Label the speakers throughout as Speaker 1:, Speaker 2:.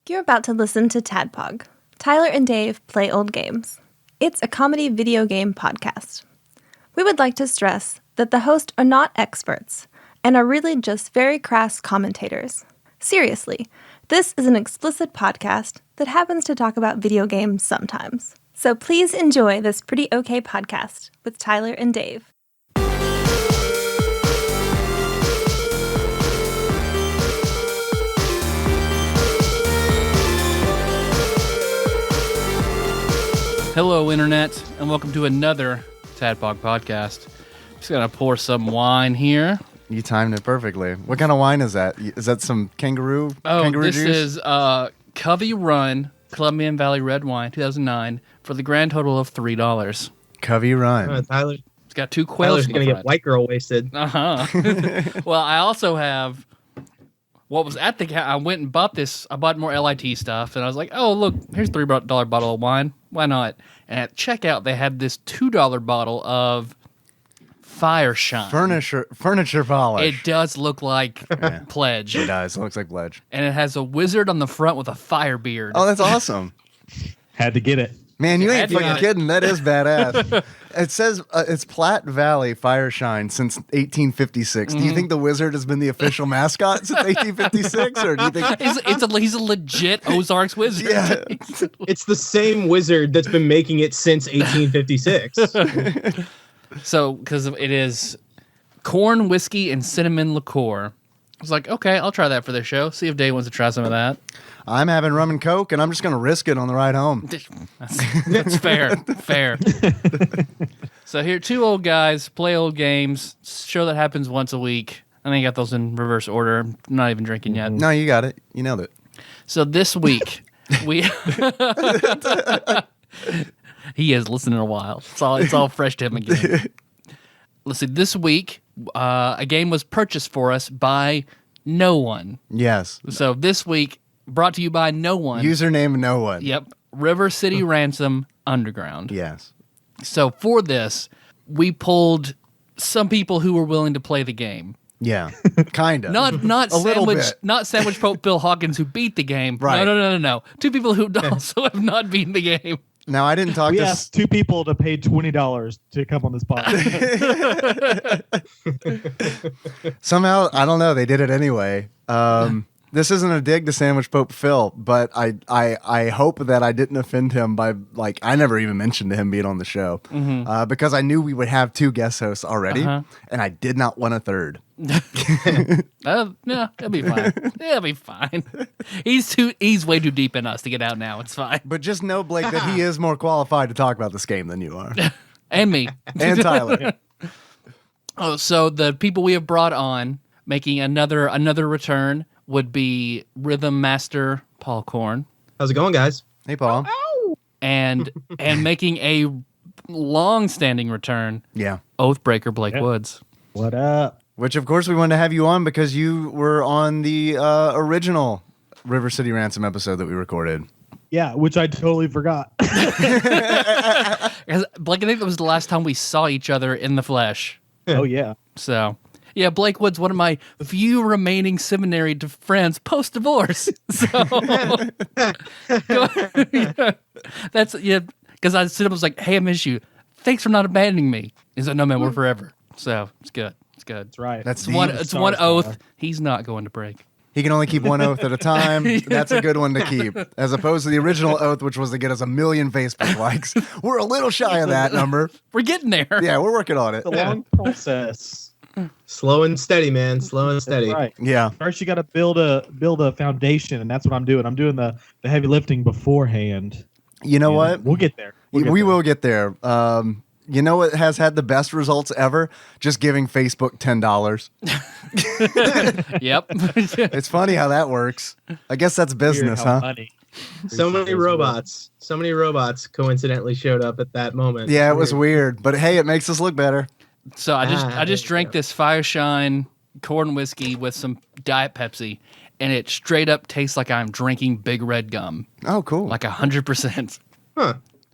Speaker 1: You're about to listen to TADPOG, Tyler and Dave Play Old Games. It's a comedy video game podcast. We would like to stress that the hosts are not experts and are really just very crass commentators. Seriously, this is an explicit podcast that happens to talk about video games sometimes. So please enjoy this pretty okay podcast with Tyler and Dave.
Speaker 2: Hello, Internet, and welcome to another TADPOG podcast. Just gonna pour some wine here.
Speaker 3: You timed it perfectly. What kind of wine is that? Is that some kangaroo
Speaker 2: This
Speaker 3: juice?
Speaker 2: is Covey Run Columbian Valley Red Wine, 2009, for the grand total of $3.
Speaker 3: Covey Run.
Speaker 4: Tyler.
Speaker 2: It's got two quails.
Speaker 4: Tyler's gonna get white girl wasted.
Speaker 2: Well, I also have what was at the. I went and bought this. I bought more LIT stuff, and I was like, "Oh, look, here's a $3 bottle of wine. Why not?" And at checkout, they had this $2 bottle of Fire Shine.
Speaker 3: Furniture polish.
Speaker 2: It does look like Pledge.
Speaker 3: It does. It looks like Pledge.
Speaker 2: And it has a wizard on the front with a fire beard.
Speaker 3: Oh, that's awesome.
Speaker 5: Had to get it.
Speaker 3: Man, you ain't
Speaker 2: Had to
Speaker 3: fucking
Speaker 2: get it.
Speaker 3: kidding. That is badass. It says it's Platte Valley Fire Shine since 1856. Do you think the wizard has been the official mascot since 1856? Or do you think...
Speaker 2: He's a legit Ozarks wizard.
Speaker 3: Yeah.
Speaker 4: It's the same wizard that's been making it since 1856.
Speaker 2: So, because it is corn, whiskey, and cinnamon liqueur. I was like, okay, I'll try that for this show. See if Dave wants to try some of that.
Speaker 3: I'm having rum and coke, and I'm just going to risk it on the ride home.
Speaker 2: That's fair. Fair. So here, two old guys play old games. Show that happens once a week. I think I got those in reverse order. I'm not even drinking yet.
Speaker 3: No, you got it. You nailed it.
Speaker 2: So this week, we... He has listened in a while. It's all fresh to him again. Let's see. This week, a game was purchased for us by no one.
Speaker 3: Yes.
Speaker 2: So this week, brought to you by no one.
Speaker 3: Username no one.
Speaker 2: Yep. River City Ransom Underground.
Speaker 3: Yes.
Speaker 2: So for this, we pulled some people who were willing to play the game.
Speaker 3: Yeah. Kind of.
Speaker 2: Not
Speaker 3: A little
Speaker 2: sandwich,
Speaker 3: bit.
Speaker 2: not sandwich Pope Bill Hawkins who beat the game.
Speaker 3: Right.
Speaker 2: No. Two people who also have not beaten the game.
Speaker 3: Now, I didn't talk
Speaker 5: We
Speaker 3: to...
Speaker 5: asked two people to pay $20 to come on this podcast.
Speaker 3: Somehow, I don't know, they did it anyway. This isn't a dig to Sandwich Pope Phil, but I hope that I didn't offend him by, like, I never even mentioned to him being on the show because I knew we would have two guest hosts already, and I did not want a third.
Speaker 2: No, it'll be fine. It'll be fine. He's way too deep in us to get out now. It's fine.
Speaker 3: But just know, Blake, that he is more qualified to talk about this game than you are.
Speaker 2: And me.
Speaker 3: And Tyler.
Speaker 2: Oh, so the people we have brought on making another return would be Rhythm Master Paul Korn.
Speaker 4: How's it going, guys?
Speaker 3: Hey, Paul.
Speaker 2: And making a long-standing return,
Speaker 3: Yeah.
Speaker 2: Oathbreaker Blake Woods.
Speaker 5: What up?
Speaker 3: Which, of course, we wanted to have you on because you were on the original River City Ransom episode that we recorded.
Speaker 5: Yeah, which I totally forgot.
Speaker 2: Blake, I think that was the last time we saw each other in the flesh.
Speaker 5: Oh, yeah.
Speaker 2: So, yeah, Blake Woods, one of my few remaining seminary friends post-divorce. So, that's, because I stood up and was like, hey, I miss you. Thanks for not abandoning me. He's like, no, man, we're forever. So, it's good. It's good.
Speaker 5: That's right.
Speaker 3: That's
Speaker 2: It's one oath he's not going to break.
Speaker 3: He can only keep one oath at a time. That's a good one to keep. As opposed to the original oath, which was to get us 1 million Facebook likes. We're a little shy of that number.
Speaker 2: We're getting there.
Speaker 3: Yeah, we're working on it.
Speaker 5: It's a long process.
Speaker 4: Slow and steady, man. Slow and steady.
Speaker 5: That's right.
Speaker 3: Yeah.
Speaker 5: First, you got to build a foundation, and that's what I'm doing. I'm doing the heavy lifting beforehand.
Speaker 3: You know
Speaker 5: And
Speaker 3: what?
Speaker 5: We'll get there.
Speaker 3: We will get there. You know what has had the best results ever? Just giving Facebook $10.
Speaker 2: Yep.
Speaker 3: It's funny how that works. I guess that's business,
Speaker 5: Weird how
Speaker 3: huh?
Speaker 5: money
Speaker 4: So many
Speaker 5: is
Speaker 4: robots. So many robots coincidentally showed up at that moment.
Speaker 3: Yeah, it was weird. But hey, it makes us look better.
Speaker 2: So I just drank this Fireshine corn whiskey with some Diet Pepsi, and it straight up tastes like I'm drinking Big Red gum,
Speaker 3: Oh, cool.
Speaker 2: like 100%.
Speaker 4: Huh.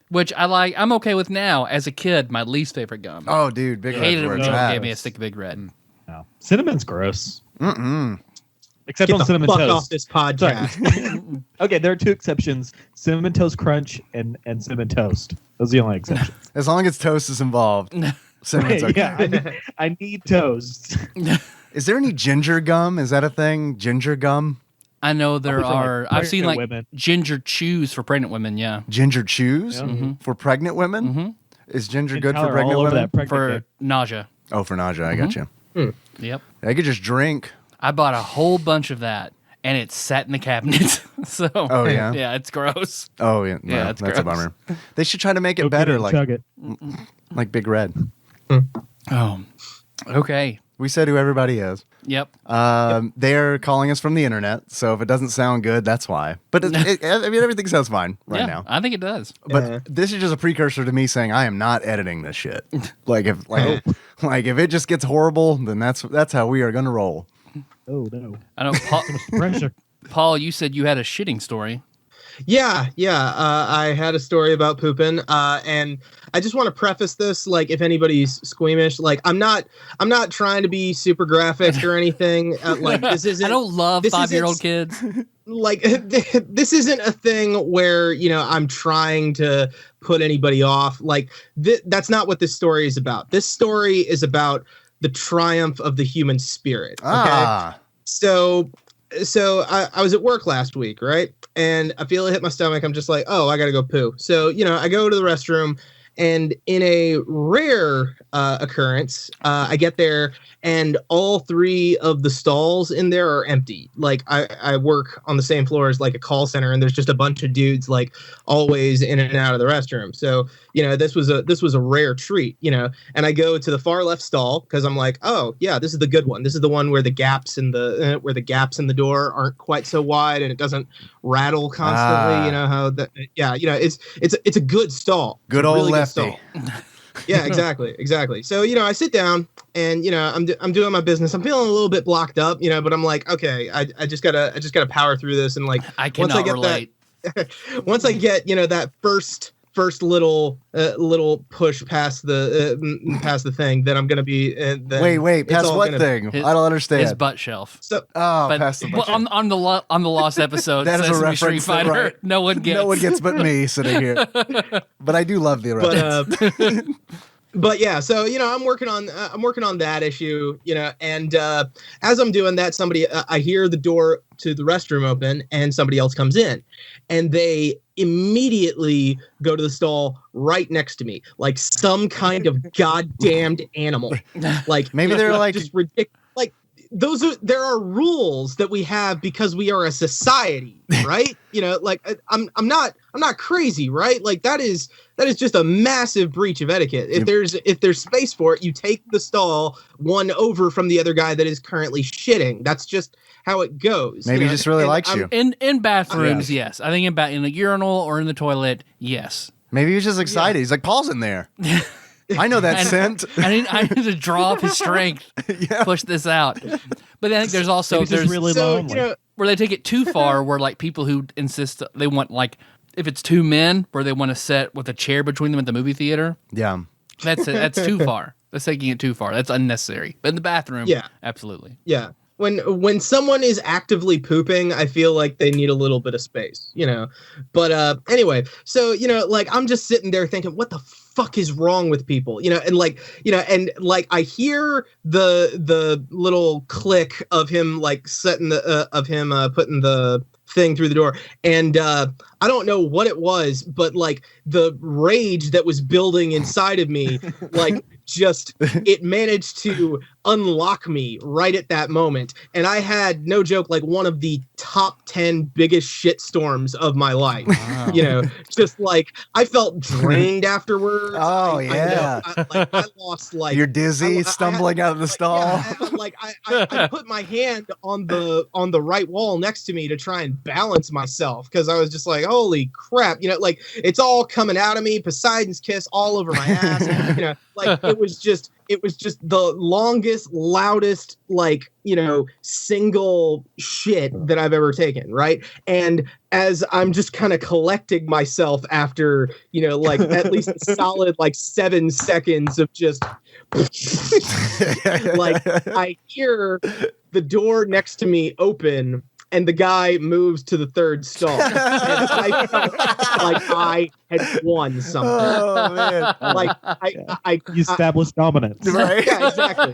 Speaker 2: Which I like. I'm okay with now. As a kid, my least favorite gum.
Speaker 3: Oh, dude, Big
Speaker 2: Hated
Speaker 3: Red's
Speaker 2: it
Speaker 3: where
Speaker 2: when
Speaker 3: it's
Speaker 2: someone
Speaker 3: at.
Speaker 2: gave me a stick of Big Red.
Speaker 5: No. Cinnamon's gross.
Speaker 3: Mm-mm.
Speaker 5: Except
Speaker 4: Get
Speaker 5: on
Speaker 4: the
Speaker 5: cinnamon
Speaker 4: fuck
Speaker 5: toast.
Speaker 4: off this podcast.
Speaker 5: Okay, there are 2 exceptions: cinnamon toast crunch and cinnamon toast. Those are the only exceptions.
Speaker 3: As long as toast is involved, cinnamon's okay.
Speaker 5: Yeah, I need toast.
Speaker 3: Is there any ginger gum? Is that a thing? Ginger gum?
Speaker 2: I know there
Speaker 5: Probably for,
Speaker 2: are.
Speaker 5: like,
Speaker 2: I've seen like
Speaker 5: pregnant women.
Speaker 2: ginger chews for pregnant women. Yeah,
Speaker 3: Ginger chews
Speaker 5: Yeah.
Speaker 3: for pregnant women?
Speaker 2: Mm-hmm.
Speaker 3: Is ginger
Speaker 5: And
Speaker 3: good for
Speaker 5: Tyler,
Speaker 3: pregnant
Speaker 5: all over
Speaker 3: women?
Speaker 5: that pregnant
Speaker 2: for
Speaker 5: dick.
Speaker 2: nausea.
Speaker 3: Oh, for nausea. I got you.
Speaker 2: Yep.
Speaker 3: I could just drink.
Speaker 2: I bought a whole bunch of that, and it sat in the cabinet. So.
Speaker 3: Oh, yeah?
Speaker 2: Yeah, it's gross.
Speaker 3: Oh, yeah.
Speaker 2: Yeah,
Speaker 3: Well,
Speaker 2: it's
Speaker 3: that's a
Speaker 2: gross.
Speaker 3: bummer. They should try to make it
Speaker 5: Go get
Speaker 3: better,
Speaker 5: and chug it.
Speaker 3: like Big Red.
Speaker 2: Oh. Okay.
Speaker 3: We said who everybody is.
Speaker 2: Yep.
Speaker 3: They're calling us from the internet, so if it doesn't sound good, that's why. But I mean, everything sounds fine right
Speaker 2: yeah,
Speaker 3: now.
Speaker 2: I think it does.
Speaker 3: But this is just a precursor to me saying I am not editing this shit. Like if it just gets horrible, then that's how we are gonna roll.
Speaker 5: Oh no!
Speaker 2: I know. Paul,
Speaker 5: Pressure.
Speaker 2: Paul, you said you had a shitting story.
Speaker 4: Yeah. I had a story about pooping, and I just want to preface this, like, if anybody's squeamish, like, I'm not trying to be super graphic or anything. Like, this isn't.
Speaker 2: I don't love
Speaker 4: this
Speaker 2: 5-year-old
Speaker 4: isn't-
Speaker 2: kids.
Speaker 4: Like, this isn't a thing where, you know, I'm trying to put anybody off. Like, that's not what this story is about. This story is about the triumph of the human spirit. Okay. So I was at work last week, right? And I feel it hit my stomach. I'm just like, oh, I got to go poo. So, you know, I go to the restroom, and in a rare occurrence, I get there and all 3 of the stalls in there are empty. Like, I work on the same floor as like a call center, and there's just a bunch of dudes like always in and out of the restroom. So, you know, this was a rare treat, you know. And I go to the far left stall because I'm like, oh yeah, this is the good one. This is the one where the gaps in the door aren't quite so wide and it doesn't rattle constantly. You know how that? Yeah, you know, it's a good stall.
Speaker 3: Good old lefty.
Speaker 4: Yeah, exactly. So, you know, I sit down and, you know, I'm doing my business. I'm feeling a little bit blocked up, you know, but I'm like, okay, I just gotta power through this. And like,
Speaker 2: I cannot relate.
Speaker 4: Once I get, you know, that first little push past the thing, then I'm gonna be.
Speaker 3: Wait, past what thing? I don't understand.
Speaker 2: His butt shelf.
Speaker 4: So,
Speaker 3: past the butt shelf.
Speaker 2: on the lost episode,
Speaker 3: That is a
Speaker 2: Sesame
Speaker 3: reference
Speaker 2: Street Fighter.
Speaker 3: right.
Speaker 2: No one gets
Speaker 3: but me sitting here. But I do love the reference.
Speaker 4: But yeah, so, you know, I'm working on that issue, you know, and as I'm doing that, I hear the door to the restroom open and somebody else comes in, and they immediately go to the stall right next to me, like some kind of goddamned animal. Like,
Speaker 3: Maybe they're like
Speaker 4: just ridiculous. Like, there are rules that we have because we are a society, right? You know, like, I'm not crazy, right? Like, that is just a massive breach of etiquette. If there's space for it, you take the stall one over from the other guy that is currently shitting. That's just how it goes.
Speaker 3: Maybe
Speaker 4: you know?
Speaker 3: he just really likes you.
Speaker 2: in bathrooms. Yes, I think in the urinal or in the toilet. Yes.
Speaker 3: Maybe he's just excited. He's like, Paul's in there. I know that scent.
Speaker 2: I need to draw up his strength. Push this out. But I think there's also
Speaker 5: really lonely.
Speaker 4: You know,
Speaker 2: where they take it too far, where like people who insist they want, like, if it's 2 men where they want to sit with a chair between them at the movie theater.
Speaker 3: Yeah.
Speaker 2: That's too far. That's taking it too far. That's unnecessary. But in the bathroom, absolutely.
Speaker 4: Yeah. When someone is actively pooping, I feel like they need a little bit of space, you know. But anyway, so, you know, like, I'm just sitting there thinking, what the fuck is wrong with people, you know? And like, you know, and like, I hear the little click of him like setting putting the thing through the door, and I don't know what it was, but like the rage that was building inside of me, like, just, it managed to unlock me right at that moment. And I had, no joke, like one of the top 10 biggest shitstorms of my life. Wow. You know, just like, I felt drained afterwards.
Speaker 3: Oh,
Speaker 4: I lost, like,
Speaker 3: you're dizzy, stumbling out of the stall.
Speaker 4: I put my hand on the right wall next to me to try and balance myself because I was just like, holy crap, like it's all coming out of me, Poseidon's kiss all over my ass. Like it was just the longest, loudest, like, single shit that I've ever taken, right? And as I'm just kind of collecting myself after, like at least a solid like 7 seconds of just like I hear the door next to me open and the guy moves to the third stall. And I felt like I had won something.
Speaker 3: Oh man!
Speaker 4: Like
Speaker 5: You established dominance.
Speaker 3: Right?
Speaker 4: Yeah, exactly.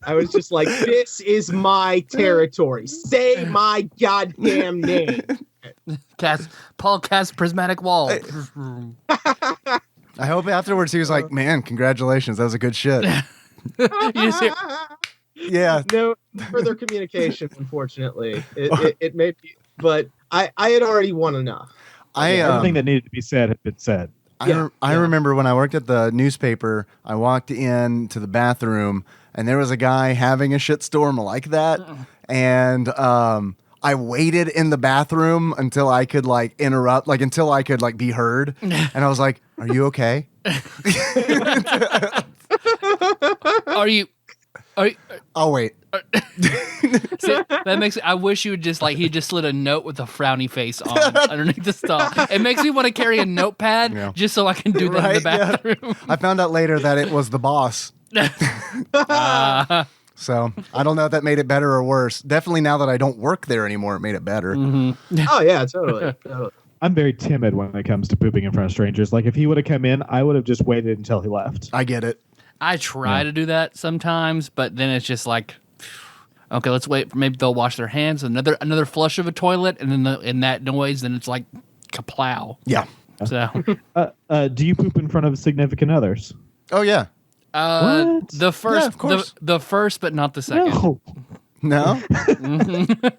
Speaker 4: I was just like, this is my territory. Say my goddamn name.
Speaker 2: Paul cast prismatic wall.
Speaker 3: I hope afterwards he was like, "Man, congratulations, that was a good shit."
Speaker 2: You just hear,
Speaker 3: Yeah.
Speaker 4: No further communication, unfortunately. It may be, but I had already won enough.
Speaker 5: Everything that needed to be said had been said.
Speaker 3: I remember when I worked at the newspaper, I walked into the bathroom and there was a guy having a shitstorm like that. And I waited in the bathroom until I could like interrupt, like until I could like be heard. And I was like, "Are you okay?"
Speaker 2: Are you?
Speaker 3: I'll wait.
Speaker 2: See, that makes. I wish you would just like he just slid a note with a frowny face on underneath the stall. It makes me want to carry a notepad just so I can do that in the bathroom.
Speaker 3: Yeah. I found out later that it was the boss. So I don't know if that made it better or worse. Definitely now that I don't work there anymore, it made it better.
Speaker 2: Mm-hmm.
Speaker 4: Oh yeah, totally.
Speaker 5: I'm very timid when it comes to pooping in front of strangers. Like if he would have come in, I would have just waited until he left.
Speaker 3: I get it.
Speaker 2: I try to do that sometimes, but then it's just like, okay, let's wait. Maybe they'll wash their hands. Another flush of a toilet, and then in that noise, then it's like kaplow.
Speaker 3: Yeah.
Speaker 2: So,
Speaker 5: do you poop in front of significant others?
Speaker 3: Oh yeah.
Speaker 5: What?
Speaker 2: the first,
Speaker 3: Yeah, of course.
Speaker 2: the first, but not the second.
Speaker 5: No.
Speaker 3: No.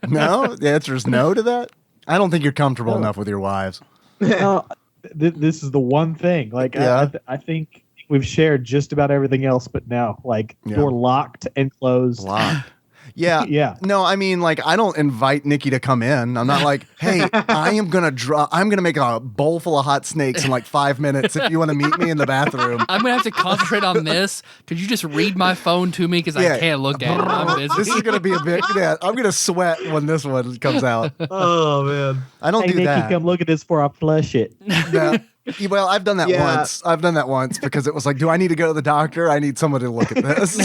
Speaker 3: No. The answer is no to that. I don't think you're comfortable enough with your wives.
Speaker 5: This is the one thing. Like I think we've shared just about everything else, but now like door locked and closed.
Speaker 3: Locked. Yeah.
Speaker 5: Yeah.
Speaker 3: No, I mean, like, I don't invite Nikki to come in. I'm not like, hey, I'm gonna make a bowl full of hot snakes in like 5 minutes if you want to meet me in the bathroom.
Speaker 2: I'm gonna have to concentrate on this. Could you just read my phone to me because I can't look at it? I'm busy.
Speaker 3: This is gonna be a big. Yeah, I'm gonna sweat when this one comes out.
Speaker 4: Oh man.
Speaker 3: I don't
Speaker 5: Hey,
Speaker 3: do
Speaker 5: Nikki,
Speaker 3: that.
Speaker 5: come look at this before I flush it.
Speaker 3: No. Well, I've done that once. I've done that once because it was like, do I need to go to the doctor? I need someone to look at this.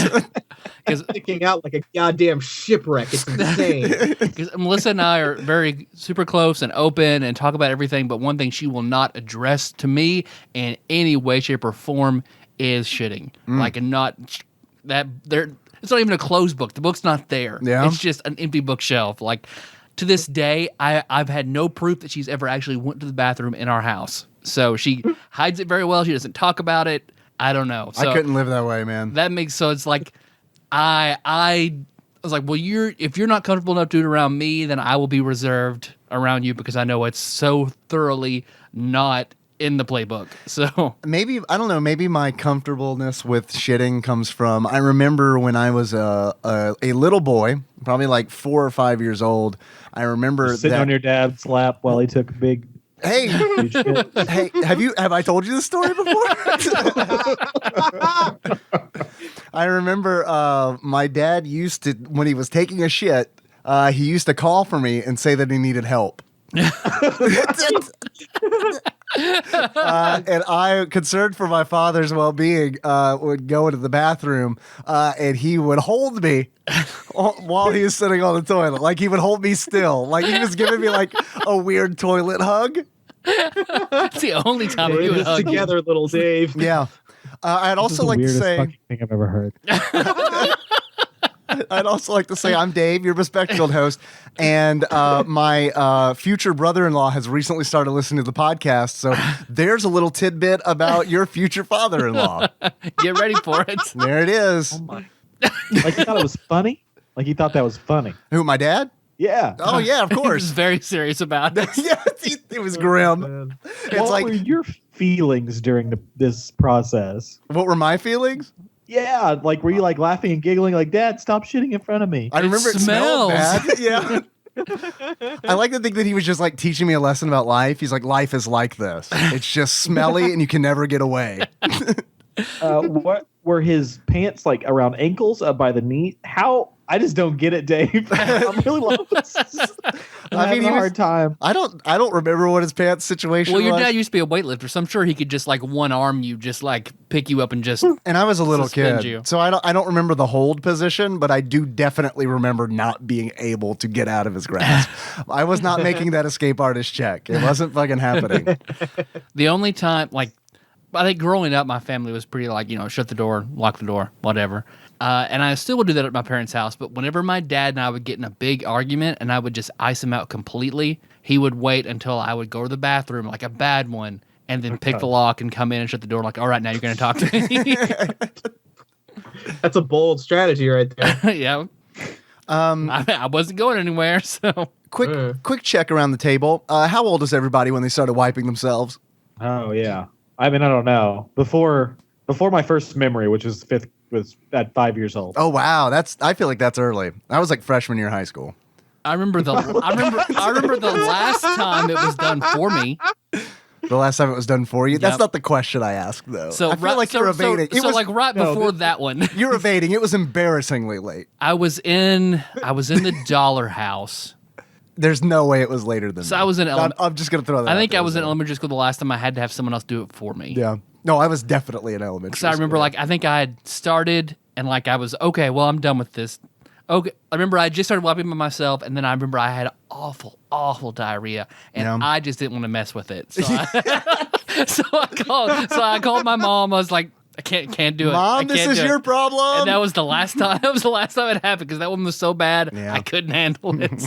Speaker 2: Because
Speaker 4: Sticking out like a goddamn shipwreck. It's insane.
Speaker 2: Melissa and I are very super close and open and talk about everything, but one thing she will not address to me in any way, shape, or form is shitting. Like, and not that there. It's not even a closed book. The book's not there.
Speaker 3: Yeah.
Speaker 2: It's just an empty bookshelf. Like, to this day, I've had no proof that she's ever actually went to the bathroom in our house. So she hides it very well. She doesn't talk about it. I don't know. So
Speaker 3: I couldn't live that way, man.
Speaker 2: that makes so it's like I was like, well, if you're not comfortable enough to do it around me, then I will be reserved around you because I know it's so thoroughly not in the playbook. So
Speaker 3: Maybe, I don't know, maybe my comfortableness with shitting comes from, I remember when I was a little boy, probably like 4 or 5 years old, I remember
Speaker 5: Sitting on your dad's lap while he took a big
Speaker 3: Hey,
Speaker 5: huge shit.
Speaker 3: hey, have I told you this story before? I remember my dad used to, when he was taking a shit, he used to call for me and say that he needed help. And I, concerned for my father's well-being, would go into the bathroom and he would hold me while he was sitting on the toilet. Like, he would hold me still. Like, he was giving me like a weird toilet hug.
Speaker 2: it's the only time
Speaker 4: We're
Speaker 2: we
Speaker 4: in
Speaker 2: would
Speaker 4: this
Speaker 2: hug.
Speaker 4: together, little Dave.
Speaker 3: Yeah. I'd
Speaker 5: This is
Speaker 3: also
Speaker 5: the
Speaker 3: like to
Speaker 5: weirdest
Speaker 3: say,
Speaker 5: fucking thing I've ever heard.
Speaker 3: I'd also like to say I'm Dave, your bespectacled host, and my future brother-in-law has recently started listening to the podcast, so there's a little tidbit about your future father-in-law.
Speaker 2: Get ready for it.
Speaker 3: There it is.
Speaker 5: Oh my! Like he thought it was funny. Like he thought that was funny.
Speaker 3: Who, my dad?
Speaker 5: Yeah.
Speaker 3: Oh, yeah, of
Speaker 2: He was
Speaker 3: course.
Speaker 2: very serious about it.
Speaker 3: Yeah, it was grim.
Speaker 4: Man.
Speaker 3: It's
Speaker 5: What
Speaker 3: like,
Speaker 5: were your feelings during this process?
Speaker 3: what were my feelings?
Speaker 5: Yeah, like were you like laughing and giggling like, Dad, stop shitting in front of me?
Speaker 3: I remember it smelled
Speaker 2: smells.
Speaker 3: bad. Yeah. I like to think that he was just like teaching me a lesson about life. He's like, life is like this. It's just smelly and you can never get away.
Speaker 5: What were his pants like around ankles, by the knee? How? I just don't get it, Dave. I'm really lost. I'm having a hard time.
Speaker 3: I don't remember what his pants situation was.
Speaker 2: Well, your dad used to be a weightlifter, so I'm sure he could just like one arm you, just like pick you up and just.
Speaker 3: And I was a little
Speaker 2: suspend
Speaker 3: kid,
Speaker 2: you.
Speaker 3: so I don't remember the hold position, but I do definitely remember not being able to get out of his grasp. I was not making that escape artist check. It wasn't fucking happening.
Speaker 2: The only time, like, I think growing up, my family was pretty like, shut the door, lock the door, whatever. And I still would do that at my parents' house. But whenever my dad and I would get in a big argument and I would just ice him out completely, he would wait until I would go to the bathroom, like a bad one, and then pick the lock and come in and shut the door. Like, all right, now you're going to talk to me.
Speaker 4: That's a bold strategy right there.
Speaker 2: Yeah. I wasn't going anywhere. So
Speaker 3: quick check around the table. How old is everybody when they started wiping themselves?
Speaker 5: Oh yeah. I mean, I don't know. Before my first memory, which was at 5 years old.
Speaker 3: Oh wow, I feel like that's early. I was like freshman year of high school.
Speaker 2: I remember the last time it was done for me.
Speaker 3: The last time it was done for you? That's
Speaker 2: Yep.
Speaker 3: not the question I asked, though.
Speaker 2: So
Speaker 3: I feel like you're evading.
Speaker 2: Before that one.
Speaker 3: You're evading. It was embarrassingly late.
Speaker 2: I was in the dollar house.
Speaker 3: There's no way it was later than
Speaker 2: So
Speaker 3: that.
Speaker 2: I was in
Speaker 3: I'm just going to throw that
Speaker 2: I
Speaker 3: out
Speaker 2: think
Speaker 3: there
Speaker 2: I was in
Speaker 3: as well.
Speaker 2: elementary school the last time I had to have someone else do it for me.
Speaker 3: Yeah. No, I was definitely in elementary
Speaker 2: Because I remember,
Speaker 3: school.
Speaker 2: I think I had started and, I was, okay, well, I'm done with this. Okay, I remember I just started wiping by myself, and then I remember I had awful, awful diarrhea, and I just didn't want to mess with it. So I called my mom. I was like, I can't do it.
Speaker 3: Mom, this is your problem.
Speaker 2: And that was the last time. That was the last time it happened because that one was so bad.
Speaker 3: Yeah.
Speaker 2: I couldn't handle it.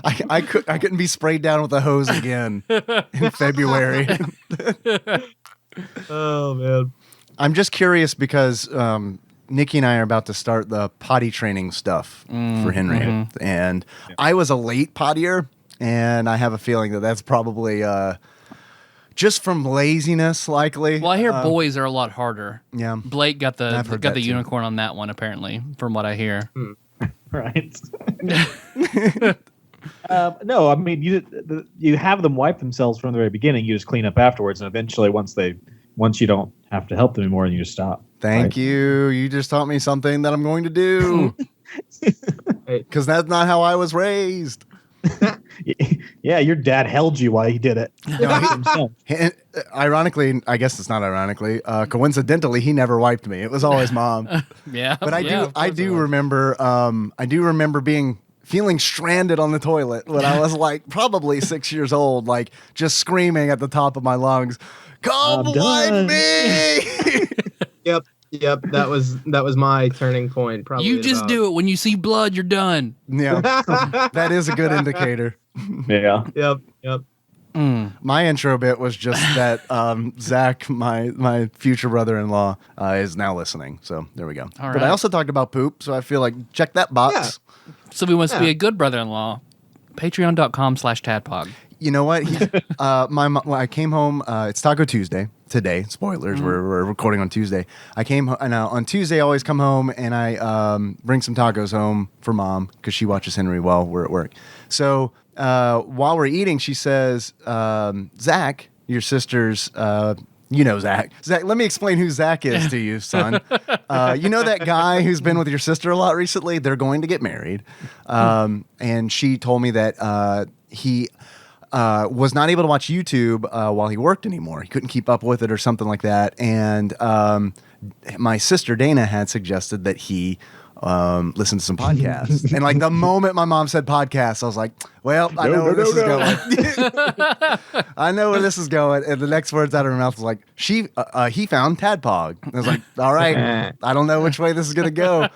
Speaker 3: I couldn't be sprayed down with a hose again in February.
Speaker 4: Oh man.
Speaker 3: I'm just curious because Nikki and I are about to start the potty training stuff for Henry, and I was a late pottier, and I have a feeling that that's probably just from laziness, likely.
Speaker 2: Well, I hear boys are a lot harder.
Speaker 3: Yeah,
Speaker 2: Blake got
Speaker 3: I've heard that
Speaker 2: the
Speaker 3: too.
Speaker 2: unicorn on that one, apparently, from what I hear.
Speaker 5: Right. No, I mean you have them wipe themselves from the very beginning. You just clean up afterwards, and eventually, once you don't have to help them anymore, you just stop.
Speaker 3: Thank you. You just taught me something that I'm going to do. Because that's not how I was raised.
Speaker 5: Yeah, your dad held you while he did it.
Speaker 3: And, ironically, I guess it's not ironically. Coincidentally, he never wiped me. It was always mom.
Speaker 2: Yeah,
Speaker 3: But I do remember feeling stranded on the toilet when I was probably 6 years old, just screaming at the top of my lungs, "Come wipe me!"
Speaker 4: Yep. That was my turning point. Probably.
Speaker 2: You just do it. When you see blood, you're done.
Speaker 3: Yeah, that is a good indicator.
Speaker 5: Yeah.
Speaker 4: Yep.
Speaker 3: My intro bit was just that Zach, my future brother-in-law, is now listening. So there we go.
Speaker 2: All
Speaker 3: But I
Speaker 2: right.
Speaker 3: also talked about poop, so I feel like check that box.
Speaker 2: So we must be a good brother-in-law. Patreon.com/TADPOG.
Speaker 3: You know what? When I came home. It's Taco Tuesday today. Spoilers. We're recording on Tuesday. I came and on Tuesday. I always come home and I bring some tacos home for mom because she watches Henry while we're at work. So while we're eating, she says, "Zach, your sister's." You know Zach. Zach, let me explain who Zach is to you, son. You know that guy who's been with your sister a lot recently? They're going to get married. And she told me that he was not able to watch YouTube while he worked anymore. He couldn't keep up with it or something like that. And my sister Dana had suggested that he listen to some podcasts. And the moment my mom said podcasts, I was like, well, I know where this is going. I know where this is going. And the next words out of her mouth was like, he found TADPOG. And I was like, all right, I don't know which way this is going to go.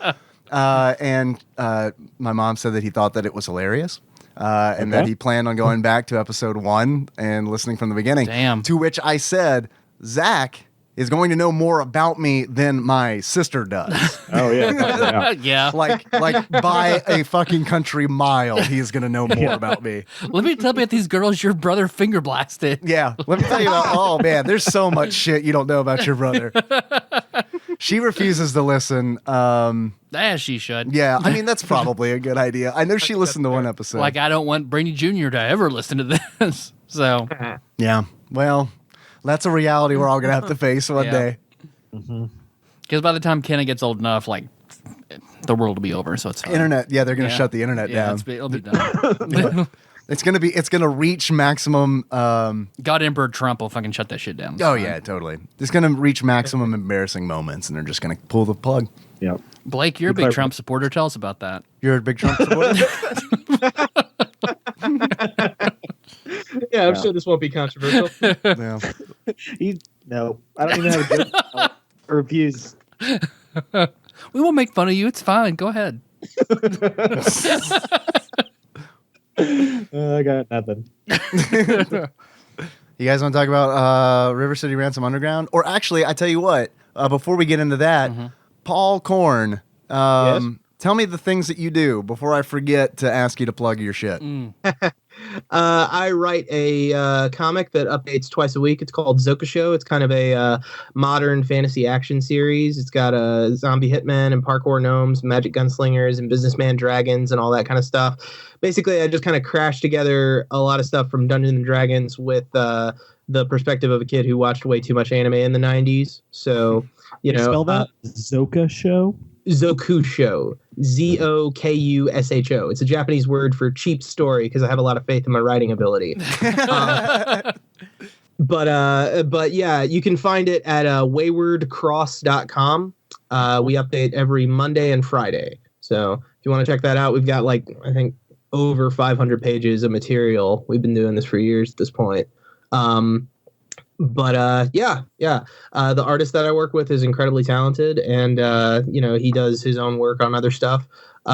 Speaker 3: And my mom said that he thought that it was hilarious. And that he planned on going back to episode 1 and listening from the beginning.
Speaker 2: Damn.
Speaker 3: To which I said, Zach is going to know more about me than my sister does.
Speaker 5: Oh yeah.
Speaker 2: Yeah.
Speaker 3: like by a fucking country mile, he's going to know more about me.
Speaker 2: Let me tell you about these girls your brother finger blasted.
Speaker 3: Yeah. Let me tell you about, oh man, there's so much shit you don't know about your brother. She refuses to listen.
Speaker 2: As she should.
Speaker 3: Yeah, I mean, that's probably a good idea. I know she listened to one episode.
Speaker 2: Like, I don't want Brainy Jr. to ever listen to this. So,
Speaker 3: yeah, well, that's a reality we're all going to have to face one day.
Speaker 2: Because by the time Kenna gets old enough, like, the world will be over, so it's fine.
Speaker 3: Internet, yeah, they're going to shut the internet down.
Speaker 2: It'll be done.
Speaker 3: It's gonna reach maximum.
Speaker 2: God Emperor Trump will fucking shut that shit down.
Speaker 3: Oh yeah, totally. It's gonna reach maximum embarrassing moments, and they're just gonna pull the plug.
Speaker 5: Yep.
Speaker 2: Blake, you're a big Trump supporter. Tell us about that.
Speaker 3: You're a big Trump supporter.
Speaker 4: Yeah, I'm sure this won't be controversial.
Speaker 3: Yeah.
Speaker 5: No, I don't even have a good reviews.
Speaker 2: We won't make fun of you. It's fine. Go ahead.
Speaker 5: I got nothing.
Speaker 3: You guys want to talk about River City Ransom Underground? Or actually, I tell you what. Before we get into that, Paul Korn,
Speaker 4: Yes?
Speaker 3: tell me the things that you do before I forget to ask you to plug your shit.
Speaker 4: I write a comic that updates twice a week. It's called Zoka Show. It's kind of a modern fantasy action series. It's got a zombie hitman and parkour gnomes, magic gunslingers, and businessman dragons and all that kind of stuff. Basically, I just kind of crash together a lot of stuff from Dungeons and Dragons with the perspective of a kid who watched way too much anime in the 90s. So, you know.
Speaker 5: Spell that? Zoka Show?
Speaker 4: Zokusho. Zokusho. It's a Japanese word for cheap story because I have a lot of faith in my writing ability. But yeah, you can find it at waywardcross.com. We update every Monday and Friday. So if you want to check that out, we've got I think over 500 pages of material. We've been doing this for years at this point. The artist that I work with is incredibly talented, and he does his own work on other stuff. We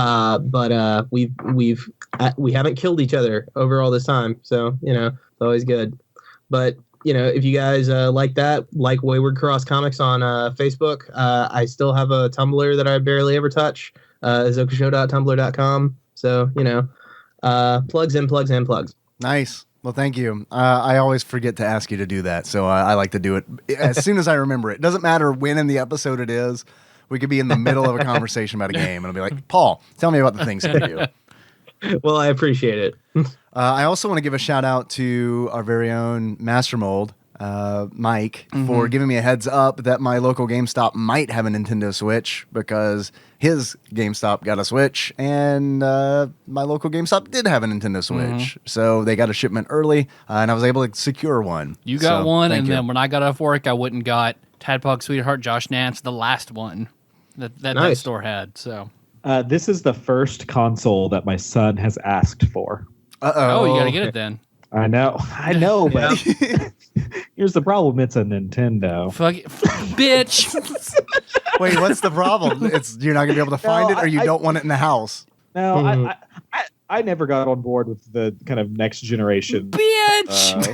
Speaker 4: haven't killed each other over all this time, so it's always good. But if you guys like Wayward Cross Comics on Facebook, I still have a Tumblr that I barely ever touch, zokushow.tumblr.com. So plugs and plugs and plugs.
Speaker 3: Nice. Well, thank you. I always forget to ask you to do that, so I like to do it as soon as I remember it. Doesn't matter when in the episode it is. We could be in the middle of a conversation about a game, and I'll be like, Paul, tell me about the things you do.
Speaker 4: Well, I appreciate it.
Speaker 3: I also want to give a shout out to our very own Master Mold, Mike, for giving me a heads up that my local GameStop might have a Nintendo Switch, because his GameStop got a Switch, and my local GameStop did have a Nintendo Switch. So they got a shipment early, and I was able to secure one.
Speaker 2: You got one, and then when I got off work, I went and got Tadpog Sweetheart Josh Nance, the last one that store had. So
Speaker 5: this is the first console that my son has asked for.
Speaker 2: Oh, you got to get it then.
Speaker 5: I know, but here's the problem. It's a Nintendo.
Speaker 2: Fuck it. Bitch.
Speaker 3: Wait, what's the problem? It's you're not going to be able to find it, or you don't want it in the house?
Speaker 5: No, I never got on board with the kind of next generation.
Speaker 2: Bitch.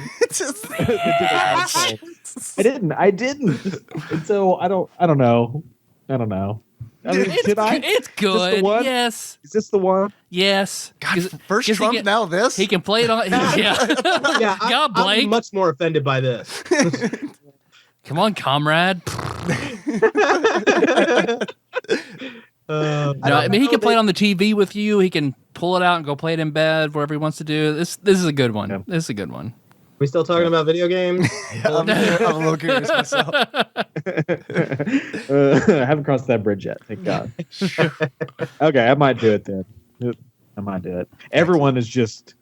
Speaker 5: I didn't. And so I don't know. I mean,
Speaker 2: it's good. Yes.
Speaker 5: Is this the one?
Speaker 2: Yes.
Speaker 3: God, first Trump, now this?
Speaker 2: He can play it on. Yeah. God, Blake.
Speaker 4: I'm much more offended by this.
Speaker 2: Come on, comrade. I mean, he can play it on the TV with you. He can pull it out and go play it in bed, whatever he wants to do. This is a good one. Yeah. This is a good one.
Speaker 4: We still talking about video games?
Speaker 3: I'm a little curious myself.
Speaker 5: I haven't crossed that bridge yet, thank God. Okay, I might do it then. I might do it. Everyone is just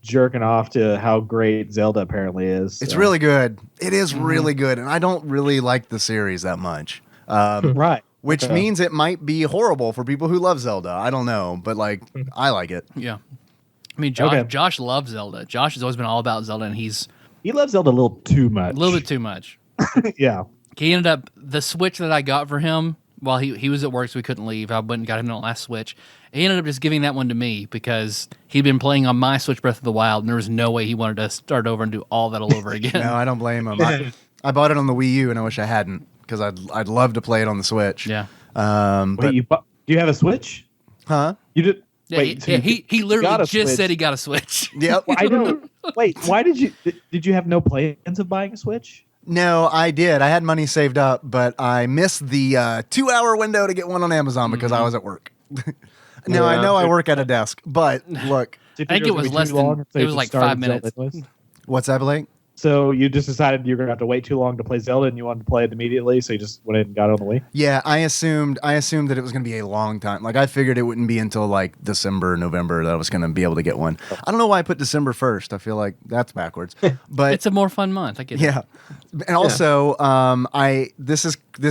Speaker 5: jerking off to how great Zelda apparently is. So.
Speaker 3: It's really good. It is really good, and I don't really like the series that much.
Speaker 5: Right.
Speaker 3: Which means it might be horrible for people who love Zelda. I don't know, but I like it.
Speaker 2: Yeah. I mean, Josh loves Zelda. Josh has always been all about Zelda, and he
Speaker 5: loves Zelda a little too much.
Speaker 2: A little bit too much.
Speaker 5: Yeah.
Speaker 2: He ended up, the Switch that I got for him while he was at work, so we couldn't leave. I went and got him the last Switch. He ended up just giving that one to me because he'd been playing on my Switch Breath of the Wild, and there was no way he wanted to start over and do all that all over again.
Speaker 3: No, I don't blame him. I bought it on the Wii U, and I wish I hadn't, because I'd love to play it on the Switch.
Speaker 2: Yeah.
Speaker 5: Wait, do you have a Switch?
Speaker 3: Huh?
Speaker 5: You did.
Speaker 2: Yeah,
Speaker 5: wait,
Speaker 2: he literally just said he got a Switch.
Speaker 3: Yep.
Speaker 5: I don't. Wait, why did you have no plans of buying a Switch?
Speaker 3: No, I did. I had money saved up, but I missed the 2-hour window to get one on Amazon because I was at work. Now, I know I work at a desk, but look.
Speaker 2: I think it was less than, it was like 5 minutes.
Speaker 3: What's that, Blake?
Speaker 5: So you just decided you're going to have to wait too long to play Zelda and you wanted to play it immediately, so you just went in and got it on the Wii?
Speaker 3: Yeah, I assumed that it was going to be a long time. Like, I figured it wouldn't be until like December, November that I was going to be able to get one. I don't know why I put December 1st. I feel like that's backwards. But
Speaker 2: It's a more fun month. I get it.
Speaker 3: yeah. And also, this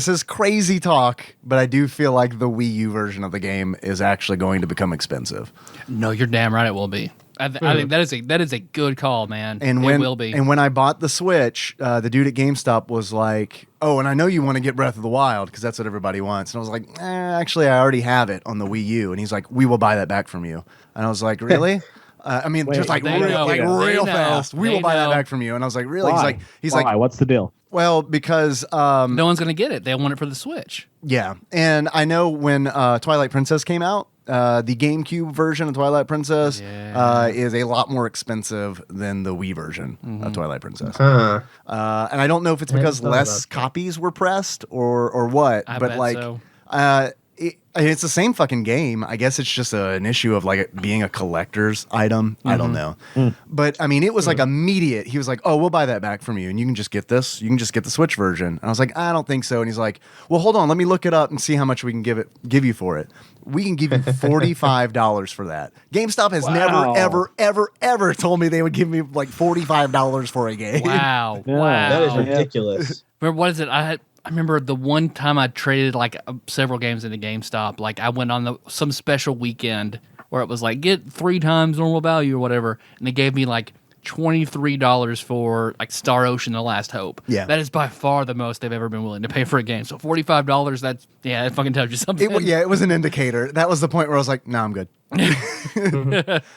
Speaker 3: is crazy talk, but I do feel like the Wii U version of the game is actually going to become expensive.
Speaker 2: No, you're damn right it will be. I think that is a good call, man.
Speaker 3: And
Speaker 2: it will be.
Speaker 3: And when I bought the Switch, the dude at GameStop was like, "Oh, and I know you want to get Breath of the Wild because that's what everybody wants." And I was like, "Actually, I already have it on the Wii U." And he's like, "We will buy that back from you." And I was like, "Really?" I mean,
Speaker 5: Wait,
Speaker 3: just like
Speaker 2: they know.
Speaker 3: real
Speaker 2: They
Speaker 3: fast.
Speaker 2: know.
Speaker 3: We will
Speaker 2: They
Speaker 3: buy that
Speaker 2: know.
Speaker 3: back from you. And I was like, "Really?"
Speaker 5: Why?
Speaker 3: He's
Speaker 5: Why?
Speaker 3: like,
Speaker 5: What's the deal?
Speaker 3: well, because
Speaker 2: No one's going to get it. They want it for the Switch.
Speaker 3: yeah, and I know when Twilight Princess came out, the GameCube version of Twilight Princess is a lot more expensive than the Wii version of Twilight Princess.
Speaker 4: Huh.
Speaker 3: And I don't know if it's because
Speaker 4: thought
Speaker 3: less
Speaker 4: about that.
Speaker 3: copies were pressed or what,
Speaker 2: I
Speaker 3: but
Speaker 2: bet
Speaker 3: like,
Speaker 2: so.
Speaker 3: it's the same fucking game. I guess it's just an issue of like it being a collector's item. I don't know, but I mean, it was like immediate. He was like, "Oh, we'll buy that back from you, and you can just get this. You can just get the Switch version." And I was like, "I don't think so." And he's like, "Well, hold on, let me look it up and see how much we can give you for it. We can give you $45 for that." GameStop has never, ever told me they would give me like $45 for a game.
Speaker 2: Wow.
Speaker 5: Yeah.
Speaker 2: Wow.
Speaker 4: That is ridiculous.
Speaker 2: Remember, what is it? I remember the one time I traded like several games into GameStop. Like I went on some special weekend where it was like get 3 times normal value or whatever, and they gave me like $23 for like Star Ocean: The Last Hope.
Speaker 3: Yeah.
Speaker 2: That is by far the most they've ever been willing to pay for a game. So $45, that fucking tells you something.
Speaker 3: It was an indicator. That was the point where I was like, "No, I'm good.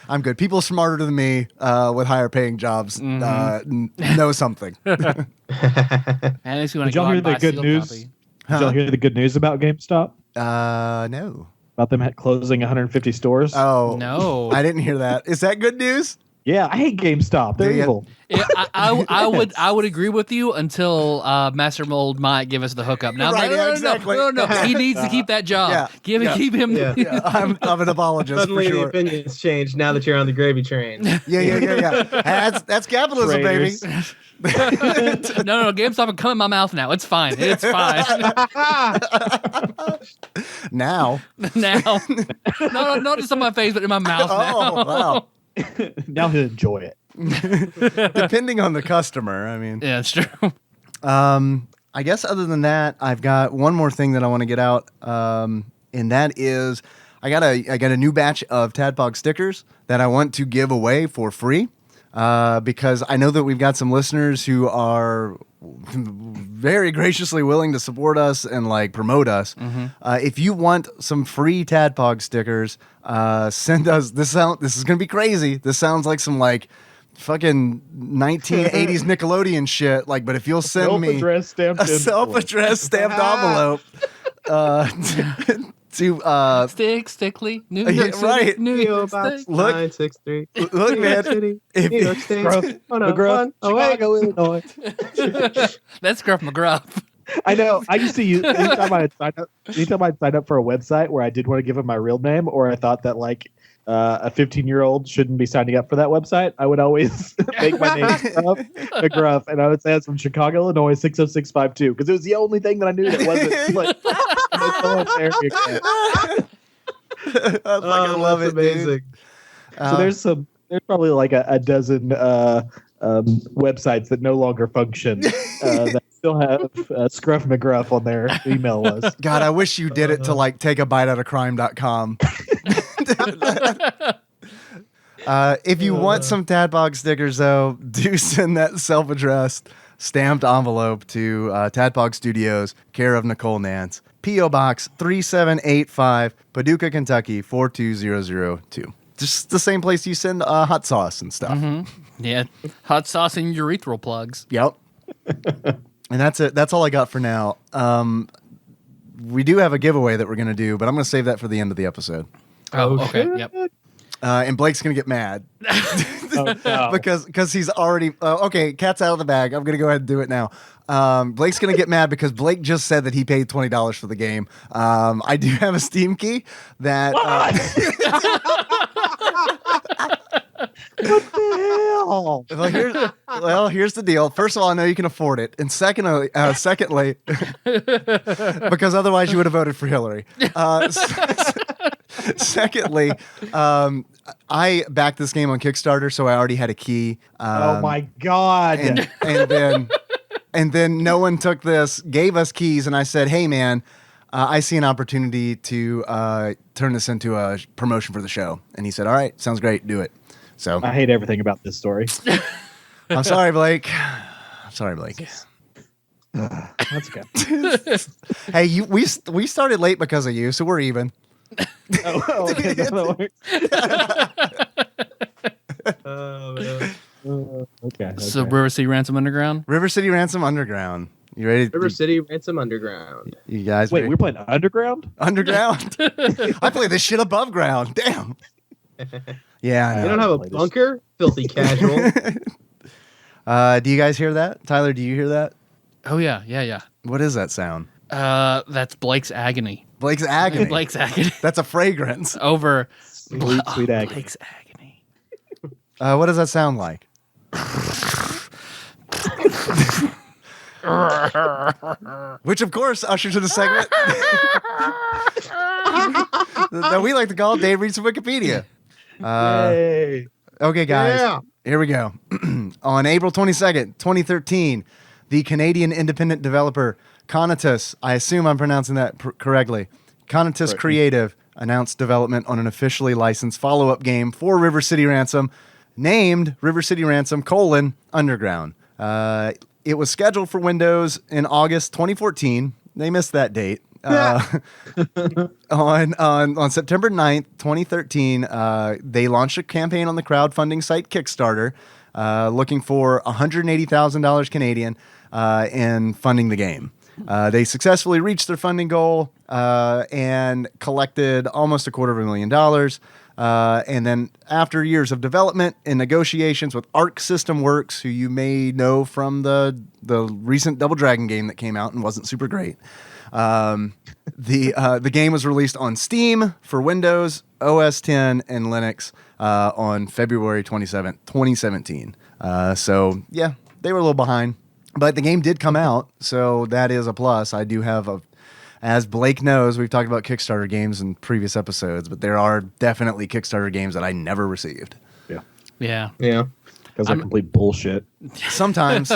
Speaker 3: I'm good." People smarter than me with higher paying jobs know something.
Speaker 2: And if you want
Speaker 5: Did y'all
Speaker 2: to
Speaker 5: hear the good news? Did y'all hear the good news about GameStop?
Speaker 3: No.
Speaker 5: About them closing 150 stores?
Speaker 3: Oh
Speaker 2: No.
Speaker 3: I didn't hear that. Is that good news?
Speaker 5: Yeah, I hate GameStop. They're
Speaker 3: Do ya?
Speaker 5: evil.
Speaker 2: Yeah, I would agree with you until Master Mold might give us the hookup. Now,
Speaker 3: Right, yeah,
Speaker 2: no,
Speaker 3: exactly.
Speaker 2: no, he needs to keep that job.
Speaker 3: Yeah.
Speaker 2: Keep him.
Speaker 4: Yeah.
Speaker 3: Yeah, I'm an apologist
Speaker 4: Suddenly
Speaker 3: for
Speaker 4: the
Speaker 3: sure.
Speaker 4: opinions changed now that you're on the gravy train.
Speaker 3: Yeah. That's capitalism,
Speaker 5: Traitors.
Speaker 3: baby.
Speaker 2: No, GameStop can come in my mouth now. It's fine. It's fine
Speaker 3: Now.
Speaker 2: now. No, not just on my face, but in my mouth now.
Speaker 3: Oh, wow.
Speaker 5: Now he'll enjoy it.
Speaker 3: Depending on the customer, I mean.
Speaker 2: Yeah, it's true.
Speaker 3: I guess other than that, I've got one more thing that I want to get out, and that is I got a new batch of TADPOG stickers that I want to give away for free, because I know that we've got some listeners who are very graciously willing to support us and like promote us. If you want some free TADPOG stickers, send us. This is gonna be crazy. This sounds like some like fucking 1980s Nickelodeon shit. Like, but if you'll send me
Speaker 5: Self-addressed stamped
Speaker 3: a self-addressed stamped envelope to
Speaker 2: Stickly, New
Speaker 3: Yeah,
Speaker 2: York City,
Speaker 3: right.
Speaker 2: New
Speaker 4: PO
Speaker 2: York
Speaker 4: Box
Speaker 2: City.
Speaker 3: Look.
Speaker 4: 963.
Speaker 3: look,
Speaker 4: New York
Speaker 3: man.
Speaker 4: City,
Speaker 3: If
Speaker 4: New York State.
Speaker 5: McGruff, Chicago, Illinois.
Speaker 2: That's Gruff McGruff.
Speaker 5: I know. I used to use anytime I'd sign up for a website where I did want to give it my real name, or I thought that like a 15-year-old shouldn't be signing up for that website, I would always make my name McGruff, and I would say it's from Chicago, Illinois 60652, because it was the only thing that I knew that wasn't like.
Speaker 3: I fucking love it,
Speaker 4: amazing.
Speaker 3: dude.
Speaker 5: So there's probably like a dozen websites that no longer function that still have Scruff McGruff on their email list.
Speaker 3: God, I wish you did it to like takeabiteoutacrime.com. If you want some Tadpog stickers, though, do send that self-addressed stamped envelope to Tadpog Studios, care of Nicole Nance, P.O. Box 3785, Paducah, Kentucky 42002. Just the same place you send hot sauce and stuff.
Speaker 2: Yeah, hot sauce and urethral plugs.
Speaker 3: Yep. And that's it. That's all I got for now. We do have a giveaway that we're going to do, but I'm going to save that for the end of the episode.
Speaker 2: Oh, okay. Yep.
Speaker 3: And Blake's going to get mad.
Speaker 5: no.
Speaker 3: because he's already okay. Cat's out of the bag. I'm gonna go ahead and do it now. Blake's gonna get mad because Blake just said that he paid $20 for the game. I do have a Steam key that.
Speaker 5: What the hell?
Speaker 3: Here's the deal. First of all, I know you can afford it, and secondly, because otherwise you would have voted for Hillary. Secondly, I backed this game on Kickstarter, so I already had a key.
Speaker 5: Oh my god!
Speaker 3: And then no one took this, gave us keys, and I said, "Hey, man, I see an opportunity to turn this into a promotion for the show." And he said, "All right, sounds great, do it." So
Speaker 5: I hate everything about this story.
Speaker 3: I'm sorry, Blake. That's
Speaker 5: okay.
Speaker 3: Hey, we started late because of you, so we're even.
Speaker 5: Okay, that works. Okay.
Speaker 2: So River City Ransom Underground.
Speaker 3: River City Ransom Underground. You ready?
Speaker 4: River City Ransom Underground.
Speaker 3: You guys
Speaker 5: Wait,
Speaker 3: ready?
Speaker 5: we're playing Underground?
Speaker 3: Underground. I play this shit above ground. Damn. Yeah, I know.
Speaker 4: You don't have a bunker? Filthy casual.
Speaker 3: Do you guys hear that? Tyler, do you hear that?
Speaker 2: Oh yeah.
Speaker 3: What is that sound?
Speaker 2: That's Blake's agony.
Speaker 3: Blake's agony.
Speaker 2: Blake's agony
Speaker 3: That's a fragrance.
Speaker 2: over
Speaker 5: Sweet agony.
Speaker 2: Blake's agony.
Speaker 3: What does that sound like? Which, of course, ushers in the segment that we like to call Dave Reads from Wikipedia.
Speaker 5: Yay.
Speaker 3: Okay, guys.
Speaker 4: Yeah.
Speaker 3: Here we go. On April 22nd, 2013, the Canadian independent developer Conatus, I assume I'm pronouncing that correctly, Conatus Creative announced development on an officially licensed follow-up game for River City Ransom named River City Ransom: Underground. It was scheduled for Windows in August 2014. They missed that date. On September 9th, 2013, they launched a campaign on the crowdfunding site Kickstarter, looking for $180,000 Canadian in funding the game. They successfully reached their funding goal and collected almost $250,000. And then after years of development and negotiations with Arc System Works, who you may know from the recent Double Dragon game that came out and wasn't super great, the game was released on Steam for Windows, OS X, and Linux on February 27th, 2017. So, yeah, they were a little behind. But the game did come out, so that is a plus. I do have as Blake knows, we've talked about Kickstarter games in previous episodes, but there are definitely Kickstarter games that I never received.
Speaker 2: Yeah.
Speaker 5: Because they're complete bullshit.
Speaker 3: Sometimes.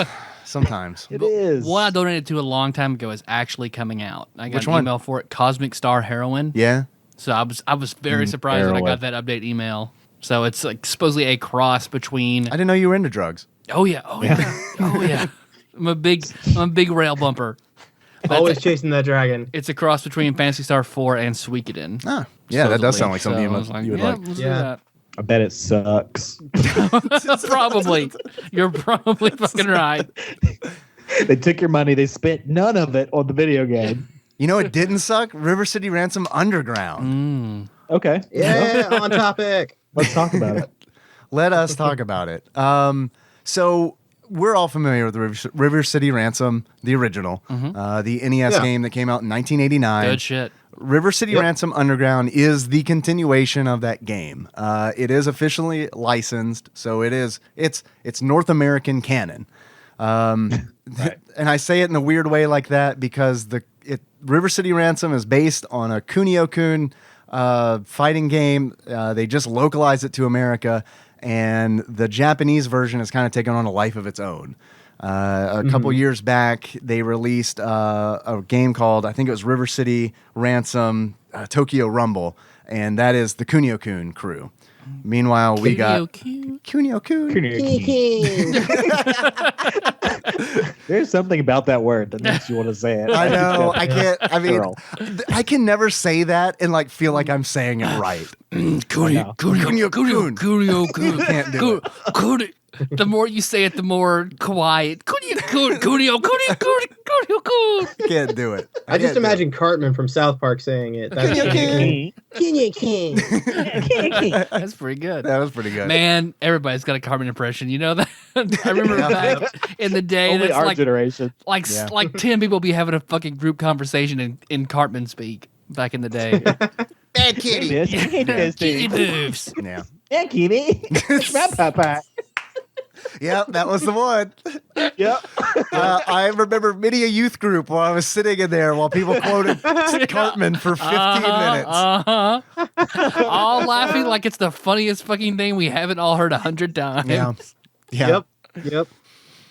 Speaker 5: It is.
Speaker 2: One I donated to a long time ago is actually coming out. I got
Speaker 3: Which
Speaker 2: an
Speaker 3: one?
Speaker 2: email for it, Cosmic Star Heroine.
Speaker 3: Yeah.
Speaker 2: So I was very surprised when I got that update email. So it's like supposedly a cross between.
Speaker 3: I didn't know you were into drugs.
Speaker 2: Oh yeah. I'm a big rail bumper.
Speaker 4: Always chasing that dragon.
Speaker 2: It's a cross between Phantasy Star 4 and Suikoden.
Speaker 3: Ah, yeah, that does sound like something
Speaker 2: So
Speaker 3: you would
Speaker 2: yeah,
Speaker 3: like.
Speaker 2: let's do
Speaker 4: Yeah.
Speaker 2: that.
Speaker 5: I bet it sucks.
Speaker 2: Probably. You're probably fucking right.
Speaker 5: They took your money. They spent none of it on the video game.
Speaker 3: You know, it didn't suck. River City Ransom Underground.
Speaker 5: Okay.
Speaker 4: Yeah, on topic.
Speaker 5: Let's talk about it.
Speaker 3: Let us talk about it. So we're all familiar with River City Ransom, the original, the NES game that came out in 1989.
Speaker 2: Good shit.
Speaker 3: River City Ransom Underground is the continuation of that game. It is officially licensed, so it's North American canon. And I say it in a weird way like that because River City Ransom is based on a Kunio-kun fighting game. They just localized it to America, and the Japanese version has kind of taken on a life of its own. A couple years back, they released a game called, I think it was River City Ransom Tokyo Rumble, and that is the Kunio-kun crew. Meanwhile, we got Kunio-kun.
Speaker 5: There's something about that word that makes you want to say it.
Speaker 3: I know. I can't. I mean, I can never say that and like feel like I'm saying it right.
Speaker 2: Kunio-kun.
Speaker 3: Can't do it.
Speaker 2: The more you say it, the more quiet. Coonio.
Speaker 3: Can't do it.
Speaker 4: I just
Speaker 3: can't do
Speaker 4: imagine Cartman from South Park saying it. That's
Speaker 5: King.
Speaker 4: King.
Speaker 2: That's pretty good.
Speaker 3: That was pretty good.
Speaker 2: Man, everybody's got a Cartman impression. You know that? I remember back in the day.
Speaker 5: Only
Speaker 2: that's
Speaker 5: our
Speaker 2: like,
Speaker 5: generation.
Speaker 2: like,
Speaker 3: Yeah.
Speaker 2: like 10 people be having a fucking group conversation in Cartman speak back in the day.
Speaker 3: Bad kitty.
Speaker 2: Kitty moves.
Speaker 3: Yeah.
Speaker 5: Yeah, Kitty. It's my papa.
Speaker 3: Yep, that was the one.
Speaker 5: Yep.
Speaker 3: I remember many a youth group while I was sitting in there while people quoted Cartman for 15 minutes.
Speaker 2: All laughing like it's the funniest fucking thing we haven't all heard 100 times.
Speaker 3: Yeah. Yeah.
Speaker 4: Yep.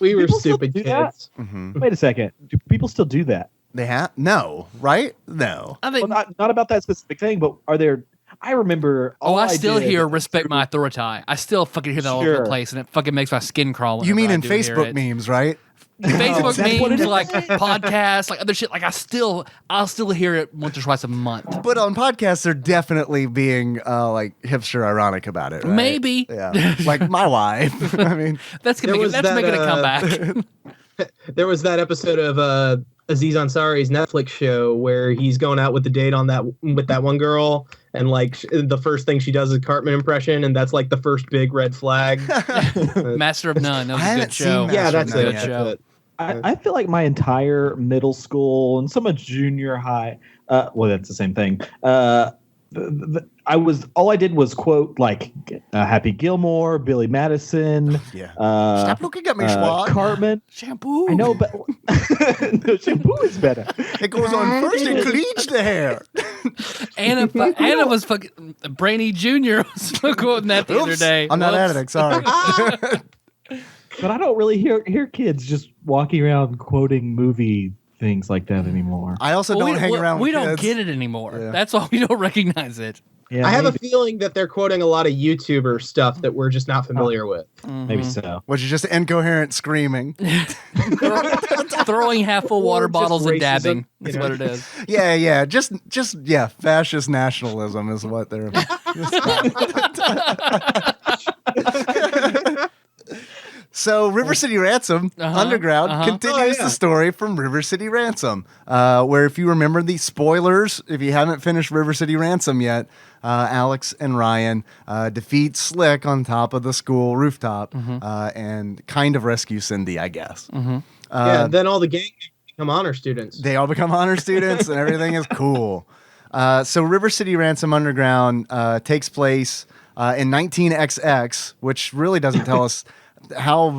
Speaker 4: We were
Speaker 5: People still
Speaker 4: stupid
Speaker 5: do that?
Speaker 4: kids.
Speaker 3: Mhm.
Speaker 5: Wait a second. Do people still do that?
Speaker 3: They have? No, right? No.
Speaker 2: I think.
Speaker 5: Well, not about that specific thing, but are there? I remember.
Speaker 2: Oh,
Speaker 5: all
Speaker 2: I still
Speaker 5: did
Speaker 2: hear respect my authority. I still fucking hear that all over
Speaker 5: Sure.
Speaker 2: the place, and it fucking makes my skin crawl.
Speaker 3: You mean
Speaker 2: whenever
Speaker 3: in
Speaker 2: I do hear
Speaker 3: Facebook
Speaker 2: it.
Speaker 3: memes, right?
Speaker 2: Facebook
Speaker 5: that's what it
Speaker 2: memes,
Speaker 5: is.
Speaker 2: like podcasts, like other shit. Like I'll still hear it once or twice a month.
Speaker 3: But on podcasts, they're definitely being like hipster ironic about it. Right?
Speaker 2: Maybe.
Speaker 3: Yeah. Like my wife. I mean,
Speaker 2: That's
Speaker 4: There was that,
Speaker 2: making a comeback.
Speaker 4: There was that episode of Aziz Ansari's Netflix show where he's going out with the date on with that one girl, and like the first thing she does is a Cartman impression, and that's like the first big red flag.
Speaker 2: Master of None. That was
Speaker 3: I
Speaker 2: a
Speaker 3: haven't
Speaker 2: good show.
Speaker 3: seen
Speaker 4: Yeah, that's
Speaker 3: Master of
Speaker 4: it.
Speaker 3: None
Speaker 4: That's
Speaker 2: show.
Speaker 4: it.
Speaker 5: I feel like my entire middle school and some of junior high. Well, that's the same thing. All I did was quote like Happy Gilmore, Billy Madison.
Speaker 3: yeah.
Speaker 5: Uh,
Speaker 3: Stop looking at me, Schwab.
Speaker 5: Cartman.
Speaker 2: Shampoo.
Speaker 5: I know, but no, shampoo is better.
Speaker 3: It goes on first and cleans the hair.
Speaker 2: Anna was fucking Brainy Jr. was quoting that the other
Speaker 3: Oops.
Speaker 2: day.
Speaker 3: I'm not
Speaker 2: Whoops.
Speaker 3: editing, sorry.
Speaker 5: But I don't really hear kids just walking around quoting movie things like that anymore.
Speaker 3: I also
Speaker 2: Well,
Speaker 3: don't hang around with
Speaker 2: we don't
Speaker 3: kids.
Speaker 2: get it anymore.
Speaker 3: Yeah.
Speaker 2: That's why we don't recognize it.
Speaker 5: Yeah,
Speaker 4: I have a
Speaker 5: maybe,
Speaker 4: feeling that they're quoting a lot of YouTuber stuff that we're just not familiar with.
Speaker 5: maybe so.
Speaker 3: Which is just incoherent screaming.
Speaker 2: Throwing half full water
Speaker 4: Or just
Speaker 2: bottles and
Speaker 4: racism,
Speaker 2: dabbing.
Speaker 4: you
Speaker 2: That's
Speaker 4: know?
Speaker 2: what it is.
Speaker 3: Yeah. Just fascist nationalism is what they're. So River City Ransom Underground continues the story from River City Ransom, where if you remember the spoilers, if you haven't finished River City Ransom yet, Alex and Ryan defeat Slick on top of the school rooftop and kind of rescue Cindy, I guess.
Speaker 4: Yeah, then all the gang become honor students.
Speaker 3: They all become honor students and everything is cool. So River City Ransom Underground takes place in 19XX, which really doesn't tell us how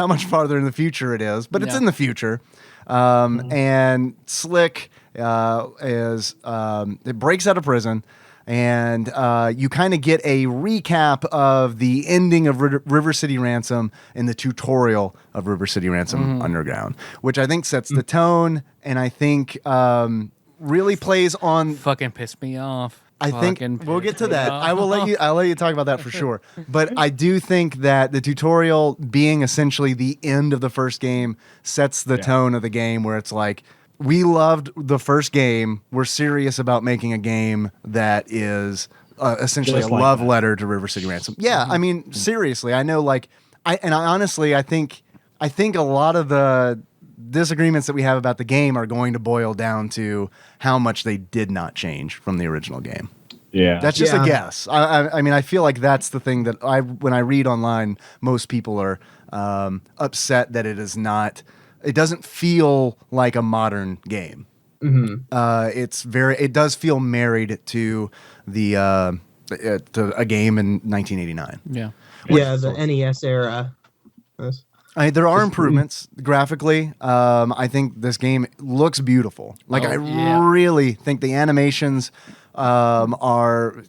Speaker 3: much farther in the future it is, but it's
Speaker 2: Yeah.
Speaker 3: in the future. And Slick it breaks out of prison, and you kind of get a recap of the ending of River City Ransom in the tutorial of River City Ransom Underground, which I think sets the tone, and I think really plays on.
Speaker 2: Fucking pissed me off.
Speaker 3: I think
Speaker 2: Fucking
Speaker 3: we'll get to
Speaker 2: pissed me
Speaker 3: that.
Speaker 2: off.
Speaker 3: I'll let you talk about that for sure. But I do think that the tutorial being essentially the end of the first game sets the tone of the game, where it's like, we loved the first game. We're serious about making a game that is essentially
Speaker 5: Just
Speaker 3: a
Speaker 5: like
Speaker 3: love
Speaker 5: that.
Speaker 3: letter to River City Ransom. Yeah, I mean, seriously, I know. Like, I honestly, I think a lot of the disagreements that we have about the game are going to boil down to how much they did not change from the original game.
Speaker 5: Yeah,
Speaker 3: That's just a
Speaker 4: Yeah.
Speaker 3: guess. I mean, I feel like that's the thing that when I read online, most people are upset that it is not. It doesn't feel like a modern game. It does feel married to to a game in 1989.
Speaker 2: Yeah.
Speaker 4: Yeah, the NES era. Yes.
Speaker 3: There are improvements graphically. I think this game looks beautiful. Like
Speaker 2: Oh,
Speaker 3: I
Speaker 2: yeah.
Speaker 3: really think the animations are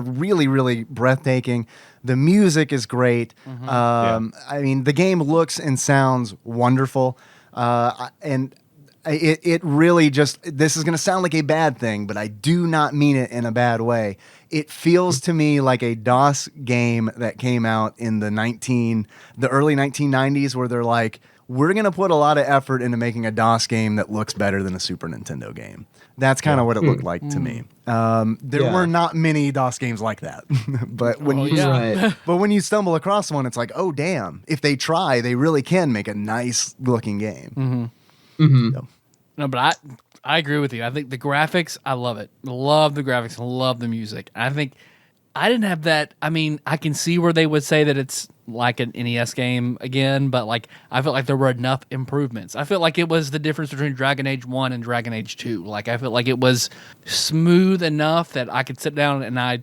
Speaker 3: really, really breathtaking. The music is great. I mean, the game looks and sounds wonderful. And it really just, this is going to sound like a bad thing, but I do not mean it in a bad way. It feels to me like a DOS game that came out in the early 1990s, where they're like, we're going to put a lot of effort into making a DOS game that looks better than a Super Nintendo game. That's kind of what it looked like to me. There were not many DOS games like that, but when you stumble across one, it's like, oh damn! If they try, they really can make a nice looking game. So.
Speaker 2: No, but I agree with you. I think the graphics, I love it. Love the graphics. Love the music. I think I didn't have that. I mean, I can see where they would say that it's like an NES game again, but like I felt like there were enough improvements. I felt like it was the difference between Dragon Age 1 and Dragon Age 2. Like I felt like it was smooth enough that I could sit down and I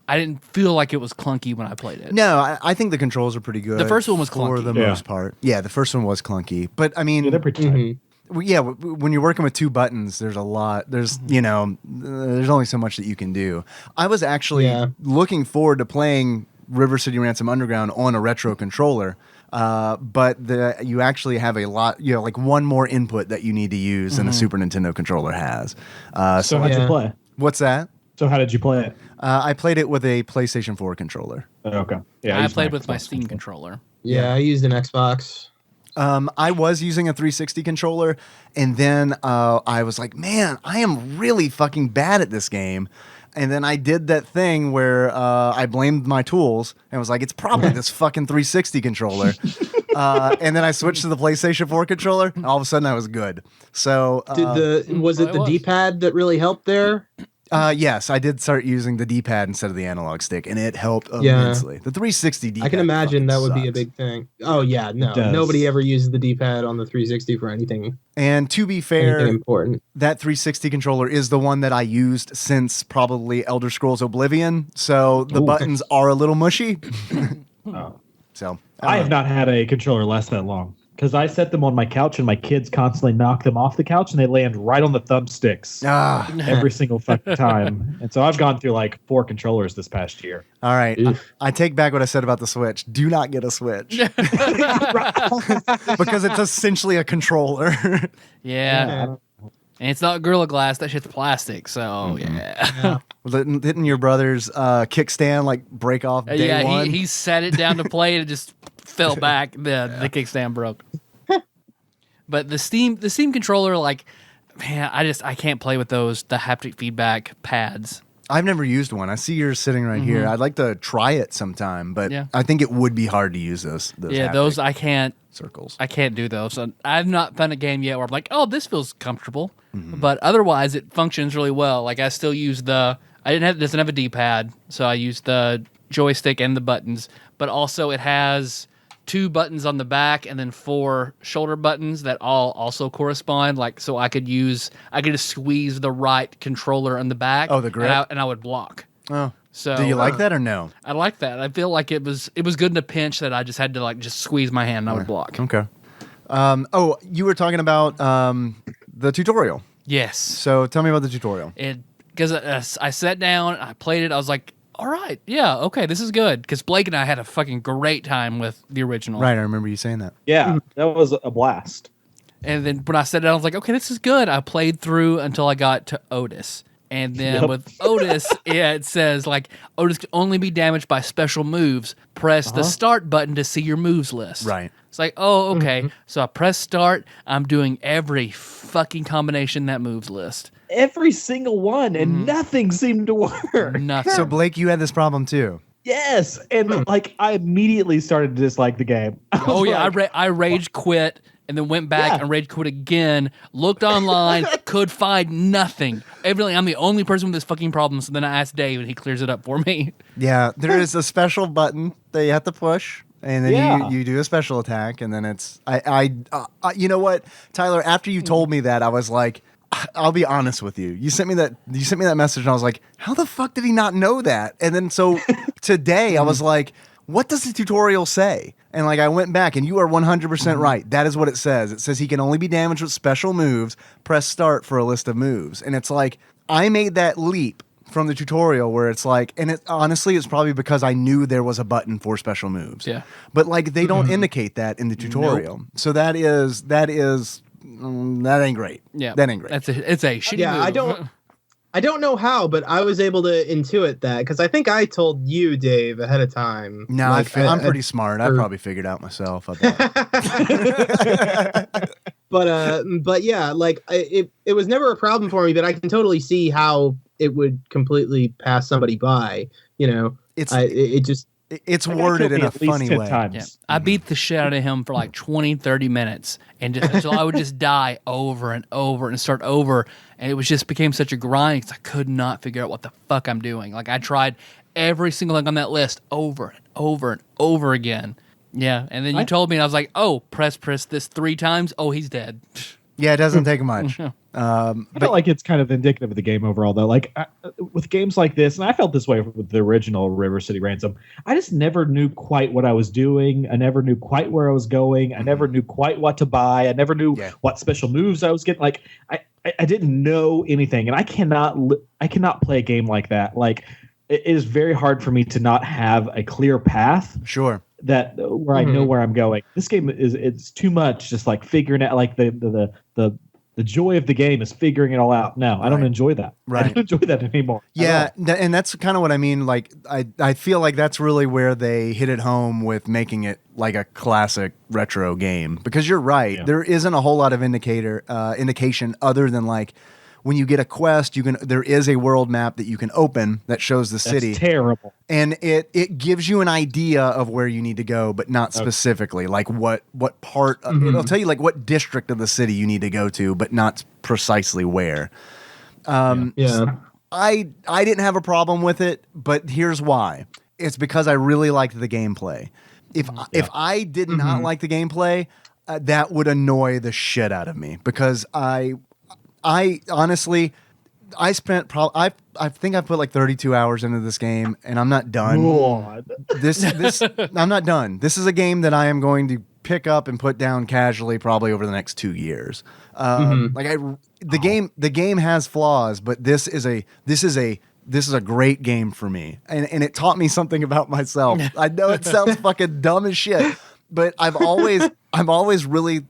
Speaker 2: didn't feel like it was clunky when I played it.
Speaker 3: No, I think the controls are pretty good.
Speaker 2: The first one was clunky.
Speaker 3: For the most part. Yeah, the first one was clunky. But I mean,
Speaker 5: they're pretty tight.
Speaker 3: Yeah, when you're working with two buttons, there's a lot. There's there's only so much that you can do. I was actually looking forward to playing River City Ransom Underground on a retro controller, but you actually have a lot. Like one more input that you need to use than a Super Nintendo controller has.
Speaker 5: So how'd you play?
Speaker 3: What's that?
Speaker 5: So how did you play it?
Speaker 3: I played it with a PlayStation 4 controller.
Speaker 5: Okay. Yeah,
Speaker 2: I played with my Steam controller.
Speaker 4: Yeah, I used an Xbox.
Speaker 3: I was using a 360 controller, and then I was like, man, I am really fucking bad at this game. And then I did that thing where I blamed my tools and was like, it's probably this fucking 360 controller. And then I switched to the PlayStation 4 controller, and all of a sudden I was good. So
Speaker 4: was it the D-pad that really helped there?
Speaker 3: Yes, I did start using the D-pad instead of the analog stick, and it helped immensely. The 360 D-pad,
Speaker 4: I can imagine that would
Speaker 3: sucks.
Speaker 4: be a big thing. Oh yeah, no, nobody ever uses the D-pad on the 360 for anything.
Speaker 3: And to be fair,
Speaker 4: important.
Speaker 3: That 360 controller is the one that I used since probably Elder Scrolls Oblivion, so the buttons are a little mushy. So
Speaker 5: I have not had a controller last that long. Because I set them on my couch and my kids constantly knock them off the couch and they land right on the thumbsticks every single fucking time. And so I've gone through like 4 controllers this past year.
Speaker 3: All right. I take back what I said about the Switch. Do not get a Switch. Because it's essentially a controller.
Speaker 2: Yeah. And it's not Gorilla Glass. That shit's plastic. So, yeah.
Speaker 3: Didn't your brother's kickstand like break off day one?
Speaker 2: He set it down to play and it just fell back. The kickstand broke. But the Steam controller, like, man, I can't play with those, the haptic feedback pads.
Speaker 3: I've never used one. I see yours sitting right here. I'd like to try it sometime, but I think it would be hard to use those
Speaker 2: those I can't.
Speaker 3: Circles.
Speaker 2: I can't do those. So I've not found a game yet where I'm like, oh, this feels comfortable. But otherwise, it functions really well. Like I still use it doesn't have a D-pad, so I use the joystick and the buttons. But also, it has 2 buttons on the back and then 4 shoulder buttons that all also correspond. Like so, I could just squeeze the right controller on the back.
Speaker 3: Oh, the grip,
Speaker 2: and I would block.
Speaker 3: Oh.
Speaker 2: So,
Speaker 3: do you like that or no?
Speaker 2: I like that. I feel like it was good in a pinch that I just had to like just squeeze my hand and I would block.
Speaker 3: Okay. You were talking about the tutorial.
Speaker 2: Yes.
Speaker 3: So tell me about the tutorial.
Speaker 2: Because I sat down, I played it, I was like, all right, yeah, okay, this is good. Because Blake and I had a fucking great time with the original.
Speaker 3: Right, I remember you saying that.
Speaker 5: Yeah, that was a blast.
Speaker 2: And then when I sat down, I was like, okay, this is good. I played through until I got to Otis. And then with Otis, it says, like, Otis can only be damaged by special moves. Press the start button to see your moves list.
Speaker 3: Right.
Speaker 2: It's like, oh, okay. So I press start. I'm doing every fucking combination that moves list.
Speaker 5: Every single one, and nothing seemed to work.
Speaker 2: Nothing.
Speaker 3: So, Blake, you had this problem, too.
Speaker 5: Yes. And, like, I immediately started to dislike the game.
Speaker 2: Oh, yeah. I rage quit. And then went back and rage quit again, looked online, could find nothing. Evidently, I'm the only person with this fucking problem, so then I asked Dave, and he clears it up for me.
Speaker 3: Yeah, there is a special button that you have to push, and then you do a special attack, and then it's... you know what, Tyler, after you told me that, I was like, I'll be honest with you. You sent me that message, and I was like, how the fuck did he not know that? And then so today, I was like, what does the tutorial say? And like I went back, and you are 100% right. That is what it says. It says he can only be damaged with special moves. Press start for a list of moves. And it's like I made that leap from the tutorial where it's like, and it honestly it's probably because I knew there was a button for special moves.
Speaker 2: Yeah.
Speaker 3: But like they don't indicate that in the tutorial. Nope. So that is that ain't great.
Speaker 2: Yeah,
Speaker 3: that ain't great.
Speaker 2: It's a shitty move.
Speaker 4: I don't know how, but I was able to intuit that because I think I told you, Dave, ahead of time.
Speaker 3: No, I'm pretty smart. I probably figured out myself.
Speaker 4: But yeah, like it was never a problem for me, but I can totally see how it would completely pass somebody by. You know, it's
Speaker 3: worded in a funny way.
Speaker 2: Yeah. I beat the shit out of him for like 20, 30 minutes, and so I would just die over and over and start over, and it was just became such a grind because I could not figure out what the fuck I'm doing. Like I tried every single thing on that list over and over and over again. Yeah, and then you told me, and I was like, "Oh, press this 3 times. Oh, he's dead."
Speaker 3: Yeah, it doesn't take much.
Speaker 5: I felt like it's kind of indicative of the game overall, though. Like with games like this, and I felt this way with the original River City Ransom. I just never knew quite what I was doing. I never knew quite where I was going. I never knew quite what to buy. I never knew what special moves I was getting. Like I didn't know anything, and I cannot play a game like that. Like it is very hard for me to not have a clear path.
Speaker 3: Sure.
Speaker 5: That where I know where I'm going. This game it's too much. Just like figuring out like the joy of the game is figuring it all out. No, I don't enjoy that.
Speaker 3: Right.
Speaker 5: I don't enjoy that anymore.
Speaker 3: Yeah, and that's kind of what I mean. Like I feel like that's really where they hit it home with making it like a classic retro game. Because you're right, there isn't a whole lot of indication other than like when you get a quest, there is a world map that you can open that shows the city.
Speaker 5: That's terrible.
Speaker 3: And it gives you an idea of where you need to go, but not specifically. Like what part it'll tell you like what district of the city you need to go to, but not precisely where. I didn't have a problem with it, but here's why. It's because I really liked the gameplay. If I did not like the gameplay, that would annoy the shit out of me because I honestly, I spent I think I put like 32 hours into this game, and I'm not done. I'm not done. This is a game that I am going to pick up and put down casually, probably over the next 2 years. The game has flaws, but this is a great game for me, and it taught me something about myself. I know it sounds fucking dumb as shit, but I've always really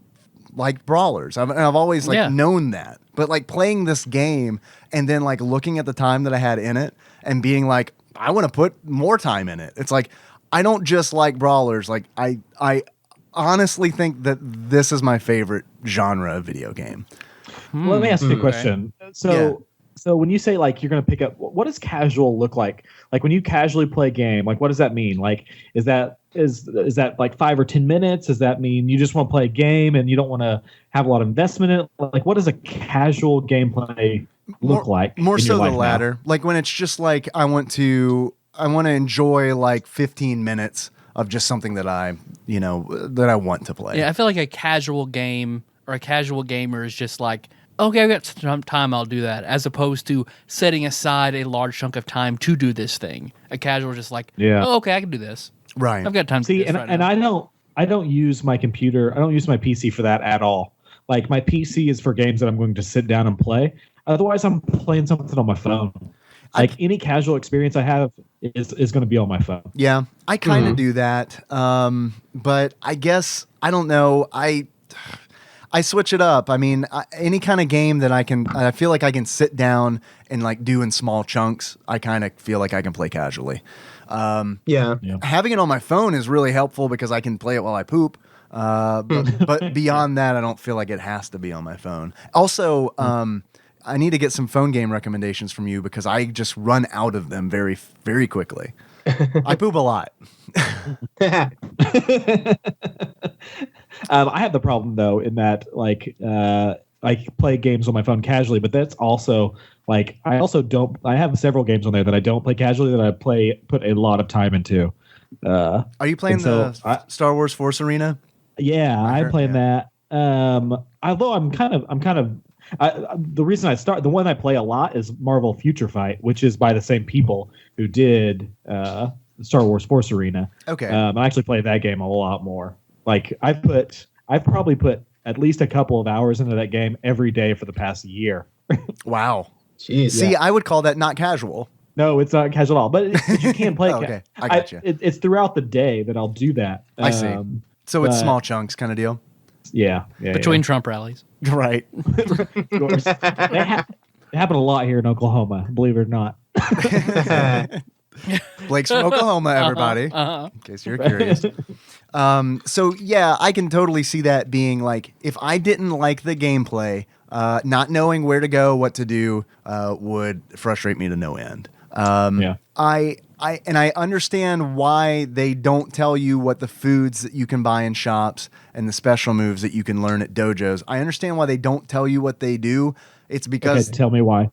Speaker 3: liked brawlers. I've always known that. But like playing this game and then like looking at the time that I had in it and being like, I want to put more time in it. It's like, I don't just like brawlers. Like I honestly think that this is my favorite genre of video game.
Speaker 5: Well, let me ask you a question. So when you say like you're going to pick up, what does casual look like? Like when you casually play a game, like what does that mean? Like is that like 5 or 10 minutes? Does that mean you just want to play a game and you don't want to have a lot of investment in it? Like what does a casual gameplay look like?
Speaker 3: More so the latter. Now? Like when it's just like I want to enjoy like 15 minutes of just something that I want to play.
Speaker 2: Yeah, I feel like a casual game or a casual gamer is just like, okay, I've got some time, I'll do that, as opposed to setting aside a large chunk of time to do this thing. A casual is just like, oh, okay, I can do this.
Speaker 3: Right.
Speaker 2: I've got time to do this right
Speaker 5: and
Speaker 2: now.
Speaker 5: I don't use my computer. I don't use my PC for that at all. Like my PC is for games that I'm going to sit down and play. Otherwise, I'm playing something on my phone. Like any casual experience I have is going to be on my phone.
Speaker 3: Yeah, I kind of do that. But I guess, I don't know. I switch it up. I mean, any kind of game that I feel like I can sit down and like do in small chunks, I kind of feel like I can play casually. Having it on my phone is really helpful because I can play it while I poop. But beyond that, I don't feel like it has to be on my phone. Also, I need to get some phone game recommendations from you because I just run out of them very, very quickly. I poop a lot.
Speaker 5: I have the problem though in that like I play games on my phone casually, but that's also like I have several games on there that I don't play casually that I put a lot of time into.
Speaker 3: Are you playing Star Wars Force Arena?
Speaker 5: Yeah, I'm playing that. Although I'm kind of the reason the one I play a lot is Marvel Future Fight, which is by the same people who did Star Wars Force Arena.
Speaker 3: Okay.
Speaker 5: I actually play that game a lot more. Like I've probably put at least a couple of hours into that game every day for the past year.
Speaker 3: Wow.
Speaker 4: Jeez.
Speaker 3: See, I would call that not casual.
Speaker 5: No, it's not casual at all. But you can play it.
Speaker 3: Okay, I got you.
Speaker 5: It's throughout the day that I'll do that.
Speaker 3: I see. So it's small chunks kind of deal.
Speaker 5: Yeah.
Speaker 2: Between Trump rallies.
Speaker 3: Right.
Speaker 5: It happened a lot here in Oklahoma, believe it or not.
Speaker 3: Blake's from Oklahoma, everybody, in case you're curious. So yeah, I can totally see that being like, if I didn't like the gameplay, not knowing where to go, what to do, would frustrate me to no end. I understand why they don't tell you what the foods that you can buy in shops and the special moves that you can learn at dojos. I understand why they don't tell you what they do. It's because
Speaker 5: tell me why.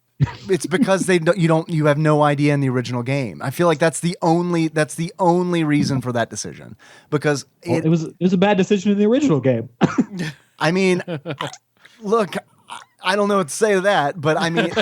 Speaker 3: It's because you have no idea in the original game. I feel like that's the only reason for that decision. Because
Speaker 5: it was a bad decision in the original game.
Speaker 3: I mean, look, I don't know what to say to that, but I mean,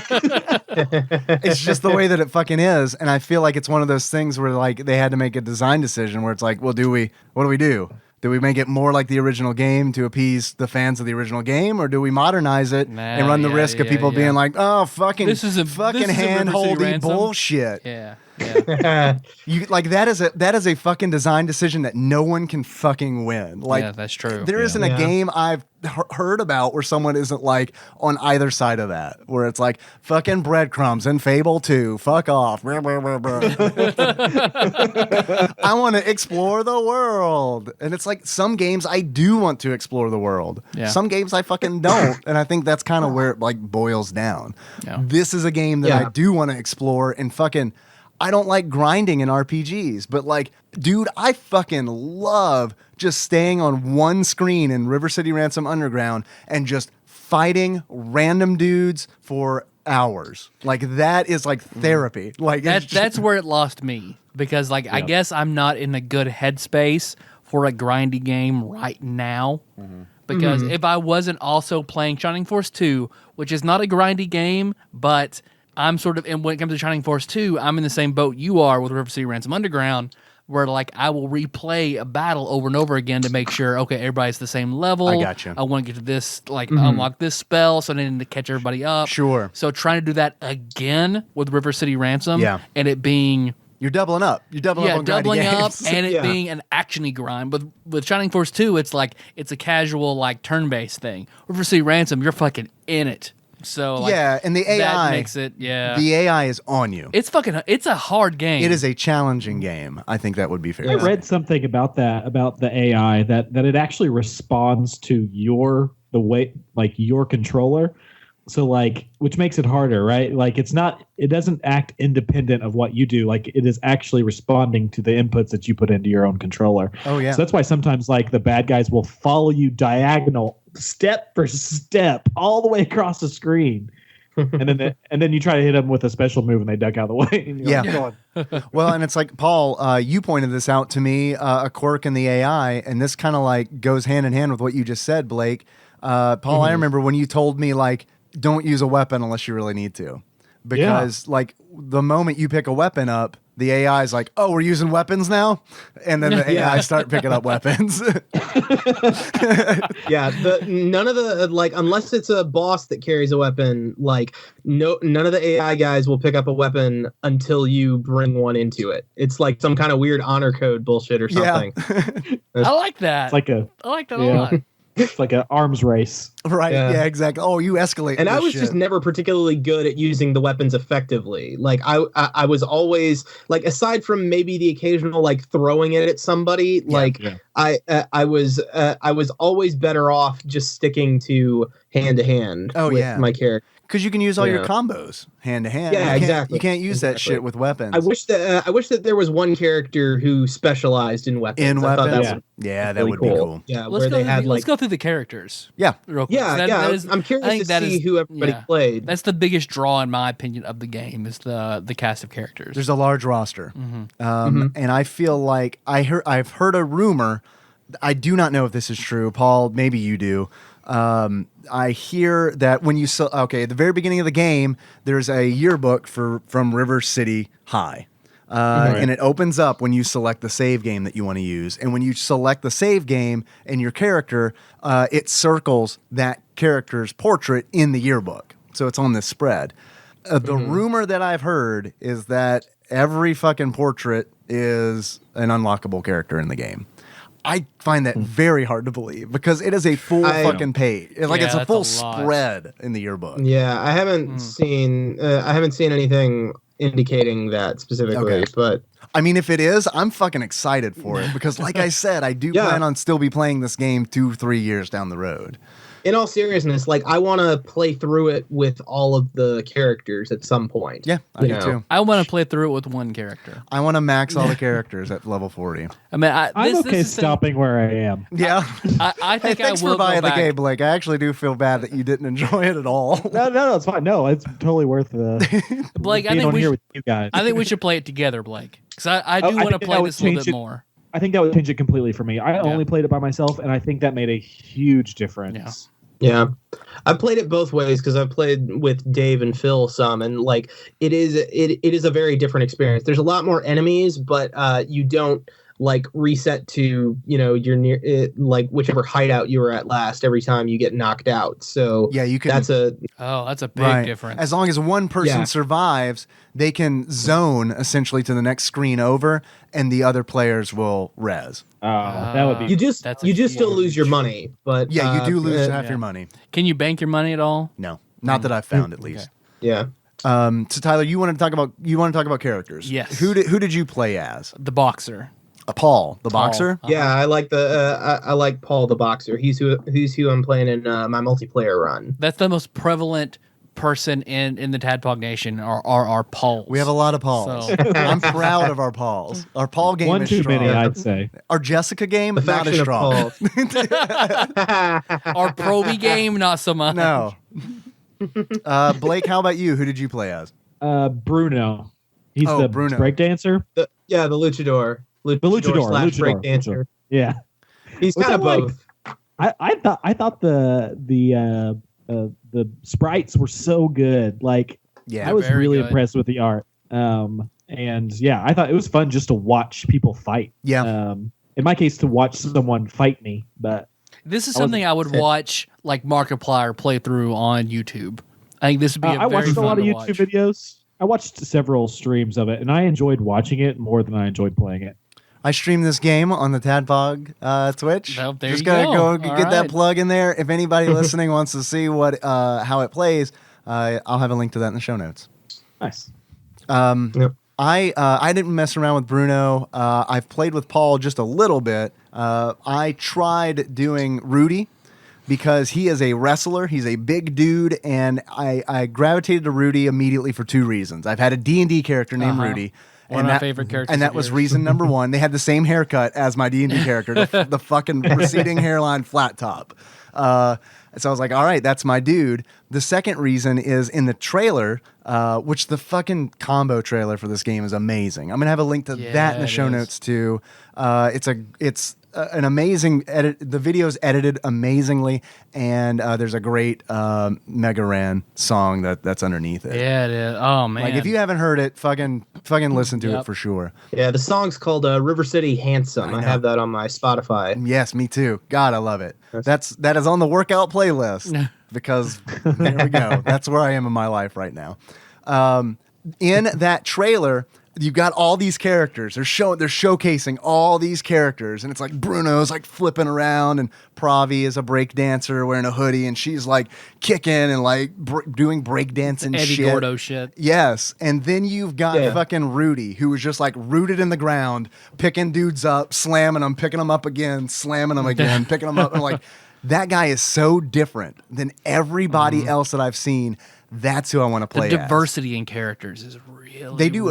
Speaker 3: it's just the way that it fucking is. And I feel like it's one of those things where like they had to make a design decision where it's like, well, what do we do? Do we make it more like the original game to appease the fans of the original game, or do we modernize it and run the risk of people being like, "Oh, fucking,
Speaker 2: this is
Speaker 3: hand-holdy bullshit"?
Speaker 2: Yeah.
Speaker 3: You like that is a fucking design decision that no one can fucking win. Like,
Speaker 2: yeah, that's true.
Speaker 3: There isn't a game I've heard about where someone isn't like on either side of that, where it's like fucking breadcrumbs and Fable 2, fuck off. I want to explore the world, and it's like some games I do want to explore the world.
Speaker 2: Yeah.
Speaker 3: Some games I fucking don't, and I think that's kind of where it like boils down.
Speaker 2: Yeah.
Speaker 3: This is a game that I do want to explore and fucking. I don't like grinding in RPGs, but like, dude, I fucking love just staying on one screen in River City Ransom Underground and just fighting random dudes for hours. Like that is like therapy. Like
Speaker 2: that's where it lost me, because like I guess I'm not in a good headspace for a grindy game right now. Because if I wasn't also playing Shining Force 2, which is not a grindy game, but I'm sort of, and when it comes to Shining Force 2, I'm in the same boat you are with River City Ransom Underground, where like I will replay a battle over and over again to make sure, okay, everybody's the same level.
Speaker 3: I got you.
Speaker 2: I want to get to this, like unlock this spell, so I need to catch everybody up.
Speaker 3: Sure.
Speaker 2: So trying to do that again with River City Ransom, and it being...
Speaker 3: You're doubling up. You're doubling up on
Speaker 2: doubling
Speaker 3: grinding
Speaker 2: up,
Speaker 3: games.
Speaker 2: and it being an actiony grind. With Shining Force 2, it's like, it's a casual, like, turn-based thing. River City Ransom, you're fucking in it. So like,
Speaker 3: and the AI
Speaker 2: that makes it
Speaker 3: the AI is on you.
Speaker 2: It's a hard game.
Speaker 3: It is a challenging game. I think that would be fair.
Speaker 5: I read something about the AI that it actually responds to your controller. So like, which makes it harder, right? Like it doesn't act independent of what you do. Like it is actually responding to the inputs that you put into your own controller.
Speaker 3: Oh yeah.
Speaker 5: So that's why sometimes like the bad guys will follow you diagonal, step for step, all the way across the screen. and then you try to hit them with a special move and they duck out of the way. And you're like,
Speaker 3: Well, and it's like, Paul, you pointed this out to me, a quirk in the AI, and this kind of like goes hand in hand with what you just said, Blake. Paul, I remember when you told me like, don't use a weapon unless you really need to. Because like the moment you pick a weapon up, the AI is like, oh, we're using weapons now? And then the AI start picking up weapons.
Speaker 4: None of the, like, unless it's a boss that carries a weapon, like, none of the AI guys will pick up a weapon until you bring one into it. It's like some kind of weird honor code bullshit or something.
Speaker 2: I like that.
Speaker 5: I
Speaker 2: like that a lot.
Speaker 5: It's like an arms race.
Speaker 3: Right. Yeah, exactly. Oh, you escalate.
Speaker 4: And I was just never particularly good at using the weapons effectively. Like I was always like, aside from maybe the occasional like throwing it at somebody, I was always better off just sticking to hand with my character.
Speaker 3: Because you can use all your combos hand to hand.
Speaker 4: Yeah, exactly.
Speaker 3: You can't use that shit with weapons.
Speaker 4: I wish that there was one charter who specialized in weapons. I thought that would be cool. Yeah,
Speaker 2: let's go through the characters.
Speaker 3: Yeah,
Speaker 2: real quick.
Speaker 4: I'm curious to see who everybody played.
Speaker 2: That's the biggest draw, in my opinion, of the game is the cast of characters.
Speaker 3: There's a large roster, and I feel like I've heard a rumor. I do not know if this is true, Paul. Maybe you do. I hear that when at the very beginning of the game, there's a yearbook from River City High. And it opens up when you select the save game that you want to use. And when you select the save game and your character, it circles that character's portrait in the yearbook. So it's on this spread. The rumor that I've heard is that every fucking portrait is an unlockable character in the game. I find that very hard to believe because it is a full fucking page. It's like it's a full spread in the yearbook.
Speaker 4: Yeah, I haven't seen anything indicating that specifically, but
Speaker 3: I mean, if it is, I'm fucking excited for it because, like I said, I do plan on still be playing this game 2-3 years down the road.
Speaker 4: In all seriousness, like I want to play through it with all of the characters at some point.
Speaker 3: Yeah, I do too.
Speaker 2: I want to play through it with one character.
Speaker 3: I want to max all the characters at level 40.
Speaker 2: I mean,
Speaker 5: I'm okay stopping where I am.
Speaker 3: Yeah.
Speaker 2: I think
Speaker 3: thanks
Speaker 2: I will
Speaker 3: for buying
Speaker 2: go back.
Speaker 3: the game, Blake. I actually do feel bad that you didn't enjoy it at all.
Speaker 5: No, it's fine. No, it's totally worth
Speaker 2: Blake,
Speaker 5: being on here with you guys.
Speaker 2: I think we should play it together, Blake, because I do want to play this a little bit more.
Speaker 5: I think that would change it completely for me. I only played it by myself, and I think that made a huge difference.
Speaker 4: Yeah, I've played it both ways because I've played with Dave and Phil some, and like it is a very different experience. There's a lot more enemies, but you don't like reset to your like whichever hideout you were at last every time you get knocked out. So
Speaker 3: yeah, you can.
Speaker 4: That's a
Speaker 2: big difference.
Speaker 3: As long as one person survives, they can zone essentially to the next screen over, and the other players will res.
Speaker 5: That would be.
Speaker 4: You just still lose your money, but
Speaker 3: yeah, you do lose half your money.
Speaker 2: Can you bank your money at all?
Speaker 3: No, not that I've found at least.
Speaker 4: Yeah.
Speaker 3: So Tyler, you want to talk about characters?
Speaker 2: Yes.
Speaker 3: Who did you play as?
Speaker 2: The boxer.
Speaker 3: Paul, the boxer.
Speaker 4: Yeah, I like I like Paul the boxer. He's who I'm playing in my multiplayer run.
Speaker 2: That's the most prevalent person in the Tadpog Nation are our Pauls.
Speaker 3: We have a lot of Pauls. So. I'm proud of our Pauls. Our Paul game
Speaker 5: one
Speaker 3: is
Speaker 5: too
Speaker 3: strong.
Speaker 5: many, I'd say.
Speaker 3: Our Jessica game not as strong.
Speaker 2: Our Proby game not so much.
Speaker 3: No. Blake, how about you? Who did you play as?
Speaker 5: Bruno. He's the
Speaker 3: Bruno.
Speaker 5: breakdancer.
Speaker 4: The luchador.
Speaker 5: The luchador.
Speaker 4: Breakdancer.
Speaker 5: Yeah.
Speaker 4: He's kind of both.
Speaker 5: I thought the sprites were so good. Like, I was really impressed with the art. And yeah, I thought it was fun just to watch people fight.
Speaker 3: Yeah.
Speaker 5: In my case, to watch someone fight me. But
Speaker 2: this is something I would watch like Markiplier play through on YouTube. I think this would be
Speaker 5: I watched a lot of YouTube videos. I watched several streams of it, and I enjoyed watching it more than I enjoyed playing it.
Speaker 3: I stream this game on the Tadpog Twitch.
Speaker 2: Well, there
Speaker 3: Just
Speaker 2: you
Speaker 3: gotta go
Speaker 2: All
Speaker 3: get that
Speaker 2: right.
Speaker 3: plug in there. If anybody listening wants to see what how it plays, I'll have a link to that in the show notes.
Speaker 5: Nice.
Speaker 4: Yep.
Speaker 3: I didn't mess around with Bruno. I've played with Paul just a little bit. I tried doing Rudy because he is a wrestler. He's a big dude, and I gravitated to Rudy immediately for two reasons. I've had a D&D character named Rudy.
Speaker 2: One of my favorite characters.
Speaker 3: And that was reason number one. They had the same haircut as my D&D character, the fucking receding hairline, flat top. So I was like, all right, that's my dude. The second reason is in the trailer, which the fucking combo trailer for this game is amazing. I'm going to have a link to that in the show notes too. It's an amazing edit. The video's edited amazingly, and there's a great Mega Ran song that's underneath it.
Speaker 2: Yeah, it is. Oh man!
Speaker 3: Like if you haven't heard it, fucking listen to it for sure.
Speaker 4: Yeah, the song's called River City Ransom. I have that on my Spotify.
Speaker 3: Yes, me too. God, I love it. That is on the workout playlist because there we go. That's where I am in my life right now. In that trailer, you've got all these characters. They're showcasing all these characters, and it's like Bruno's like flipping around, and Pravi is a break dancer wearing a hoodie, and she's like kicking and like doing break dancing
Speaker 2: Eddie
Speaker 3: shit.
Speaker 2: Gordo shit.
Speaker 3: Yes, and then you've got fucking Rudy, who was just like rooted in the ground, picking dudes up, slamming them, picking them up again, slamming them again, picking them up, and like that guy is so different than everybody else that I've seen. That's who I want to play.
Speaker 2: The diversity in characters is really
Speaker 3: they do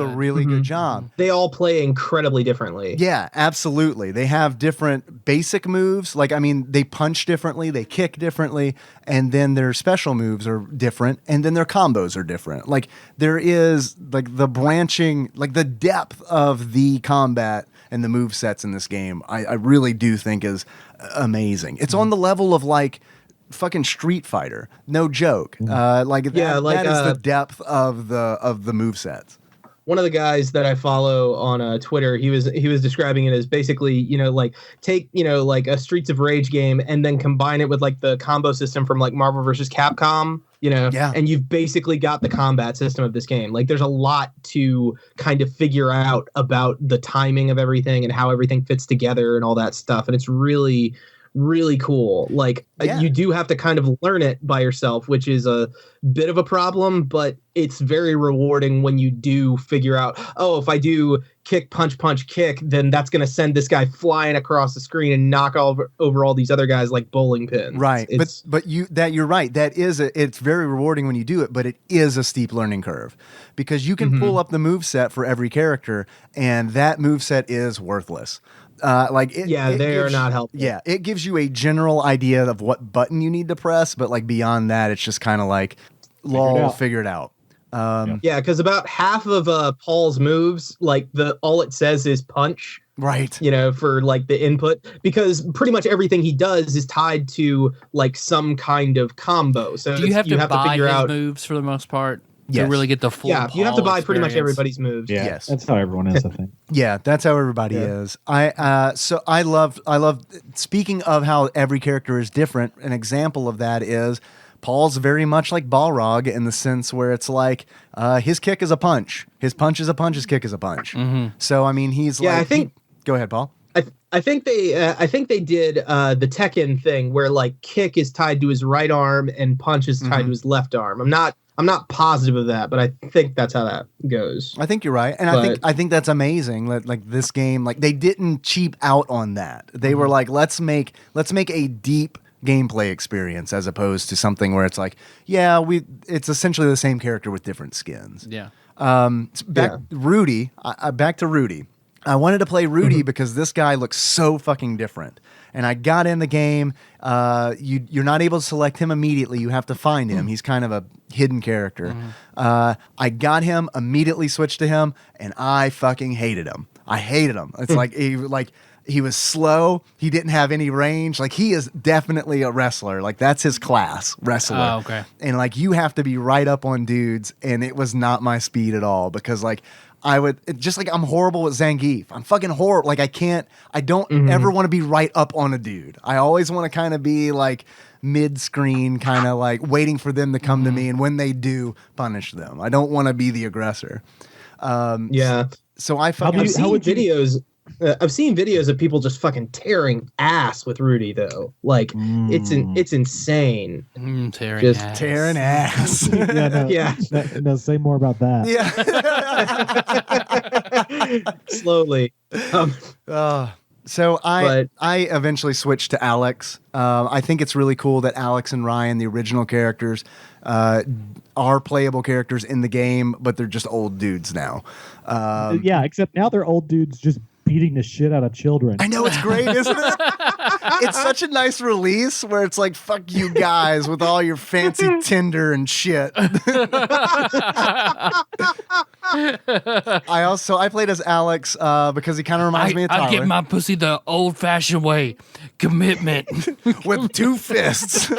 Speaker 3: a really good job.
Speaker 4: They all play incredibly differently.
Speaker 3: Yeah, absolutely. They have different basic moves. Like, I mean, they punch differently, they kick differently, and then their special moves are different, and then their combos are different. Like, there is like the branching, like the depth of the combat and the move sets in this game. I really do think is amazing. It's on the level of like fucking Street Fighter, no joke. That is the depth of the move sets.
Speaker 4: One of the guys that I follow on Twitter, he was describing it as basically, like take, like a Streets of Rage game and then combine it with like the combo system from like Marvel vs. Capcom,
Speaker 3: Yeah.
Speaker 4: and you've basically got the combat system of this game. Like, there's a lot to kind of figure out about the timing of everything and how everything fits together and all that stuff. And it's really, really cool. Like, you do have to kind of learn it by yourself, which is a bit of a problem, but it's very rewarding when you do figure out, oh, if I do kick, punch, punch, kick, then that's going to send this guy flying across the screen and knock over all these other guys like bowling pins.
Speaker 3: Right. But you're right. It's very rewarding when you do it, but it is a steep learning curve because you can pull up the moveset for every character and that moveset is worthless.
Speaker 4: They are not helpful.
Speaker 3: Yeah, it gives you a general idea of what button you need to press, but like beyond that, it's just kind of like, figure it out.
Speaker 4: Because about half of Paul's moves, like all it says is punch.
Speaker 3: Right.
Speaker 4: For like the input, because pretty much everything he does is tied to like some kind of combo. So
Speaker 2: do you have to buy
Speaker 4: figure
Speaker 2: his
Speaker 4: out
Speaker 2: moves for the most part?
Speaker 3: Yes.
Speaker 2: To really get the full
Speaker 4: you have to buy
Speaker 2: Paul
Speaker 4: pretty much
Speaker 2: experience.
Speaker 4: everybody's moves.
Speaker 5: Yeah,
Speaker 3: Yes.
Speaker 5: that's how everyone is, I think.
Speaker 3: Yeah, that's how everybody is. I love speaking of how every character is different, an example of that is Paul's very much like Balrog in the sense where it's like his kick is a punch. His punch is a punch, his kick is a punch.
Speaker 2: Mm-hmm.
Speaker 3: So I mean he's go ahead, Paul.
Speaker 4: I think they did the Tekken thing where like kick is tied to his right arm and punch is tied to his left arm. I'm not positive of that, but I think that's how that goes.
Speaker 3: I think you're right, and I think that's amazing. Like this game, like they didn't cheap out on that. They were like, let's make a deep gameplay experience as opposed to something where it's like, it's essentially the same character with different skins.
Speaker 2: Yeah.
Speaker 3: Back to Rudy. I wanted to play Rudy because this guy looks so fucking different. And I got in the game. You're not able to select him immediately. You have to find him. He's kind of a hidden character. I got him, immediately switched to him, and I fucking hated him. I hated him. It's he was slow. He didn't have any range. Like, he is definitely a wrestler. Like, that's his class, wrestler.
Speaker 2: Oh, okay.
Speaker 3: And like, you have to be right up on dudes, and it was not my speed at all because like, I'm horrible with Zangief. I'm fucking horrible. Like, I don't ever want to be right up on a dude. I always want to kind of be like mid-screen, kind of like waiting for them to come to me, and when they do, punish them. I don't want to be the aggressor. So I fucking...
Speaker 4: I've seen videos of people just fucking tearing ass with Rudy though. Like it's insane.
Speaker 3: Tearing ass.
Speaker 5: No, say more about that.
Speaker 3: Yeah.
Speaker 4: Slowly.
Speaker 3: So I eventually switched to Alex. I think it's really cool that Alex and Ryan, the original characters, are playable characters in the game, but they're just old dudes now.
Speaker 5: Except now they're old dudes just beating the shit out of children.
Speaker 3: I know, it's great, isn't it? It's such a nice release where it's like, fuck you guys with all your fancy Tinder and shit. I played as Alex because he kind of reminds me of Tyler.
Speaker 2: I get my pussy the old-fashioned way. Commitment.
Speaker 3: With two fists.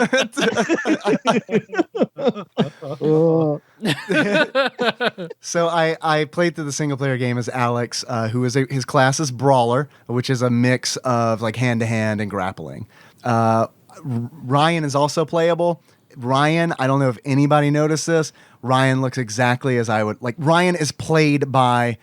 Speaker 3: So I played through the single player game as Alex, who is his class is Brawler, which is a mix of like hand to hand and grappling. Ryan is also playable. Ryan, I don't know if anybody noticed this. Ryan looks exactly as I would like. Ryan is played by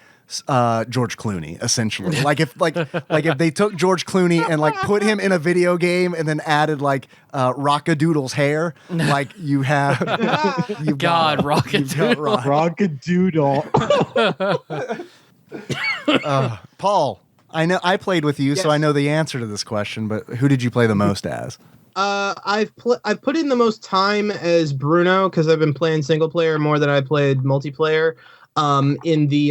Speaker 3: George Clooney, essentially. Like if they took George Clooney and like put him in a video game and then added like Rockadoodle's hair, like you have
Speaker 5: Rockadoodle.
Speaker 3: Paul, I know I played with you,
Speaker 4: Yes.
Speaker 3: so I know the answer to this question, but who did you play the most as?
Speaker 4: I've put in the most time as Bruno because I've been playing single player more than I played multiplayer. In the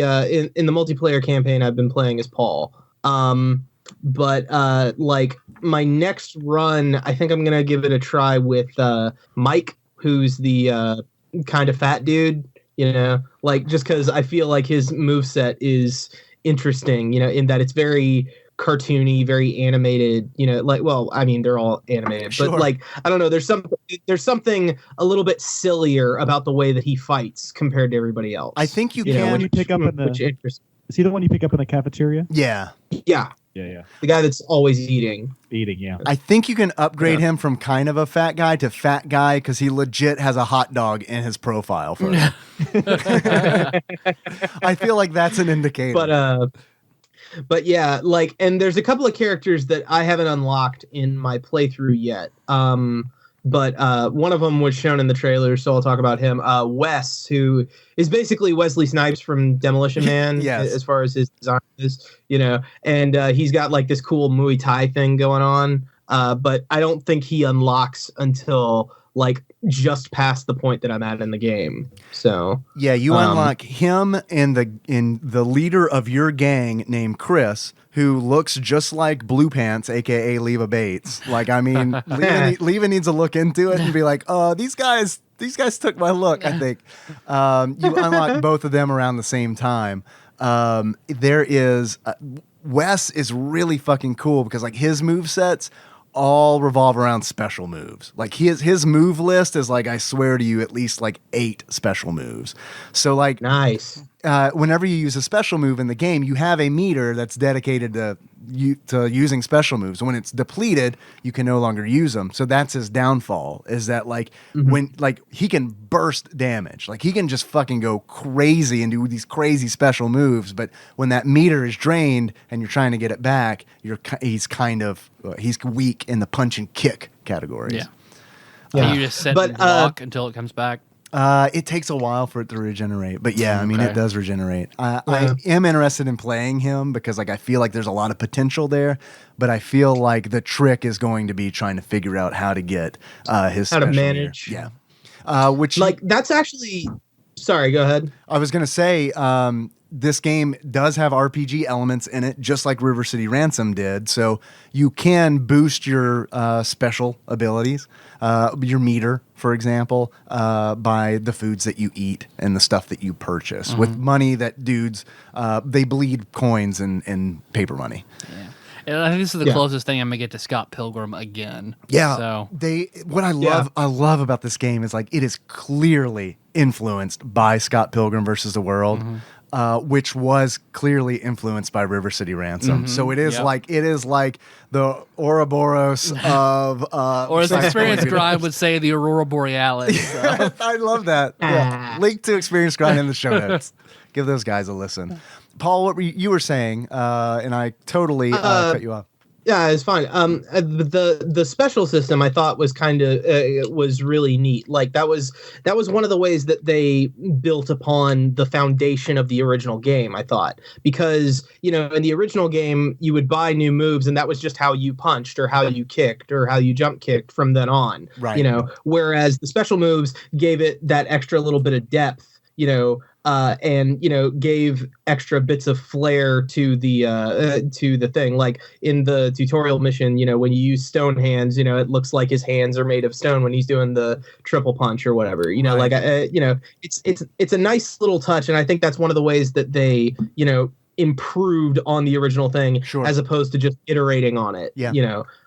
Speaker 4: multiplayer campaign, I've been playing as Paul. But like my next run, I think I'm gonna give it a try with Mike, who's the kind of fat dude. Like just because I feel like his moveset is interesting. In that it's very cartoony, very animated, like, well, I mean, they're all animated,
Speaker 3: Sure.
Speaker 4: but like, I don't know, there's something a little bit sillier about the way that he fights compared to everybody else.
Speaker 3: I think you
Speaker 5: When
Speaker 3: can.
Speaker 5: you pick up in
Speaker 4: which
Speaker 5: the,
Speaker 4: interests.
Speaker 5: is he the one you pick up in the cafeteria?
Speaker 3: Yeah.
Speaker 4: Yeah.
Speaker 5: Yeah.
Speaker 4: The guy that's always eating.
Speaker 5: Yeah.
Speaker 3: I think you can upgrade him from kind of a fat guy to fat guy because he legit has a hot dog in his profile photo. I feel like that's an indicator.
Speaker 4: But yeah, like, and there's a couple of characters that I haven't unlocked in my playthrough yet. But one of them was shown in the trailer, so I'll talk about him. Wes, who is basically Wesley Snipes from Demolition Man,
Speaker 3: yes.
Speaker 4: as far as his design is, and he's got like this cool Muay Thai thing going on. But I don't think he unlocks until like just past the point that I'm at in the game. So
Speaker 3: yeah, you unlock him in the leader of your gang named Chris, who looks just like Blue Pants, aka Leva Bates. Like, I mean, Leva needs to look into it and be like, oh, these guys took my look. I think you unlock both of them around the same time. There is Wes is really fucking cool because like his move sets all revolve around special moves. Like his move list is like, I swear to you, at least like 8 special moves. So like,
Speaker 4: nice.
Speaker 3: Whenever you use a special move in the game, you have a meter that's dedicated to using special moves. When it's depleted, you can no longer use them. So that's his downfall, is that like when like he can burst damage, like he can just fucking go crazy and do these crazy special moves. But when that meter is drained and you're trying to get it back, he's weak in the punch and kick categories.
Speaker 2: Yeah. You just sit and block until it comes back.
Speaker 3: It takes a while for it to regenerate, but yeah, I mean, it does regenerate. I am interested in playing him because like I feel like there's a lot of potential there, but I feel like the trick is going to be trying to figure out how to get his
Speaker 4: how to manage.
Speaker 3: Meter. Yeah, which
Speaker 4: like that's actually. Sorry, go ahead.
Speaker 3: I was gonna say this game does have RPG elements in it, just like River City Ransom did. So you can boost your special abilities, your meter, for example, by the foods that you eat and the stuff that you purchase with money that dudes, they bleed coins and paper money.
Speaker 2: Yeah. And I think this is the closest thing I'm gonna get to Scott Pilgrim again.
Speaker 3: Yeah.
Speaker 2: So
Speaker 3: what I love about this game is like it is clearly influenced by Scott Pilgrim versus the World. Which was clearly influenced by River City Ransom. So it is like the Ouroboros of
Speaker 2: or as Experience Grind would say, the Aurora Borealis. So.
Speaker 3: I love that. Yeah. Link to Experience Grind in the show notes. Give those guys a listen. Paul, what you were saying, and I totally cut you off.
Speaker 4: Yeah, it's fine. The special system I thought was kind of was really neat. Like that was one of the ways that they built upon the foundation of the original game. I thought because in the original game you would buy new moves and that was just how you punched or how you kicked or how you jump kicked from then on.
Speaker 3: Right.
Speaker 4: Whereas the special moves gave it that extra little bit of depth. And gave extra bits of flair to the thing. Like in the tutorial mission, when you use stone hands, it looks like his hands are made of stone when he's doing the triple punch or whatever. Right. It's a nice little touch, and I think that's one of the ways that they improved on the original thing, as opposed to just iterating on it.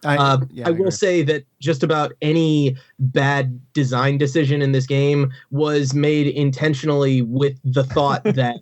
Speaker 4: I will say that just about any bad design decision in this game was made intentionally with the thought that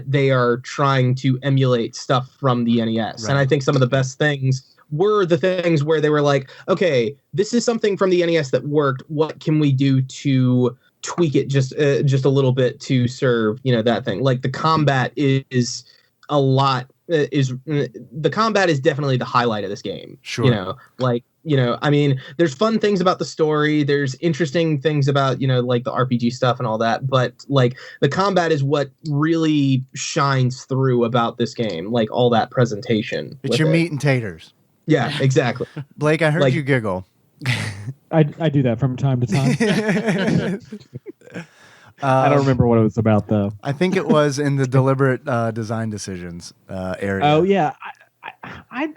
Speaker 4: they are trying to emulate stuff from the NES. And I think some of the best things were the things where they were like, okay, this is something from the NES that worked. What can we do to tweak it just a little bit to serve that thing? Like the combat is a lot. The combat is definitely the highlight of this game. I mean, there's fun things about the story. There's interesting things about like the RPG stuff and all that. But like the combat is what really shines through about this game. Like all that presentation.
Speaker 3: It's your meat and taters.
Speaker 4: Yeah, exactly.
Speaker 3: Blake, I heard you giggle.
Speaker 5: I do that from time to time. I don't remember what it was about though.
Speaker 3: I think it was in the deliberate design decisions area.
Speaker 5: Oh yeah, I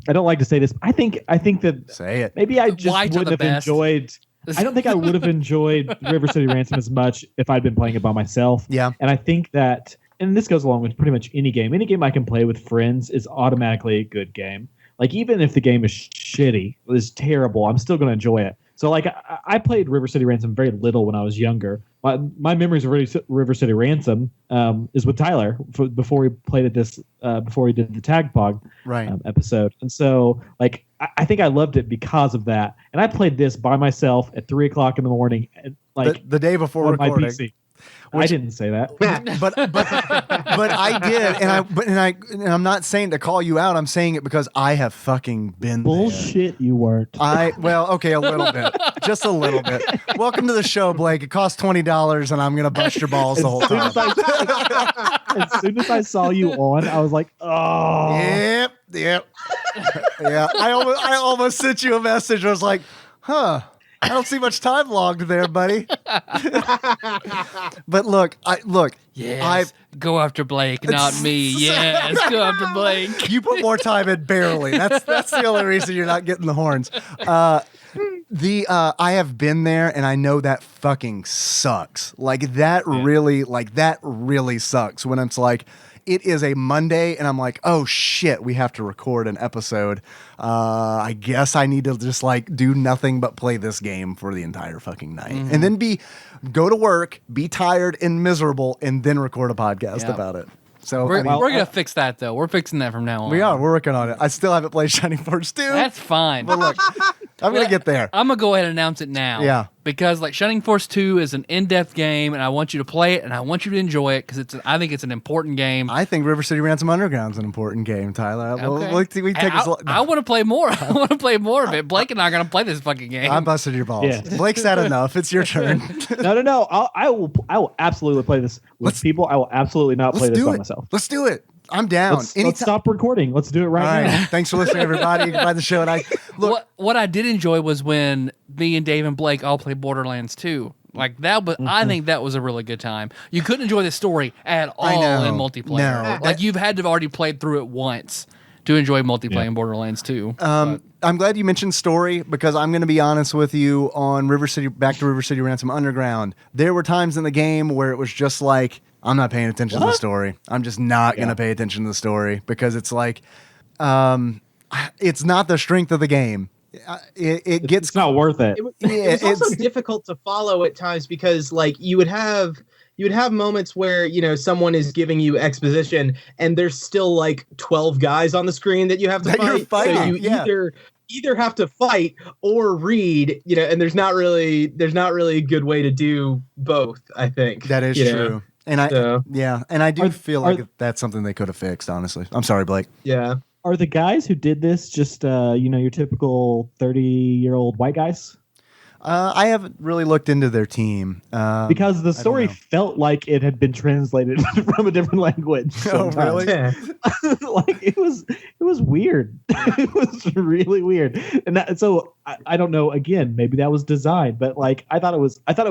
Speaker 5: don't like to say this. I think that
Speaker 3: say it.
Speaker 5: Maybe I just wouldn't have enjoyed. I don't think I would have enjoyed River City Ransom as much if I'd been playing it by myself.
Speaker 3: Yeah,
Speaker 5: and I think that, and this goes along with pretty much any game. Any game I can play with friends is automatically a good game. Like even if the game is shitty, is terrible, I'm still going to enjoy it. So like I played River City Ransom very little when I was younger. My memories of River City Ransom is with Tyler before we played at this before we did the TADPOG episode. And so like I think I loved it because of that. And I played this by myself at 3:00 in the morning, like
Speaker 3: the day before
Speaker 5: on
Speaker 3: recording.
Speaker 5: my PC. I didn't say that.
Speaker 3: but I did, and I'm not saying to call you out. I'm saying it because I have fucking been
Speaker 5: bullshit.
Speaker 3: There.
Speaker 5: You weren't.
Speaker 3: Okay, a little bit, just a little bit. Welcome to the show, Blake. It costs $20, and I'm gonna bust your balls the whole time.
Speaker 5: As soon as I saw you on, I was like, oh,
Speaker 3: yep, yeah. I almost sent you a message. I was like, huh. I don't see much time logged there, buddy. But look.
Speaker 2: Yes, go after Blake, not me. Yes, go after Blake.
Speaker 3: You put more time in barely. That's the only reason you're not getting the horns. I have been there, and I know that fucking sucks. Like that really sucks when it's like, it is a Monday, and I'm like, oh shit, we have to record an episode. I guess I need to just like do nothing but play this game for the entire fucking night, and then go to work, be tired and miserable, and then record a podcast about it. So
Speaker 2: we're gonna fix that though. We're fixing that from now on.
Speaker 3: We're working on it. I still haven't played Shining Force 2.
Speaker 2: That's fine.
Speaker 3: But look, I'm gonna get there.
Speaker 2: I'm gonna go ahead and announce it now.
Speaker 3: Yeah.
Speaker 2: Because like Shining Force 2 is an in-depth game, and I want you to play it, and I want you to enjoy it because I think it's an important game.
Speaker 3: I think River City Ransom Underground is an important game, Tyler.
Speaker 2: Okay. I want to play more. I want to play more of it. Blake and I are gonna play this fucking game.
Speaker 3: I'm busting your balls.
Speaker 5: Yeah.
Speaker 3: Blake's had enough. It's your turn.
Speaker 5: No. I will absolutely play this with people. I will absolutely not play this by myself.
Speaker 3: Let's do it. I'm down.
Speaker 5: Let's stop recording. Let's do it right now.
Speaker 3: Thanks for listening, everybody. You can find the show. And
Speaker 2: what I did enjoy was when me and Dave and Blake all played Borderlands 2. Like that was, I think that was a really good time. You couldn't enjoy the story at all in multiplayer.
Speaker 3: No,
Speaker 2: like you've had to have already played through it once to enjoy multiplayer in Borderlands 2.
Speaker 3: I'm glad you mentioned story because I'm going to be honest with you on back to River City Ransom Underground. There were times in the game where it was just like, I'm not paying attention to the story. I'm just not going to pay attention to the story because it's like, it's not the strength of the game. It's
Speaker 5: not worth it.
Speaker 4: It's also difficult to follow at times because like you would have moments where, someone is giving you exposition and there's still like 12 guys on the screen that you have to fight.
Speaker 3: You're fighting.
Speaker 4: So you either have to fight or read, and there's not really a good way to do both, I think.
Speaker 3: That is true. And I do feel like that's something they could have fixed, honestly. I'm sorry, Blake.
Speaker 4: Yeah.
Speaker 5: Are the guys who did this just your typical 30-year-old white guys?
Speaker 3: I haven't really looked into their team
Speaker 5: because the story felt like it had been translated from a different language.
Speaker 3: Oh, really?
Speaker 5: Like it was weird. It was really weird. And so I don't know. Again, maybe that was design, but like I thought it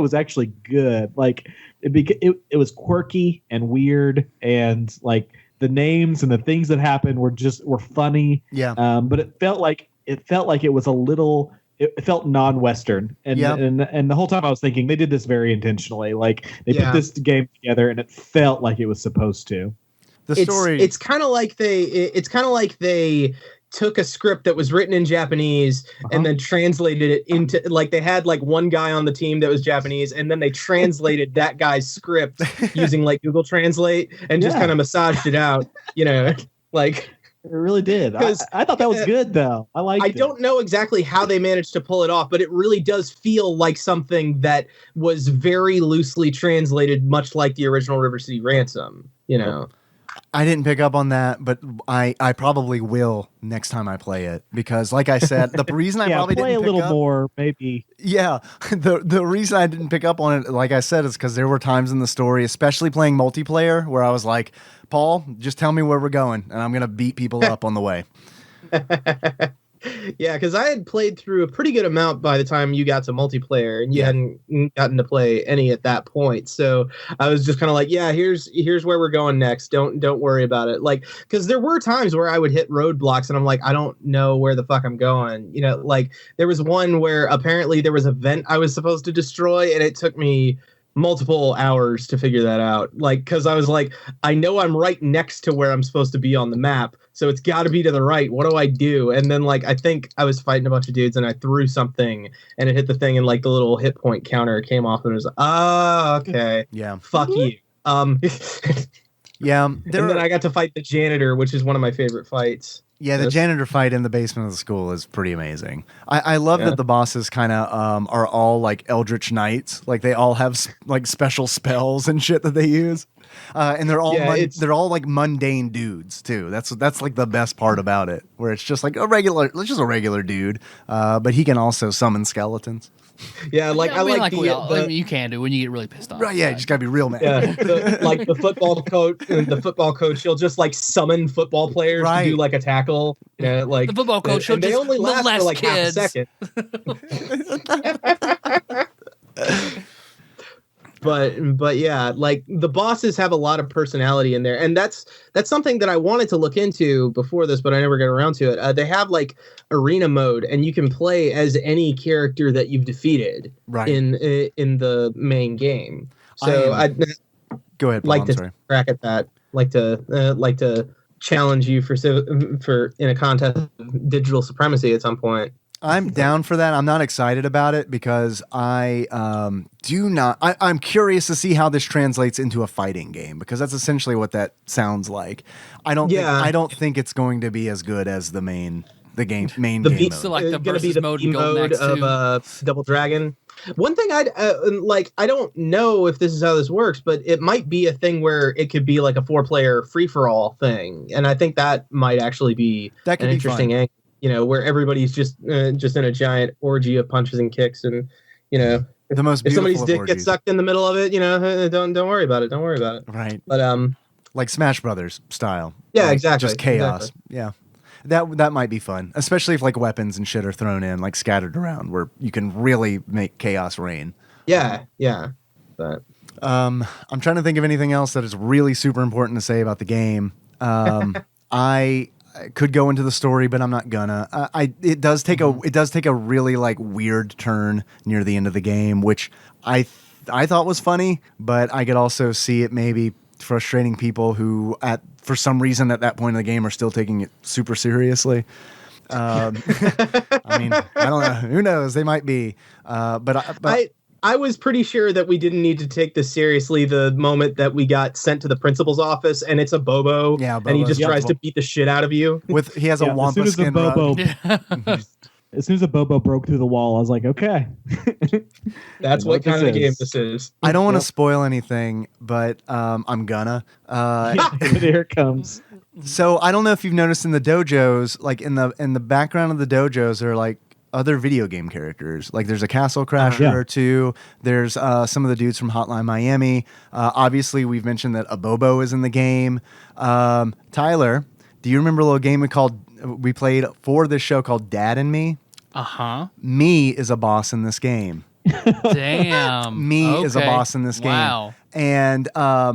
Speaker 5: was actually good. Like it was quirky and weird, and like the names and the things that happened were funny.
Speaker 3: Yeah.
Speaker 5: But it felt like it was a little. It felt non-Western, and the whole time I was thinking they did this very intentionally. Like they put this game together, and it felt like it was supposed to.
Speaker 3: The story.
Speaker 4: It's kind of like they took a script that was written in Japanese and then translated it into like they had like one guy on the team that was Japanese, and then they translated that guy's script using like Google Translate and just kind of massaged it out. Like.
Speaker 5: It really did. I thought that was good, though. I liked it. I
Speaker 4: don't know exactly how they managed to pull it off, but it really does feel like something that was very loosely translated, much like the original River City Ransom,
Speaker 3: I didn't pick up on that, but I probably will next time I play it because, like I said, the reason I probably
Speaker 5: play
Speaker 3: didn't pick
Speaker 5: a little
Speaker 3: up,
Speaker 5: more, maybe.
Speaker 3: Yeah, the reason I didn't pick up on it, like I said, is because there were times in the story, especially playing multiplayer, where I was like, Paul, just tell me where we're going, and I'm gonna beat people up on the way.
Speaker 4: Yeah, because I had played through a pretty good amount by the time you got to multiplayer, and you hadn't gotten to play any at that point. So I was just kind of like, yeah, here's where we're going next. Don't worry about it. Like, because there were times where I would hit roadblocks, and I'm like, I don't know where the fuck I'm going. Like there was one where apparently there was a vent I was supposed to destroy, and it took me multiple hours to figure that out. Like, because I was like, I know I'm right next to where I'm supposed to be on the map, so it's got to be to the right. What do I do? And then like I think I was fighting a bunch of dudes and I threw something and it hit the thing and like the little hit point counter came off and it was like, oh, okay,
Speaker 3: Yeah.
Speaker 4: fuck you.
Speaker 3: Yeah.
Speaker 4: And then I got to fight the janitor, which is one of my favorite fights.
Speaker 3: Yeah, the janitor fight in the basement of the school is pretty amazing. I love that the bosses kind of are all like Eldritch Knights. Like they all have like special spells and shit that they use, and they're all like mundane dudes too. That's like the best part about it, where it's just like a regular dude, but he can also summon skeletons.
Speaker 4: Yeah, like
Speaker 2: I mean, I mean, you can do when you get really pissed off.
Speaker 3: Right? Yeah, you just gotta be real mad.
Speaker 4: Yeah, the football coach, he'll just like summon football players to do like a tackle. Yeah, like
Speaker 2: the football coach, he'll
Speaker 4: they
Speaker 2: just
Speaker 4: only last for like
Speaker 2: kids.
Speaker 4: half a second. But yeah, like the bosses have a lot of personality in there, and that's something that I wanted to look into before this, but I never got around to it. They have like arena mode, and you can play as any character that you've defeated in the main game. So I
Speaker 3: go ahead. Paul,
Speaker 4: like to crack at that. Like to challenge you for in a contest of digital supremacy at some point.
Speaker 3: I'm down for that. I'm not excited about it because I'm curious to see how this translates into a fighting game, because that's essentially what that sounds like. I don't think it's going to be as good as the main game mode.
Speaker 2: So like the versus mode
Speaker 4: of Double Dragon. One thing I don't know if this is how this works, but it might be a thing where it could be like a 4-player free-for-all thing, and I think that might actually be an interesting angle. You know, where everybody's just in a giant orgy of punches and kicks, and you know, if somebody's dick gets sucked in the middle of it, you know, don't worry about it. Don't worry about it.
Speaker 3: Right.
Speaker 4: But
Speaker 3: like Smash Brothers style.
Speaker 4: Yeah,
Speaker 3: like,
Speaker 4: exactly.
Speaker 3: Just chaos.
Speaker 4: Exactly.
Speaker 3: Yeah. That might be fun, especially if like weapons and shit are thrown in, like scattered around, where you can really make chaos reign.
Speaker 4: Yeah. But
Speaker 3: I'm trying to think of anything else that is really super important to say about the game. I could go into the story, but I'm not gonna. It does take a really like weird turn near the end of the game, which I thought was funny, but I could also see it maybe frustrating people who for some reason at that point in the game are still taking it super seriously. I mean, I don't know. Who knows? They might be. But
Speaker 4: I was pretty sure that we didn't need to take this seriously the moment that we got sent to the principal's office, and it's a Bobo, and he just tries to beat the shit out of you.
Speaker 3: He has a Wampa skin rug.
Speaker 5: As soon as a Bobo broke through the wall, I was like, okay.
Speaker 4: That's what kind of game this is.
Speaker 3: I don't want to spoil anything, but I'm gonna.
Speaker 5: Here it comes.
Speaker 3: So I don't know if you've noticed in the dojos, like in the background of the dojos, there are like other video game characters. Like there's a Castle Crasher or two. There's some of the dudes from Hotline Miami. Obviously, we've mentioned that a Bobo is in the game. Tyler, do you remember a little game we played for this show called Dad and Me? Me is a boss in this game.
Speaker 2: Damn.
Speaker 3: Me is a boss in this game.
Speaker 2: Wow.
Speaker 3: And I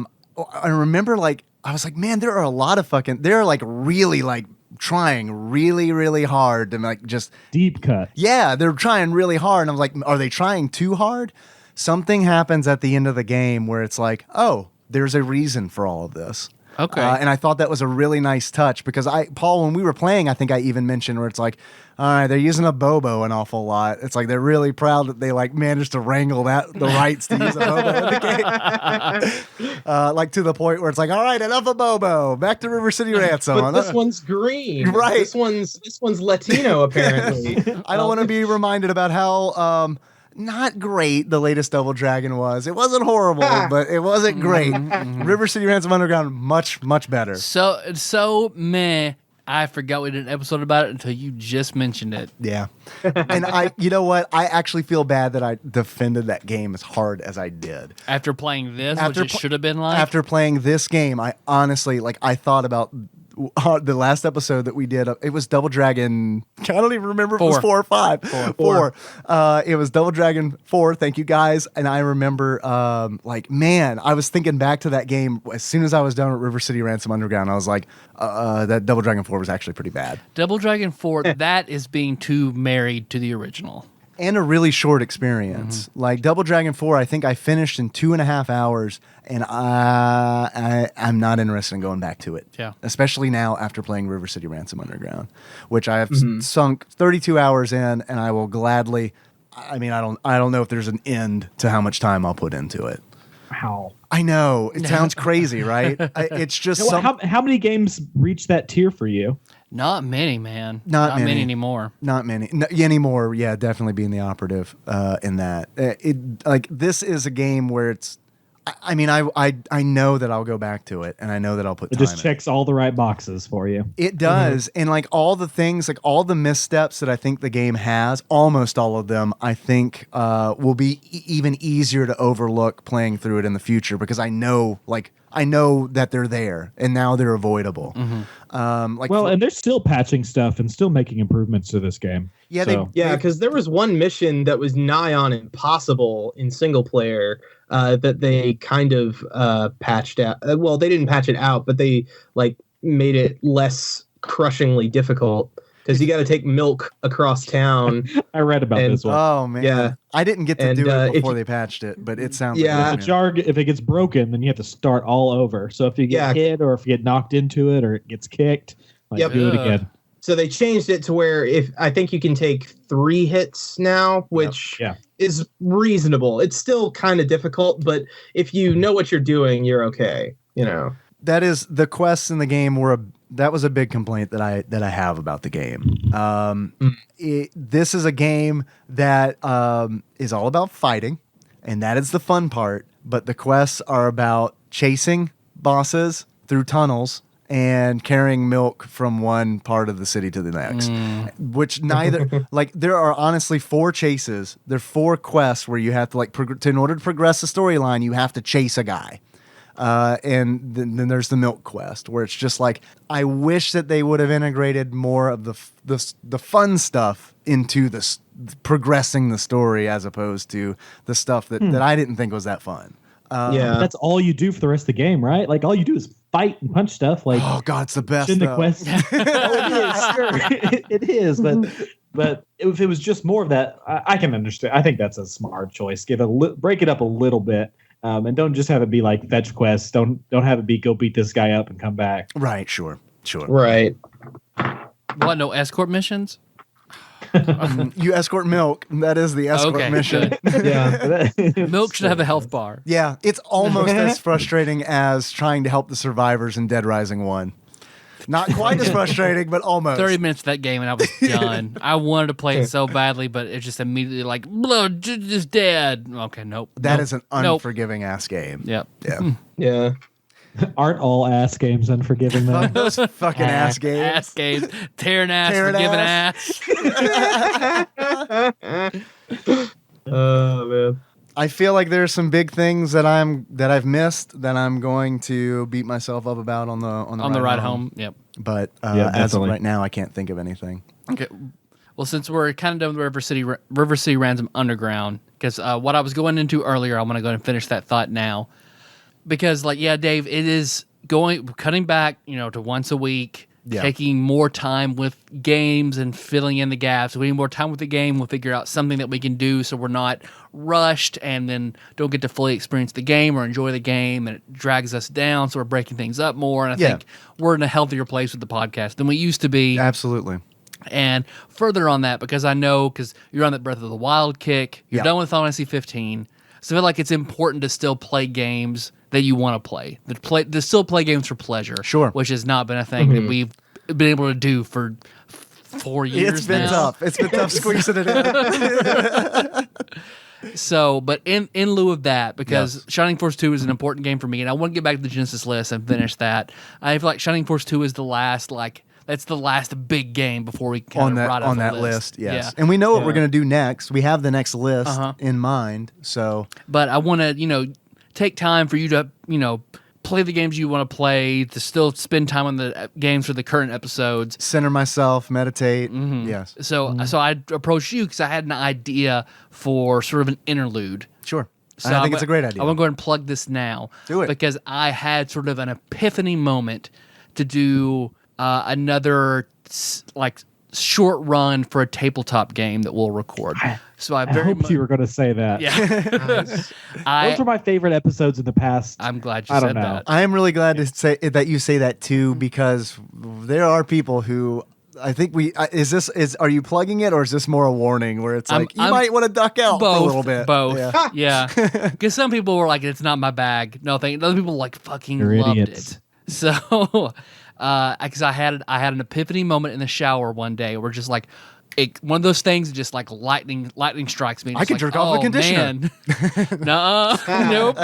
Speaker 3: remember I was like, man, there are like really like trying really, really hard to like just
Speaker 5: deep cut.
Speaker 3: Yeah, they're trying really hard. And I was like, are they trying too hard? Something happens at the end of the game where it's like, oh, there's a reason for all of this.
Speaker 2: Okay.
Speaker 3: And I thought that was a really nice touch because Paul, when we were playing, I think I even mentioned where it's like, all right, they're using a Bobo an awful lot. It's like they're really proud that they like managed to wrangle the rights to use a Bobo in the game. Like to the point where it's like, all right, enough of Bobo. Back to River City Ransom.
Speaker 4: But this one's green.
Speaker 3: Right.
Speaker 4: This one's Latino, apparently.
Speaker 3: I don't want to be reminded about how not great the latest Double Dragon was. It wasn't horrible, but it wasn't great. River City Ransom Underground, much, much better.
Speaker 2: So meh. I forgot we did an episode about it until you just mentioned it.
Speaker 3: Yeah. And you know what? I actually feel bad that I defended that game as hard as I did.
Speaker 2: After playing this, which it should have been like?
Speaker 3: After playing this game, I honestly, I thought about the last episode that we did. It was Double Dragon. I don't even remember if it was 4 or 5. 4. It was Double Dragon 4. Thank you guys. And I remember, man, I was thinking back to that game as soon as I was done with River City Ransom Underground. I was like, that Double Dragon 4 was actually pretty bad.
Speaker 2: Double Dragon 4, that is being too married to the original.
Speaker 3: and a really short experience. Like Double Dragon 4, I think I finished in 2.5 hours, and I'm not interested in going back to it.
Speaker 2: Yeah.
Speaker 3: Especially now after playing River City Ransom Underground, which I have sunk 32 hours in, and I will gladly. I mean, I don't know if there's an end to how much time I'll put into it.
Speaker 5: How?
Speaker 3: I know it sounds crazy, right? It's just
Speaker 5: How many games reach that tier for you?
Speaker 2: Not many, man.
Speaker 3: Not many
Speaker 2: anymore.
Speaker 3: Not many anymore. Yeah, definitely being the operative in that. This is a game where it's. I mean, I know that I'll go back to it, and I know that I'll put.
Speaker 5: It
Speaker 3: time
Speaker 5: just checks all the right boxes for you.
Speaker 3: It does, and like all the things, like all the missteps that I think the game has, almost all of them, I think will be even easier to overlook playing through it in the future because I know that they're there, and now they're avoidable.
Speaker 5: And they're still patching stuff and still making improvements to this game.
Speaker 3: Yeah,
Speaker 4: because there was one mission that was nigh on impossible in single player that they kind of patched out. Well, they didn't patch it out, but they made it less crushingly difficult because you got to take milk across town.
Speaker 5: I read about this one.
Speaker 3: Oh man,
Speaker 4: yeah,
Speaker 3: I didn't get to do it before they patched it, but it sounds like
Speaker 5: if it gets broken, then you have to start all over. So if you get hit or if you get knocked into it or it gets kicked, do it again.
Speaker 4: So they changed it to where I think you can take 3 hits now, which is reasonable. It's still kind of difficult, but if you know what you're doing, you're okay. You know,
Speaker 3: that is the quests in the game that was a big complaint that I have about the game. This is a game that is all about fighting, and that is the fun part. But the quests are about chasing bosses through tunnels and carrying milk from one part of the city to the next, which neither there are honestly 4 chases. There are 4 quests where you have to in order to progress the storyline, you have to chase a guy. And then there's the milk quest where it's just I wish that they would have integrated more of the fun stuff into this progressing the story as opposed to the stuff that I didn't think was that fun.
Speaker 5: That's all you do for the rest of the game, right? All you do is fight and punch stuff.
Speaker 3: Oh god, it's the best.
Speaker 5: In the quest, it is. But if it was just more of that, I can understand. I think that's a smart choice. Break it up a little bit, and don't just have it be fetch quests. Don't have it be go beat this guy up and come back.
Speaker 3: Right. Sure.
Speaker 4: Right.
Speaker 2: What? No escort missions?
Speaker 3: You escort milk. That is the escort mission.
Speaker 4: Yeah.
Speaker 2: Milk should have a health bar.
Speaker 3: Yeah, it's almost as frustrating as trying to help the survivors in Dead Rising 1. Not quite as frustrating, but almost.
Speaker 2: 30 minutes of that game and I was done. I wanted to play it so badly, but it's just immediately blood just dead. Okay, nope.
Speaker 3: That is an unforgiving ass game.
Speaker 2: Yep.
Speaker 3: Yeah.
Speaker 4: Yeah.
Speaker 5: Aren't all ass games unforgiving though?
Speaker 3: Those fucking ass games.
Speaker 2: Ass games. Tearing ass, forgiving ass.
Speaker 4: Oh man.
Speaker 3: I feel like there's some big things that I've missed that I'm going to beat myself up about on the ride home.
Speaker 2: Yep.
Speaker 3: But as of right now, I can't think of anything.
Speaker 2: Okay. Well, since we're kind of done with River City Ransom Underground, because what I was going into earlier, I'm going to go ahead and finish that thought now. Because, Dave, it is cutting back, to once a week, taking more time with games and filling in the gaps. We need more time with the game. We'll figure out something that we can do so we're not rushed and then don't get to fully experience the game or enjoy the game, and it drags us down, so we're breaking things up more. And I think we're in a healthier place with the podcast than we used to be.
Speaker 3: Absolutely.
Speaker 2: And further on that, because you're on that Breath of the Wild kick, you're done with Final Fantasy 15, so I feel like it's important to still play games that you want to play. To still play games for pleasure.
Speaker 3: Sure.
Speaker 2: Which has not been a thing that we've been able to do for 4 years
Speaker 3: It's been
Speaker 2: now.
Speaker 3: tough. It's been tough squeezing it in.
Speaker 2: So, but in lieu of that, because Shining Force 2 is an important game for me, and I want to get back to the Genesis list and finish that. I feel like Shining Force 2 is the last, that's the last big game before we kind of ride off
Speaker 3: on
Speaker 2: the
Speaker 3: that
Speaker 2: list.
Speaker 3: Yes.
Speaker 2: Yeah.
Speaker 3: And we know what we're going to do next. We have the next list in mind. So,
Speaker 2: but I want to, take time for you to, play the games you want to play, to still spend time on the games for the current episodes.
Speaker 3: Center myself, meditate. Yes.
Speaker 2: So I approached you because I had an idea for sort of an interlude.
Speaker 3: Sure.
Speaker 2: So
Speaker 3: I think it's a great idea.
Speaker 2: I want to go ahead and plug this now.
Speaker 3: Do it.
Speaker 2: Because I had sort of an epiphany moment to do another short run for a tabletop game that we'll record. So
Speaker 5: I hoped you were going to say that.
Speaker 2: Yeah.
Speaker 5: Those were my favorite episodes in the past.
Speaker 2: I'm glad you
Speaker 5: I don't
Speaker 2: said
Speaker 5: know.
Speaker 2: that.
Speaker 3: I am really glad to say that you say that too, because there are people who I think are you plugging it, or is this more a warning where it's like you might want to duck out for a little bit?
Speaker 2: Both. Yeah. Because some people were like, it's not my bag. No, thank you. Other people like fucking
Speaker 5: You're
Speaker 2: loved
Speaker 5: idiots.
Speaker 2: it. So, because I had an epiphany moment in the shower one day where just like, one of those things just like lightning strikes me.
Speaker 3: I could jerk off a conditioner.
Speaker 2: No, nope.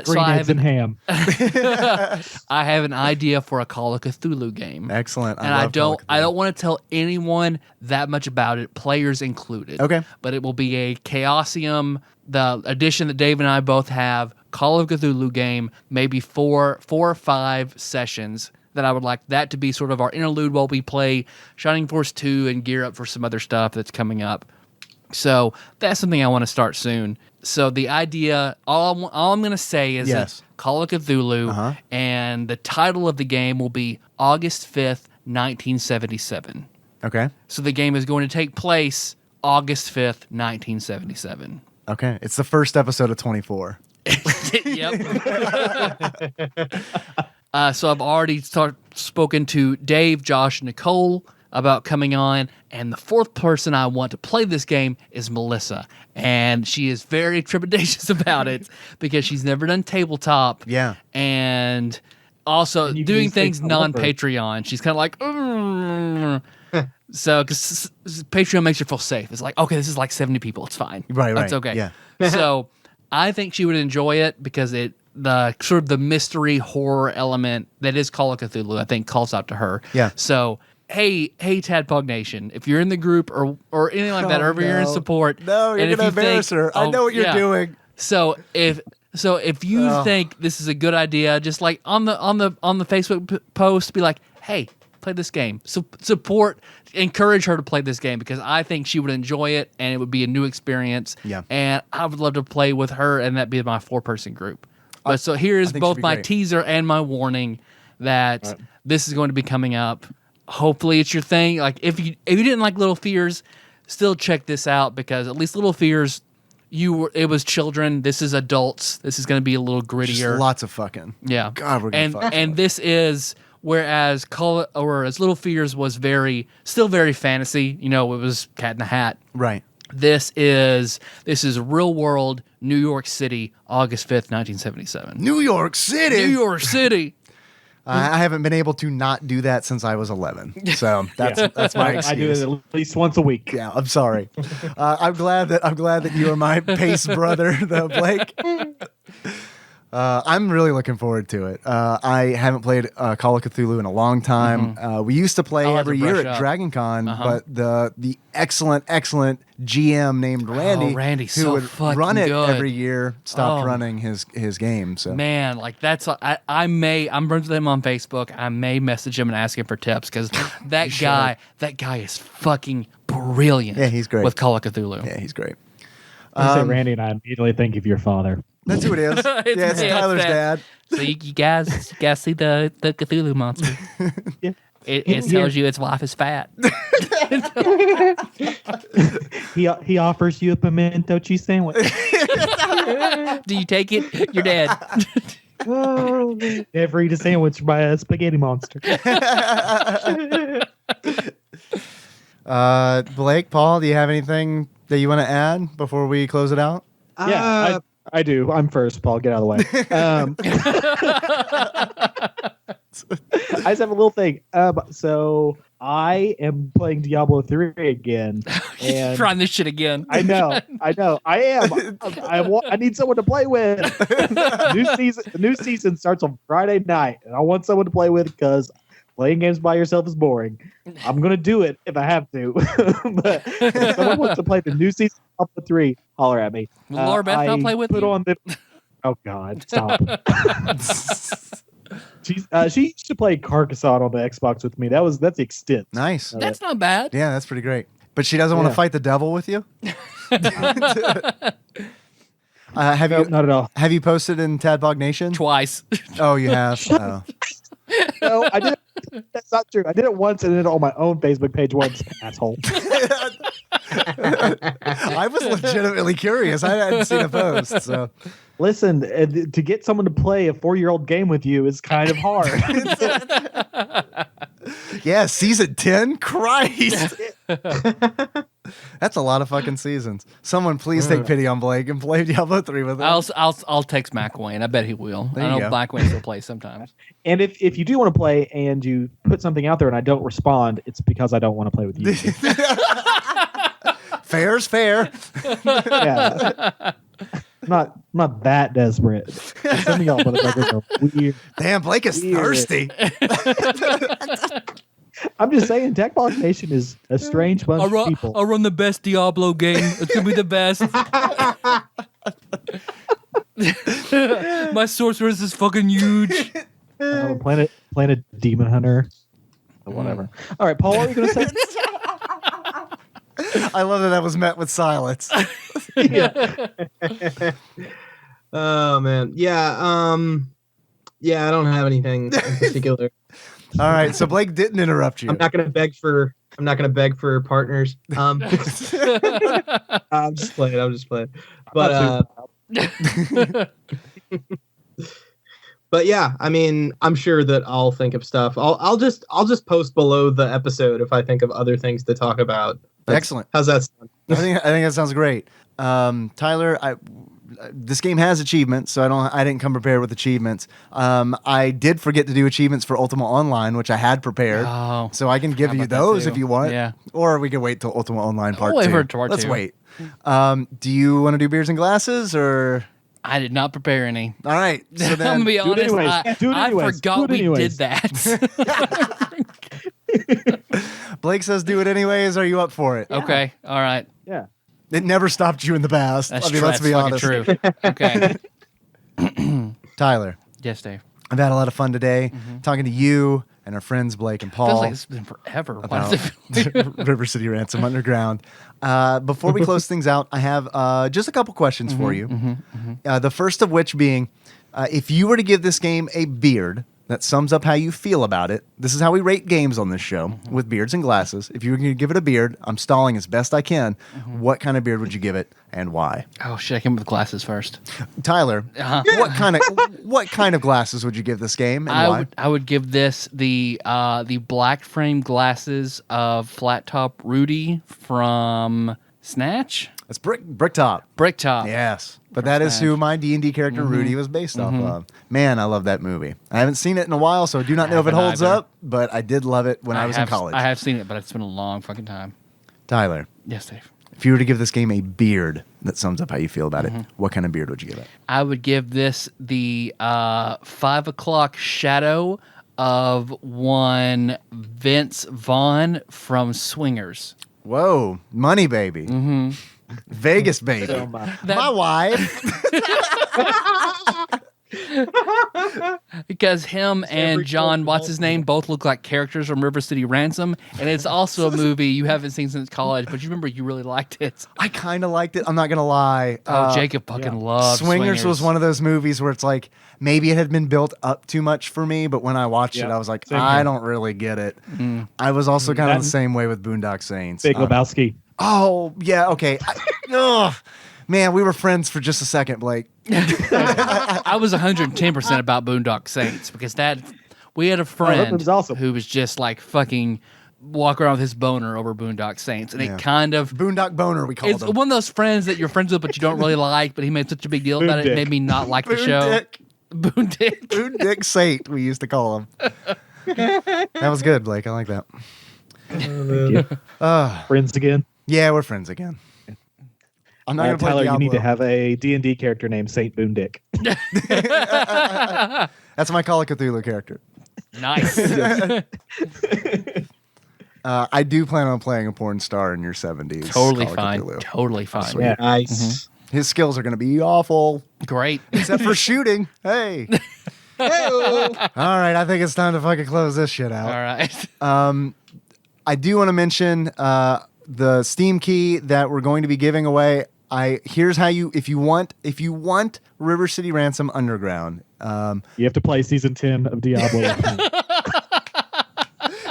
Speaker 5: Green eggs and ham.
Speaker 2: I have an idea for a Call of Cthulhu game.
Speaker 3: Excellent.
Speaker 2: I don't want to tell anyone that much about it, players included.
Speaker 3: Okay.
Speaker 2: But it will be a Chaosium, the edition that Dave and I both have, Call of Cthulhu game, maybe four or five sessions that I would like that to be sort of our interlude while we play Shining Force 2 and gear up for some other stuff that's coming up. So that's something I want to start soon. So the idea, all I'm going to say is that Call of Cthulhu, and the title of the game will be August 5th, 1977.
Speaker 3: Okay.
Speaker 2: So the game is going to take place August 5th, 1977.
Speaker 3: Okay. It's the first episode of 24.
Speaker 2: Yep. So I've already spoken to Dave, Josh, and Nicole about coming on, and the fourth person I want to play this game is Melissa, and she is very trepidatious about it because she's never done tabletop.
Speaker 3: Yeah.
Speaker 2: And also doing things non-Patreon. She's kind of like, so because Patreon makes her feel safe. It's like, okay, this is like 70 people. It's fine.
Speaker 3: Right.
Speaker 2: That's okay.
Speaker 3: Yeah.
Speaker 2: So I think she would enjoy it because the sort of the mystery horror element that is Call of Cthulhu, I think calls out to her.
Speaker 3: Yeah.
Speaker 2: So hey, TADPOG Nation, if you're in the group or anything like that, or if you're in support,
Speaker 3: no, you're gonna embarrass her. I know what you're doing.
Speaker 2: So if you think this is a good idea, just like on the Facebook post, be like, hey, play this game. So encourage her to play this game because I think she would enjoy it and it would be a new experience.
Speaker 3: Yeah.
Speaker 2: And I would love to play with her and that be my 4-person group. But so here's both my teaser and my warning that this is going to be coming up. Hopefully it's your thing. Like if you didn't like Little Fears, still check this out because at least Little Fears, it was children. This is adults. This is going to be a little grittier.
Speaker 3: Just lots of fucking.
Speaker 2: Yeah.
Speaker 3: God, we're gonna fuck.
Speaker 2: And this is whereas Little Fears was still very fantasy. You know, it was Cat in the Hat.
Speaker 3: Right.
Speaker 2: This is real world New York City, August 5th, 1977.
Speaker 3: New York City.
Speaker 2: New York City.
Speaker 3: I haven't been able to not do that since I was 11. So that's my excuse.
Speaker 5: I do it at least once a week.
Speaker 3: Yeah, I'm sorry. I'm glad that you are my pace brother, though, Blake. I'm really looking forward to it. I haven't played Call of Cthulhu in a long time. We used to play every year at Dragon Con, but the excellent GM named Randy, who would run it every year, stopped running his game. So
Speaker 2: man, like that's I'm friends with him on Facebook. I may message him and ask him for tips because that guy is fucking brilliant.
Speaker 3: Yeah, he's great
Speaker 2: with Call of Cthulhu.
Speaker 3: Yeah, he's great.
Speaker 5: I say Randy, and I immediately think of your father.
Speaker 3: That's who it is. It's Tyler's dad. So
Speaker 2: you guys see the Cthulhu monster.
Speaker 5: Yeah.
Speaker 2: It tells you its wife is fat.
Speaker 5: He offers you a pimento cheese sandwich.
Speaker 2: Do you take it? You're dead.
Speaker 5: Never eat a sandwich by a spaghetti monster.
Speaker 3: Blake, Paul, do you have anything that you want to add before we close it out?
Speaker 5: Yeah, I do. I'm first, Paul. Get out of the way. I just have a little thing. So I am playing Diablo 3 again. And
Speaker 2: trying this shit again.
Speaker 5: I know. I am. I need someone to play with. The new season starts on Friday night, and I want someone to play with because playing games by yourself is boring. I'm going to do it if I have to. But if someone wants to play the new season of Diablo 3, holler at me.
Speaker 2: Will Laura Beth not play with you?
Speaker 5: Oh, God. Stop. She used to play Carcassonne on the Xbox with me. That's the extent.
Speaker 3: Nice.
Speaker 2: That's not bad.
Speaker 3: Yeah, that's pretty great. But she doesn't want to fight the devil with you?
Speaker 5: Not at all.
Speaker 3: Have you posted in TADPOG Nation?
Speaker 2: Twice.
Speaker 3: Oh, you have? Oh.
Speaker 5: No, I did That's not true. I did it once and did it on my own Facebook page once, asshole.
Speaker 3: I was legitimately curious. I hadn't seen a post. So
Speaker 5: Listen, to get someone to play a 4-year-old game with you is kind of hard.
Speaker 3: yeah, season 10? Christ. That's a lot of fucking seasons. Someone please take pity on Blake and play Diablo 3 with him.
Speaker 2: I'll text McWayne. I bet he will.
Speaker 3: There
Speaker 2: I
Speaker 3: you
Speaker 2: know
Speaker 3: go.
Speaker 2: McWayne still plays sometimes.
Speaker 5: And if you do want to play and you put something out there and I don't respond, it's because I don't want to play with you.
Speaker 3: Fair's fair.
Speaker 5: Yeah. I'm not that desperate. Some of y'all motherfuckers are weird.
Speaker 3: Damn, Blake is
Speaker 5: Weird.
Speaker 3: thirsty.
Speaker 5: I'm just saying, TADPOG Nation is a strange bunch of people.
Speaker 2: I'll run the best Diablo game. It's gonna be the best. My sorceress is fucking huge.
Speaker 5: Planet Demon Hunter. Whatever. All right, Paul, what are you going to say?
Speaker 3: I love that was met with silence.
Speaker 4: Oh man, yeah, I don't have anything in particular.
Speaker 3: All right, so Blake didn't interrupt you.
Speaker 4: I'm not gonna beg for partners. I'm just playing. But but yeah, I mean, I'm sure that I'll think of stuff. I'll just post below the episode if I think of other things to talk about.
Speaker 3: Excellent.
Speaker 4: How's that sound?
Speaker 3: I think that sounds great. Tyler, this game has achievements, so I didn't come prepared with achievements. I did forget to do achievements for Ultima Online, which I had prepared.
Speaker 2: Oh,
Speaker 3: so I can give you
Speaker 2: about that
Speaker 3: those
Speaker 2: too.
Speaker 3: if you want.
Speaker 2: Yeah.
Speaker 3: Or we can wait till Ultima Online Part
Speaker 2: We'll wait
Speaker 3: 2.
Speaker 2: for part
Speaker 3: Let's
Speaker 2: 2.
Speaker 3: wait. Do you want to do beers and glasses or?
Speaker 2: I did not prepare any.
Speaker 3: All right. So
Speaker 2: I'm
Speaker 3: then,
Speaker 2: gonna be
Speaker 5: do it
Speaker 2: honest.
Speaker 5: anyways. Do it
Speaker 2: I
Speaker 5: anyways.
Speaker 2: forgot
Speaker 5: Do it
Speaker 2: we
Speaker 5: anyways.
Speaker 2: did that.
Speaker 3: Blake says do it anyways. Are you up for it?
Speaker 2: Okay. All right.
Speaker 5: Yeah.
Speaker 3: It never stopped you in the past.
Speaker 2: That's
Speaker 3: I mean,
Speaker 2: true.
Speaker 3: let's be
Speaker 2: That's
Speaker 3: honest.
Speaker 2: fucking true. Okay.
Speaker 3: Tyler,
Speaker 2: Yes, Dave.
Speaker 3: I've had a lot of fun today talking to you and our friends Blake and
Speaker 2: Feels
Speaker 3: Paul.
Speaker 2: like it's been forever. Why
Speaker 3: about
Speaker 2: does it feel
Speaker 3: River City Ransom Underground. Before we close things out, I have just a couple questions for you. The first of which being, if you were to give this game a beard that sums up how you feel about it, this is how we rate games on this show with beards and glasses. If you were going to give it a beard, I'm stalling as best I can. What kind of beard would you give it and why?
Speaker 2: Oh shit! I came with glasses first.
Speaker 3: Tyler,
Speaker 2: Uh-huh.
Speaker 3: what kind of glasses would you give this game and why?
Speaker 2: I would give this the black frame glasses of Flat Top Rudy from Snatch.
Speaker 3: It's Bricktop.
Speaker 2: Bricktop.
Speaker 3: Yes, but that is who my D&D character Rudy was based off of. Man, I love that movie. I haven't seen it in a while, so I do not know if it
Speaker 2: haven't
Speaker 3: holds
Speaker 2: either.
Speaker 3: up, but I did love it when I was in college.
Speaker 2: I have seen it, but it's been a long fucking time.
Speaker 3: Tyler,
Speaker 2: Yes, Dave.
Speaker 3: if you were to give this game a beard that sums up how you feel about it, what kind of beard would you give it?
Speaker 2: I would give this the 5 o'clock shadow of one Vince Vaughn from Swingers.
Speaker 3: Whoa, money baby. Vegas baby.
Speaker 5: So
Speaker 3: My wife.
Speaker 2: Because him and
Speaker 4: every
Speaker 2: John,
Speaker 4: quote
Speaker 2: what's his name, both look like characters from River City Ransom. And it's also a movie you haven't seen since college, but you remember you really liked it.
Speaker 3: I kind of liked it. I'm not going to lie.
Speaker 2: Jacob fucking loved
Speaker 3: Swingers was one of those movies where it's like maybe it had been built up too much for me, but when I watched it,
Speaker 5: Yeah,
Speaker 3: I was like,
Speaker 5: same
Speaker 3: I
Speaker 5: here.
Speaker 3: don't really get it. I was also kind of
Speaker 5: That-
Speaker 3: the same way with Boondock Saints.
Speaker 5: Big Lebowski.
Speaker 3: Oh, yeah, okay. Ugh. Man, we were friends for just a second, Blake.
Speaker 2: I was 110% about Boondock Saints because we had a friend
Speaker 5: was awesome.
Speaker 2: who was just like fucking walk around with his boner over Boondock Saints. And
Speaker 3: Yeah.
Speaker 2: it kind of,
Speaker 3: Boondock Boner, we called
Speaker 2: it's
Speaker 3: him.
Speaker 2: one of those friends that you're friends with, but you don't really like, but he made such a big deal about it. It
Speaker 5: Boondick.
Speaker 2: made me not like the show.
Speaker 3: Boondick.
Speaker 2: Boondick.
Speaker 3: Boondick Saint, we used to call him. That was good, Blake. I like that.
Speaker 5: Friends again.
Speaker 3: Yeah, we're friends again. I'm not going to play
Speaker 5: Tyler, you need to
Speaker 3: Diablo.
Speaker 5: have a D&D character named Saint Boondick.
Speaker 3: That's my Call of Cthulhu character.
Speaker 2: Nice.
Speaker 3: I do plan on playing a porn star in your 70s.
Speaker 2: Totally
Speaker 3: Call of
Speaker 2: fine.
Speaker 3: Cthulhu.
Speaker 2: Totally fine.
Speaker 3: Sweet.
Speaker 5: Yeah.
Speaker 4: Nice.
Speaker 3: His skills are going to be awful,
Speaker 2: Great.
Speaker 3: except for shooting. Hey.
Speaker 4: Hey-o.
Speaker 3: All right, I think it's time to fucking close this shit
Speaker 2: All
Speaker 3: out.
Speaker 2: right.
Speaker 3: I do want to mention the Steam key that we're going to be giving away. Here's how if you want River City Ransom Underground.
Speaker 5: You have to play season 10 of Diablo. with me.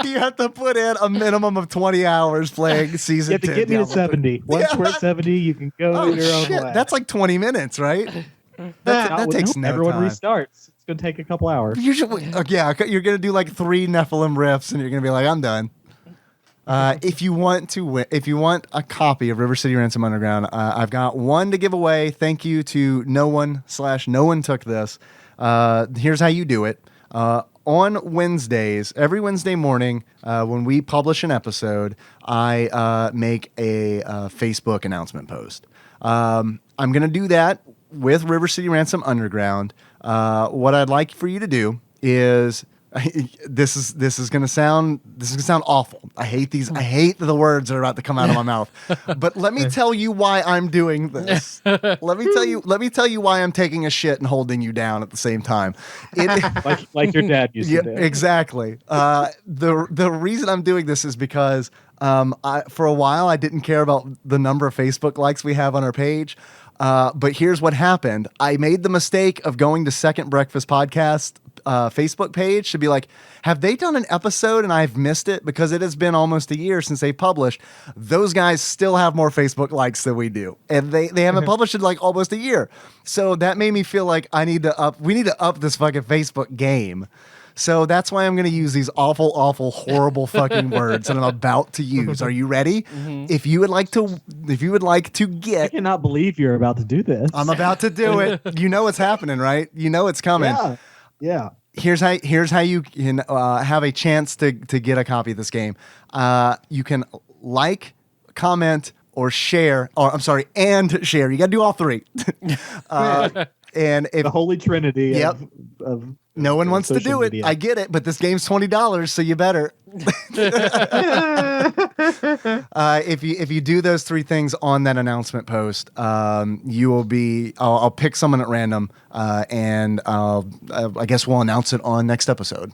Speaker 3: you have to put in a minimum of 20 hours playing season
Speaker 5: You have to
Speaker 3: 10
Speaker 5: get me to
Speaker 3: Diablo
Speaker 5: 70. Once we're at 70, you can go your own way.
Speaker 3: That's like 20 minutes, right? That takes no
Speaker 5: Everyone
Speaker 3: time.
Speaker 5: restarts. It's going to take a couple hours.
Speaker 3: Usually, yeah, you're gonna do like 3 Nephilim riffs, and you're gonna be like, I'm done. If you want a copy of River City Ransom Underground, I've got one to give away. Thank you to no one took this. Here's how you do it. On Wednesdays, every Wednesday morning, when we publish an episode, I make a Facebook announcement post. I'm gonna do that with River City Ransom Underground. What I'd like for you to do is this is gonna sound awful. I hate the words that are about to come out of my mouth. But let me tell you why I'm doing this. Let me tell you why I'm taking a shit and holding you down at the same time.
Speaker 5: Like your dad used to do.
Speaker 3: Exactly. The reason I'm doing this is because for a while I didn't care about the number of Facebook likes we have on our page. But here's what happened. I made the mistake of going to Second Breakfast Podcast Facebook page to be like, have they done an episode and I've missed it? Because it has been almost a year since they published. Those guys still have more Facebook likes than we do. And they haven't published it like almost a year. So that made me feel like we need to up this fucking Facebook game. So that's why I'm going to use these awful, horrible fucking words that I'm about to use. Are you ready? Mm-hmm. If you would like to get,
Speaker 5: I cannot believe you're about to do this.
Speaker 3: I'm about to do it. You know what's happening, right? You know it's coming.
Speaker 5: Yeah.
Speaker 3: Here's how you can have a chance to get a copy of this game. You can like, comment, or share. And share. You got to do all 3. And if
Speaker 5: the Holy Trinity. Of
Speaker 3: no one wants to do
Speaker 5: media.
Speaker 3: it. I get it, but this game's $20, so you better. If you do those 3 things on that announcement post, you will be. I'll pick someone at random, and I guess we'll announce it on next episode.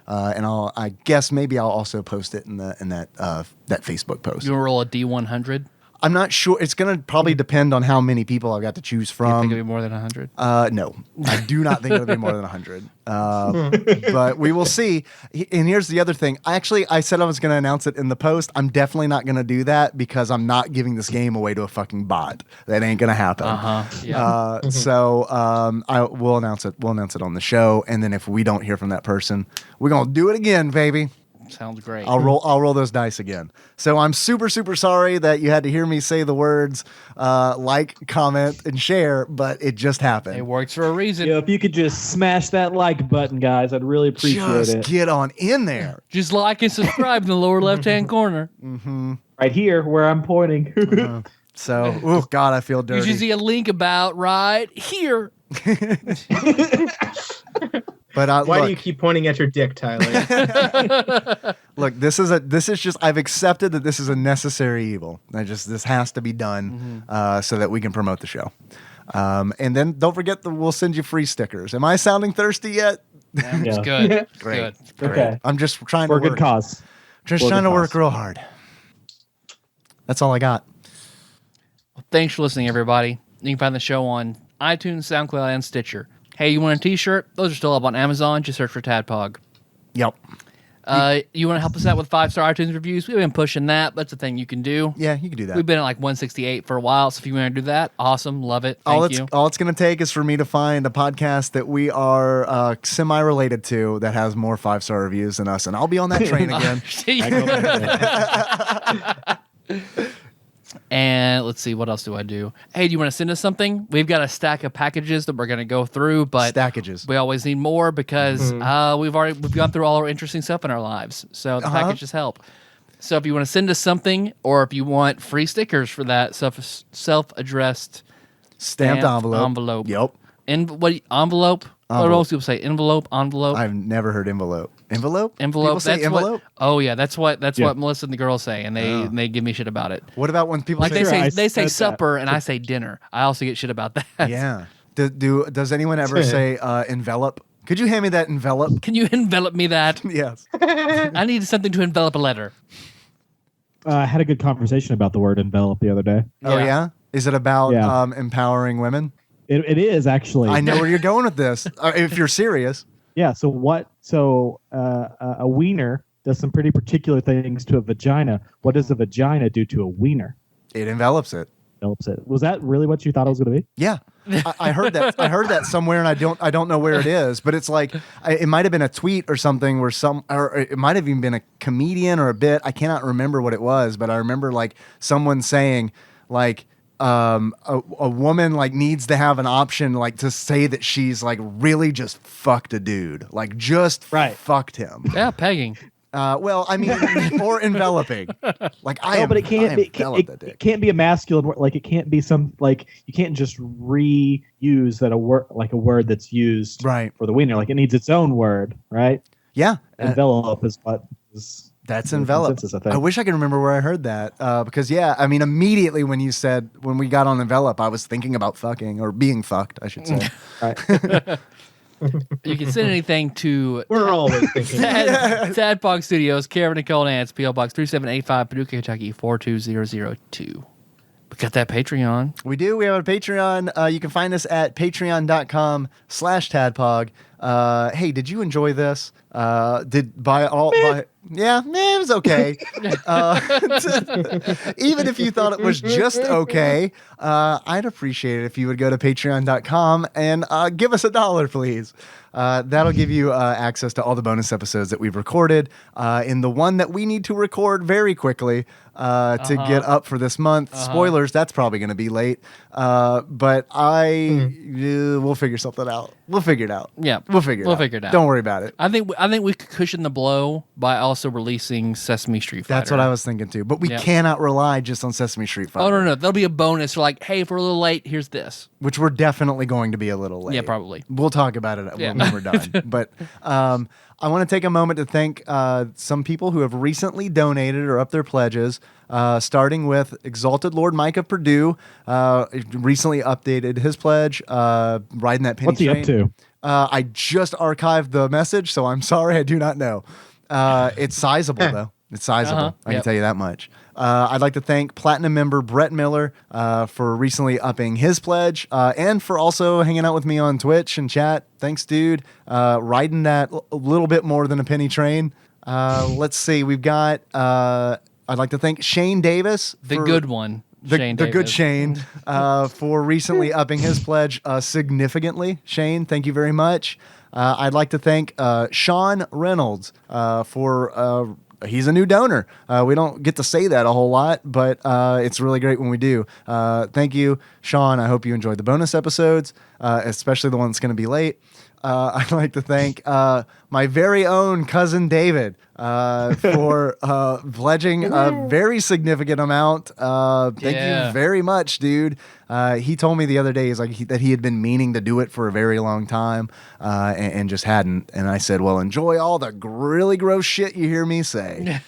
Speaker 3: And I guess maybe I'll also post it in that Facebook post.
Speaker 2: You want to roll a D100?
Speaker 3: I'm not sure. It's going to probably depend on how many people I've got to choose from.
Speaker 2: You think it'll be more than 100?
Speaker 3: No, I do not think it'll be more than 100. But we will see. And here's the other thing. I said I was going to announce it in the post. I'm definitely not going to do that because I'm not giving this game away to a fucking bot. That ain't going to happen.
Speaker 2: Yeah.
Speaker 3: So we'll announce it. We'll announce it on the show. And then if we don't hear from that person, we're going to do it again, baby.
Speaker 2: Sounds great.
Speaker 3: I'll roll those dice again. So I'm super, super sorry that you had to hear me say the words like, comment, and share, but it just happened.
Speaker 2: It works for a reason.
Speaker 5: If you could just smash that like button, guys, I'd really appreciate it.
Speaker 3: Just get on in there.
Speaker 2: Just like and subscribe in the lower left-hand corner.
Speaker 3: Mm-hmm.
Speaker 5: Right here where I'm pointing.
Speaker 3: So, oh God, I feel dirty.
Speaker 2: You should see a link about right here.
Speaker 4: But why do you keep pointing at your dick, Tyler?
Speaker 3: Look, this is just I've accepted that this is a necessary evil. This has to be done so that we can promote the show. And then don't forget that we'll send you free stickers. Am I sounding thirsty yet?
Speaker 2: It's good.
Speaker 3: Great.
Speaker 2: Good.
Speaker 5: Okay.
Speaker 3: I'm just trying
Speaker 5: For
Speaker 3: to
Speaker 5: a good cause.
Speaker 3: Work real hard. That's all I got.
Speaker 2: Well, thanks for listening, everybody. You can find the show on iTunes, SoundCloud, and Stitcher. Hey, you want a t-shirt? Those are still up on Amazon. Just search for TADPOG.
Speaker 3: Yep.
Speaker 2: You want to help us out with 5-star iTunes reviews? We've been pushing that. That's a thing you can do.
Speaker 3: Yeah, you can do that.
Speaker 2: We've been at like 168 for a while, so if you want to do that, awesome. Love it. Thank you.
Speaker 3: All it's going to take is for me to find a podcast that we are semi-related to that has more 5-star reviews than us, and I'll be on that train again.
Speaker 2: And let's see, what else do I do? Hey, do you want to send us something? We've got a stack of packages that we're going to go through, but
Speaker 3: Stackages.
Speaker 2: we always need more because we've gone through all our interesting stuff in our lives. So the packages help. So if you want to send us something, or if you want free stickers for that self-addressed
Speaker 3: stamped envelope. Yep.
Speaker 2: Envelope? What else do people say? Envelope?
Speaker 3: I've never heard envelope. Envelope?
Speaker 2: People
Speaker 3: say envelope?
Speaker 2: That's what Melissa and the girls say, and they give me shit about it.
Speaker 3: What about when people
Speaker 2: they say supper and I say dinner? I also get shit about that.
Speaker 3: Yeah. Does anyone ever say envelope? Could you hand me that envelope?
Speaker 2: Can you envelop me that?
Speaker 3: Yes.
Speaker 2: I need something to envelop a letter.
Speaker 5: I had a good conversation about the word envelope the other day.
Speaker 3: Oh yeah? Is it about empowering women?
Speaker 5: It is actually.
Speaker 3: I know where you're going with this. If you're serious.
Speaker 5: Yeah. So a wiener does some pretty particular things to a vagina. What does a vagina do to a wiener?
Speaker 3: It envelops it.
Speaker 5: Was that really what you thought it was going to be?
Speaker 3: Yeah, I heard that. I heard that somewhere, and I don't know where it is. But it's like it might have been a tweet or something, or it might have even been a comedian or a bit. I cannot remember what it was, but I remember like someone saying like a woman like needs to have an option like to say that she's like really just fucked a dude, like just fucked him.
Speaker 2: Yeah, pegging.
Speaker 3: Well, I mean, or enveloping. Like
Speaker 5: but it can't be. It can't be a masculine word. Like it can't be some like you can't just reuse that a word that's used for the wiener. Like it needs its own word, right?
Speaker 3: Yeah,
Speaker 5: envelop is what is.
Speaker 3: That's envelop. I wish I could remember where I heard that because I mean, immediately when we got on envelop, I was thinking about fucking or being fucked, I should say.
Speaker 5: Right.
Speaker 2: You can send anything to
Speaker 4: We're always thinking.
Speaker 2: TADPOG Studios, care of Nicole Nance, P.O. Box 3785, Paducah, Kentucky 42002. We got that Patreon.
Speaker 3: We do. We have a Patreon. You can find us at patreon.com/TADPOG. Hey, did you enjoy this? It was okay. Even if you thought it was just okay, I'd appreciate it if you would go to patreon.com and give us $1, please. That'll give you access to all the bonus episodes that we've recorded. In the one that we need to record very quickly to get up for this month. Spoilers, that's probably going to be late. But we'll figure something out. We'll figure it out.
Speaker 2: Yeah.
Speaker 3: We'll figure it out. Don't worry about it.
Speaker 2: I think we could cushion the blow by also releasing Sesame Street Fighter.
Speaker 3: That's what I was thinking too. But we cannot rely just on Sesame Street Fighter.
Speaker 2: Oh, no. There'll be a bonus. We're like, hey, if we're a little late, here's this.
Speaker 3: Which we're definitely going to be a little late.
Speaker 2: Yeah, probably.
Speaker 3: We'll talk about it when we're done. But I want to take a moment to thank some people who have recently donated or upped their pledges, starting with Exalted Lord Mike of Purdue. Recently updated his pledge, riding that penny train.
Speaker 5: What's he up to?
Speaker 3: I just archived the message, so I'm sorry, I do not know. It's sizable, though. It's sizable. I can tell you that much. I'd like to thank Platinum member Brett Miller for recently upping his pledge and for also hanging out with me on Twitch and chat. Thanks, dude. Riding that a little bit more than a penny train. Let's see. We've got... I'd like to thank Shane Davis.
Speaker 2: The good one.
Speaker 3: The good Shane for recently upping his pledge significantly. Shane, thank you very much. I'd like to thank Sean Reynolds for... he's a new donor. We don't get to say that a whole lot, but it's really great when we do. Thank you, Sean. I hope you enjoyed the bonus episodes, especially the one that's going to be late. I'd like to thank my very own cousin David for pledging a very significant amount. Thank you very much, dude. He told me the other day that he had been meaning to do it for a very long time and just hadn't. And I said, well, enjoy all the really gross shit you hear me say.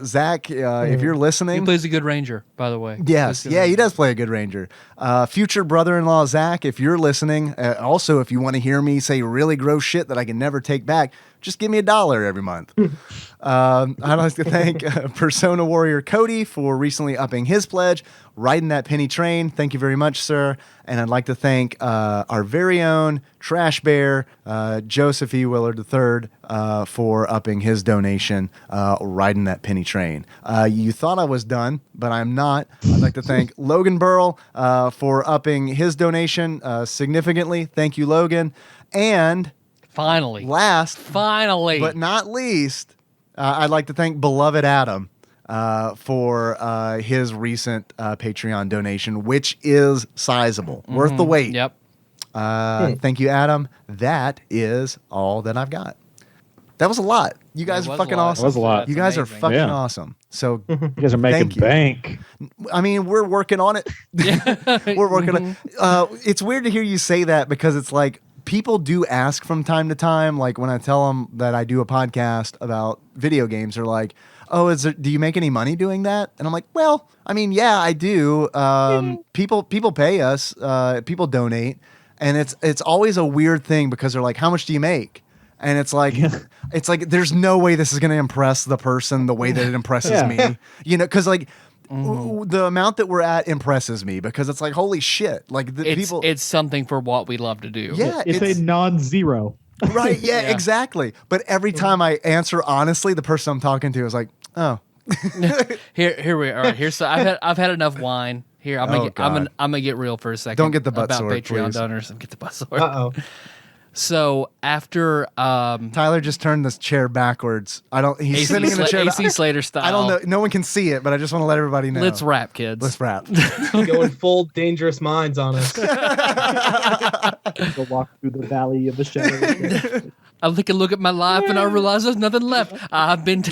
Speaker 3: Zach, if you're listening...
Speaker 2: He plays a good ranger, by the way.
Speaker 3: Yes. Yeah, he does play a good ranger. Future brother-in-law Zach, if you're listening, also if you want to hear me say really gross shit that I can never take back, just give me $1 every month. I'd like to thank Persona Warrior Cody for recently upping his pledge, riding that penny train. Thank you very much, sir. And I'd like to thank our very own Trash Bear, Joseph E. Willard III, for upping his donation, riding that penny train. You thought I was done, but I'm not. I'd like to thank Logan Burl for upping his donation significantly. Thank you, Logan. And...
Speaker 2: Finally.
Speaker 3: But not least, I'd like to thank beloved Adam for his recent Patreon donation, which is sizable, worth the wait.
Speaker 2: Yep.
Speaker 3: Thank you, Adam. That is all that I've got. That was a lot. You guys are fucking awesome.
Speaker 5: That was a lot.
Speaker 3: You guys are
Speaker 2: amazing.
Speaker 3: fucking awesome. So
Speaker 5: You guys are making bank.
Speaker 3: I mean, we're working on it. We're working on it. It's weird to hear you say that because it's like, people do ask from time to time, like when I tell them that I do a podcast about video games, they're like, oh, do you make any money doing that? And I'm like, well, I mean, yeah, I do. People pay us, people donate. And it's always a weird thing because they're like, how much do you make? And it's like, there's no way this is going to impress the person the way that it impresses me, cause like, the amount that we're at impresses me because it's like, holy shit. Like
Speaker 2: it's something for what we love to do.
Speaker 3: Yeah.
Speaker 5: It's a non-zero.
Speaker 3: Right? Yeah,
Speaker 2: Yeah.
Speaker 3: exactly. But every time I answer honestly, the person I'm talking to is like, "Oh,
Speaker 2: Here we are. All right, here's I've had enough wine. Here, I'm
Speaker 3: God.
Speaker 2: gonna get real for a second.
Speaker 3: Don't get the butt
Speaker 2: about
Speaker 3: sword,
Speaker 2: Patreon
Speaker 3: please.
Speaker 2: donors. Get the butt sword.
Speaker 4: Uh-oh.
Speaker 2: So after
Speaker 3: Tyler just turned this chair backwards. I don't. He's
Speaker 2: AC,
Speaker 3: sitting in the chair.
Speaker 2: AC Slater style.
Speaker 3: I don't know. No one can see it, but I just want to let everybody know.
Speaker 2: Let's wrap, kids.
Speaker 3: Let's wrap.
Speaker 4: Going full Dangerous Minds on us.
Speaker 5: Go walk through the valley of the shadow.
Speaker 2: I take a look at my life and I realize there's nothing left. I've been.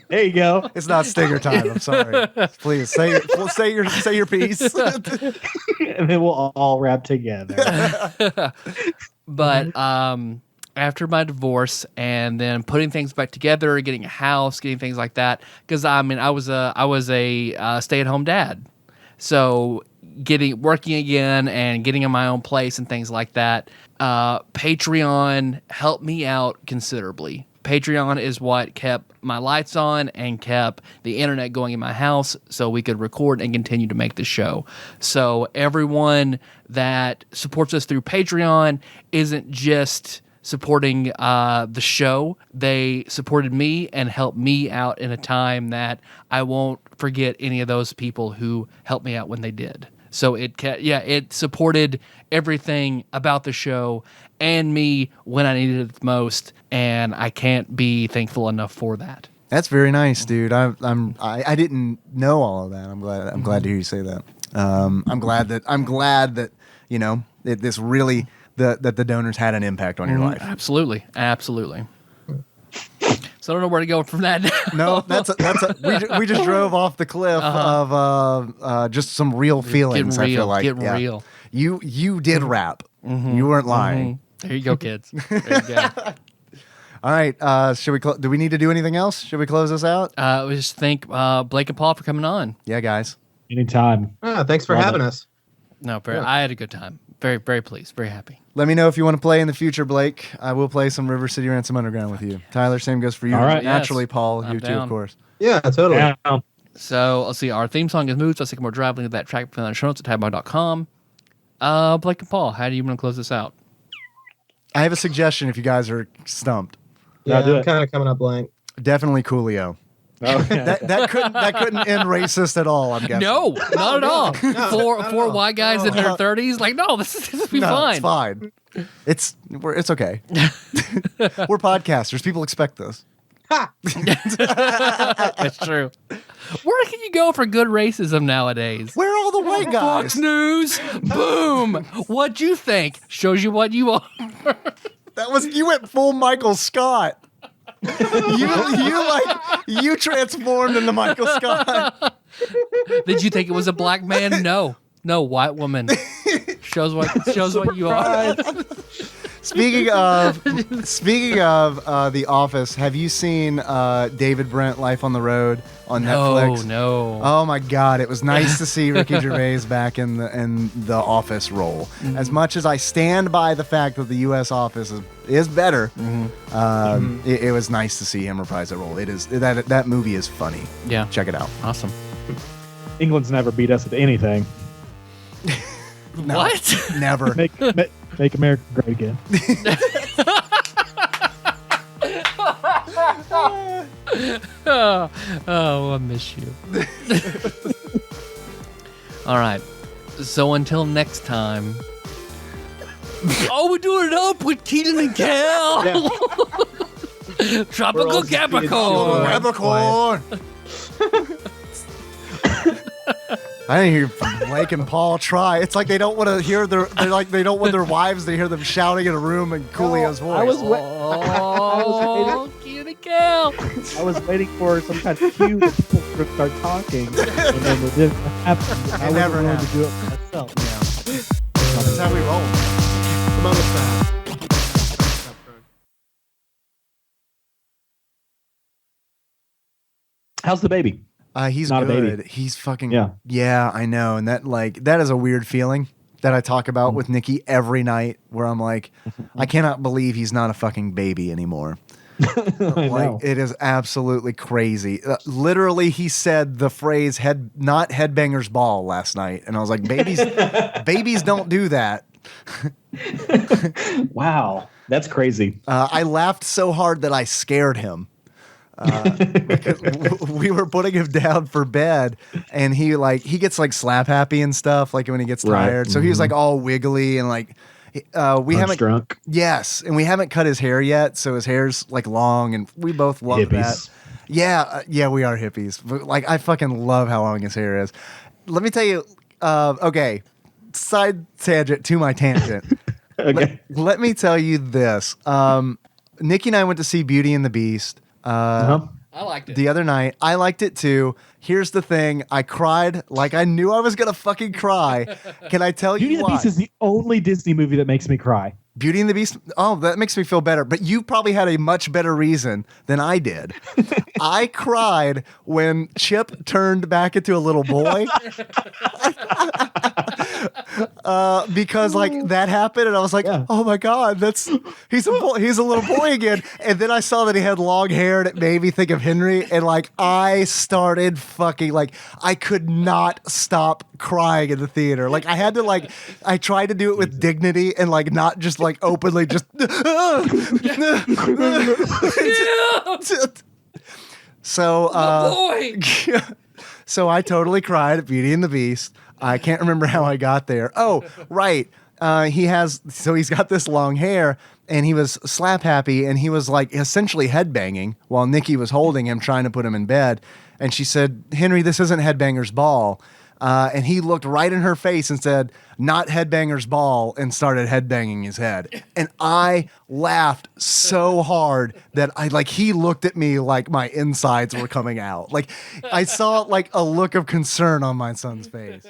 Speaker 5: There you go.
Speaker 3: It's not stinger time. I'm sorry. Please say your piece.
Speaker 5: And then we'll all rap together.
Speaker 2: But after my divorce and then putting things back together, getting a house, getting things like that, because I was a stay-at-home dad, so working again and getting in my own place and things like that. Patreon helped me out considerably. Patreon is what kept my lights on and kept the internet going in my house so we could record and continue to make the show. So everyone that supports us through Patreon isn't just supporting the show. They supported me and helped me out in a time that I won't forget any of those people who helped me out when they did. So it supported everything about the show and me when I needed it the most, and I can't be thankful enough for that.
Speaker 3: That's very nice, dude. I didn't know all of that. I'm glad to hear you say that. I'm glad that you know this really that the donors had an impact on your life.
Speaker 2: Absolutely. So I don't know where to go from that.
Speaker 3: No, we just drove off the cliff of just some real feelings.
Speaker 2: Getting real,
Speaker 3: I feel like
Speaker 2: getting real.
Speaker 3: You did rap. You weren't lying.
Speaker 2: There you go, kids. There you go.
Speaker 3: All right. Should we? Do we need to do anything else? Should we close this out?
Speaker 2: We just thank Blake and Paul for coming on.
Speaker 3: Yeah, guys.
Speaker 5: Anytime.
Speaker 4: Thanks for having us.
Speaker 2: No, I had a good time. Very, very pleased. Very happy.
Speaker 3: Let me know if you want to play in the future, Blake. I will play some River City Ransom Underground with you. Tyler, same goes for you.
Speaker 5: All right.
Speaker 3: Naturally,
Speaker 2: Yes.
Speaker 3: Paul,
Speaker 2: I'm
Speaker 3: you too,
Speaker 2: down.
Speaker 3: of course.
Speaker 4: Yeah, totally.
Speaker 5: Yeah.
Speaker 2: So let's see. Our theme song is Moods. Let's take more drive. Link to that track from the show notes at tadpog.com. Blake and Paul, how do you want to close this out?
Speaker 3: I have a suggestion if you guys are stumped.
Speaker 4: Yeah,
Speaker 5: do
Speaker 4: I'm
Speaker 5: it.
Speaker 4: kind of coming up blank.
Speaker 3: Definitely Coolio.
Speaker 5: Oh, yeah.
Speaker 3: That couldn't end racist at all, I'm guessing.
Speaker 2: No, not at all. Four
Speaker 4: not at all.
Speaker 2: white guys in their 30s. Like, no, this will be
Speaker 3: No,
Speaker 2: fine.
Speaker 3: it's fine. It's okay. We're podcasters. People expect this.
Speaker 4: Ha!
Speaker 2: That's true. Where can you go for good racism nowadays?
Speaker 3: Where are all the white
Speaker 2: Fox
Speaker 3: guys?
Speaker 2: News. Boom. What'd you think? Shows you what you are.
Speaker 3: You went full Michael Scott. You transformed into Michael Scott.
Speaker 2: Did you think it was a black man? No, white woman. Shows what you are.
Speaker 3: Speaking of The Office, have you seen David Brent Life on the Road on Netflix?
Speaker 2: No.
Speaker 3: Oh my God! It was nice to see Ricky Gervais back in the Office role.
Speaker 2: Mm-hmm.
Speaker 3: As much as I stand by the fact that the U.S. Office is better, it was nice to see him reprise that role. It is that movie is funny.
Speaker 2: Yeah.
Speaker 3: Check it out.
Speaker 2: Awesome.
Speaker 5: England's never beat us at anything.
Speaker 3: No,
Speaker 2: What?
Speaker 3: Never.
Speaker 5: Make America great again.
Speaker 2: Oh, I miss you. All right. So until next time. Oh, we're doing it up with Keaton and Cal. Tropical Capricorn.
Speaker 3: Capricorn. I didn't hear Blake and Paul try. It's like they don't want to hear they don't want their wives to hear them shouting in a room in Coolio's voice.
Speaker 2: Oh, Keaton and Cal.
Speaker 5: I was waiting for some kind of cue that people would start talking, and then it didn't happen. I
Speaker 3: never
Speaker 5: wasn't willing
Speaker 3: happened.
Speaker 5: to do it for myself.
Speaker 3: That's how we roll.
Speaker 4: Come on with that.
Speaker 5: How's the baby?
Speaker 3: He's
Speaker 5: Not a
Speaker 3: good.
Speaker 5: baby.
Speaker 3: He's fucking
Speaker 5: Yeah.
Speaker 3: yeah. I know, and that is a weird feeling that I talk about with Nikki every night, where I'm like, I cannot believe he's not a fucking baby anymore.
Speaker 5: I know.
Speaker 3: It is absolutely crazy. Literally, he said the phrase "not headbangers ball" last night, and I was like, babies don't do that.
Speaker 5: Wow, that's crazy.
Speaker 3: I laughed so hard that I scared him. Because we were putting him down for bed, and he gets like slap happy and stuff, like when he gets
Speaker 5: Right.
Speaker 3: tired. So he was like all wiggly and like we haven't
Speaker 5: drunk.
Speaker 3: Yes, and we haven't cut his hair yet, so his hair's like long, and we both love
Speaker 5: Hippies.
Speaker 3: that. Yeah, yeah, we are hippies. But, like I fucking love how long his hair is. Let me tell you. Okay, side tangent to my tangent.
Speaker 5: Okay.
Speaker 3: Let me tell you this. Nikki and I went to see Beauty and the Beast.
Speaker 5: Uh-huh.
Speaker 2: I liked it.
Speaker 3: The other night. I liked it too. Here's the thing. I cried like I knew I was going to fucking cry. Can I tell
Speaker 5: Beauty
Speaker 3: you
Speaker 5: and the
Speaker 3: why?
Speaker 5: Beast is the only Disney movie that makes me cry.
Speaker 3: Beauty and the Beast? Oh, that makes me feel better. But you probably had a much better reason than I did. I cried when Chip turned back into a little boy. Because like that happened, and I was like,
Speaker 5: Yeah.
Speaker 3: "Oh my god, he's a boy, he's a little boy again." And then I saw that he had long hair, and it made me think of Henry. And like I started fucking like I could not stop crying in the theater. Like I had to I tried to do it with dignity and like not just like openly just. So
Speaker 2: Boy!
Speaker 3: so I totally cried at Beauty and the Beast. I can't remember how I got there. Oh, right. He's got this long hair, and he was slap happy, and he was like essentially headbanging while Nikki was holding him, trying to put him in bed. And she said, "Henry, this isn't Headbanger's Ball." And he looked right in her face and said, "Not Headbanger's Ball," and started headbanging his head. And I laughed so hard that he looked at me like my insides were coming out. Like I saw like a look of concern on my son's face.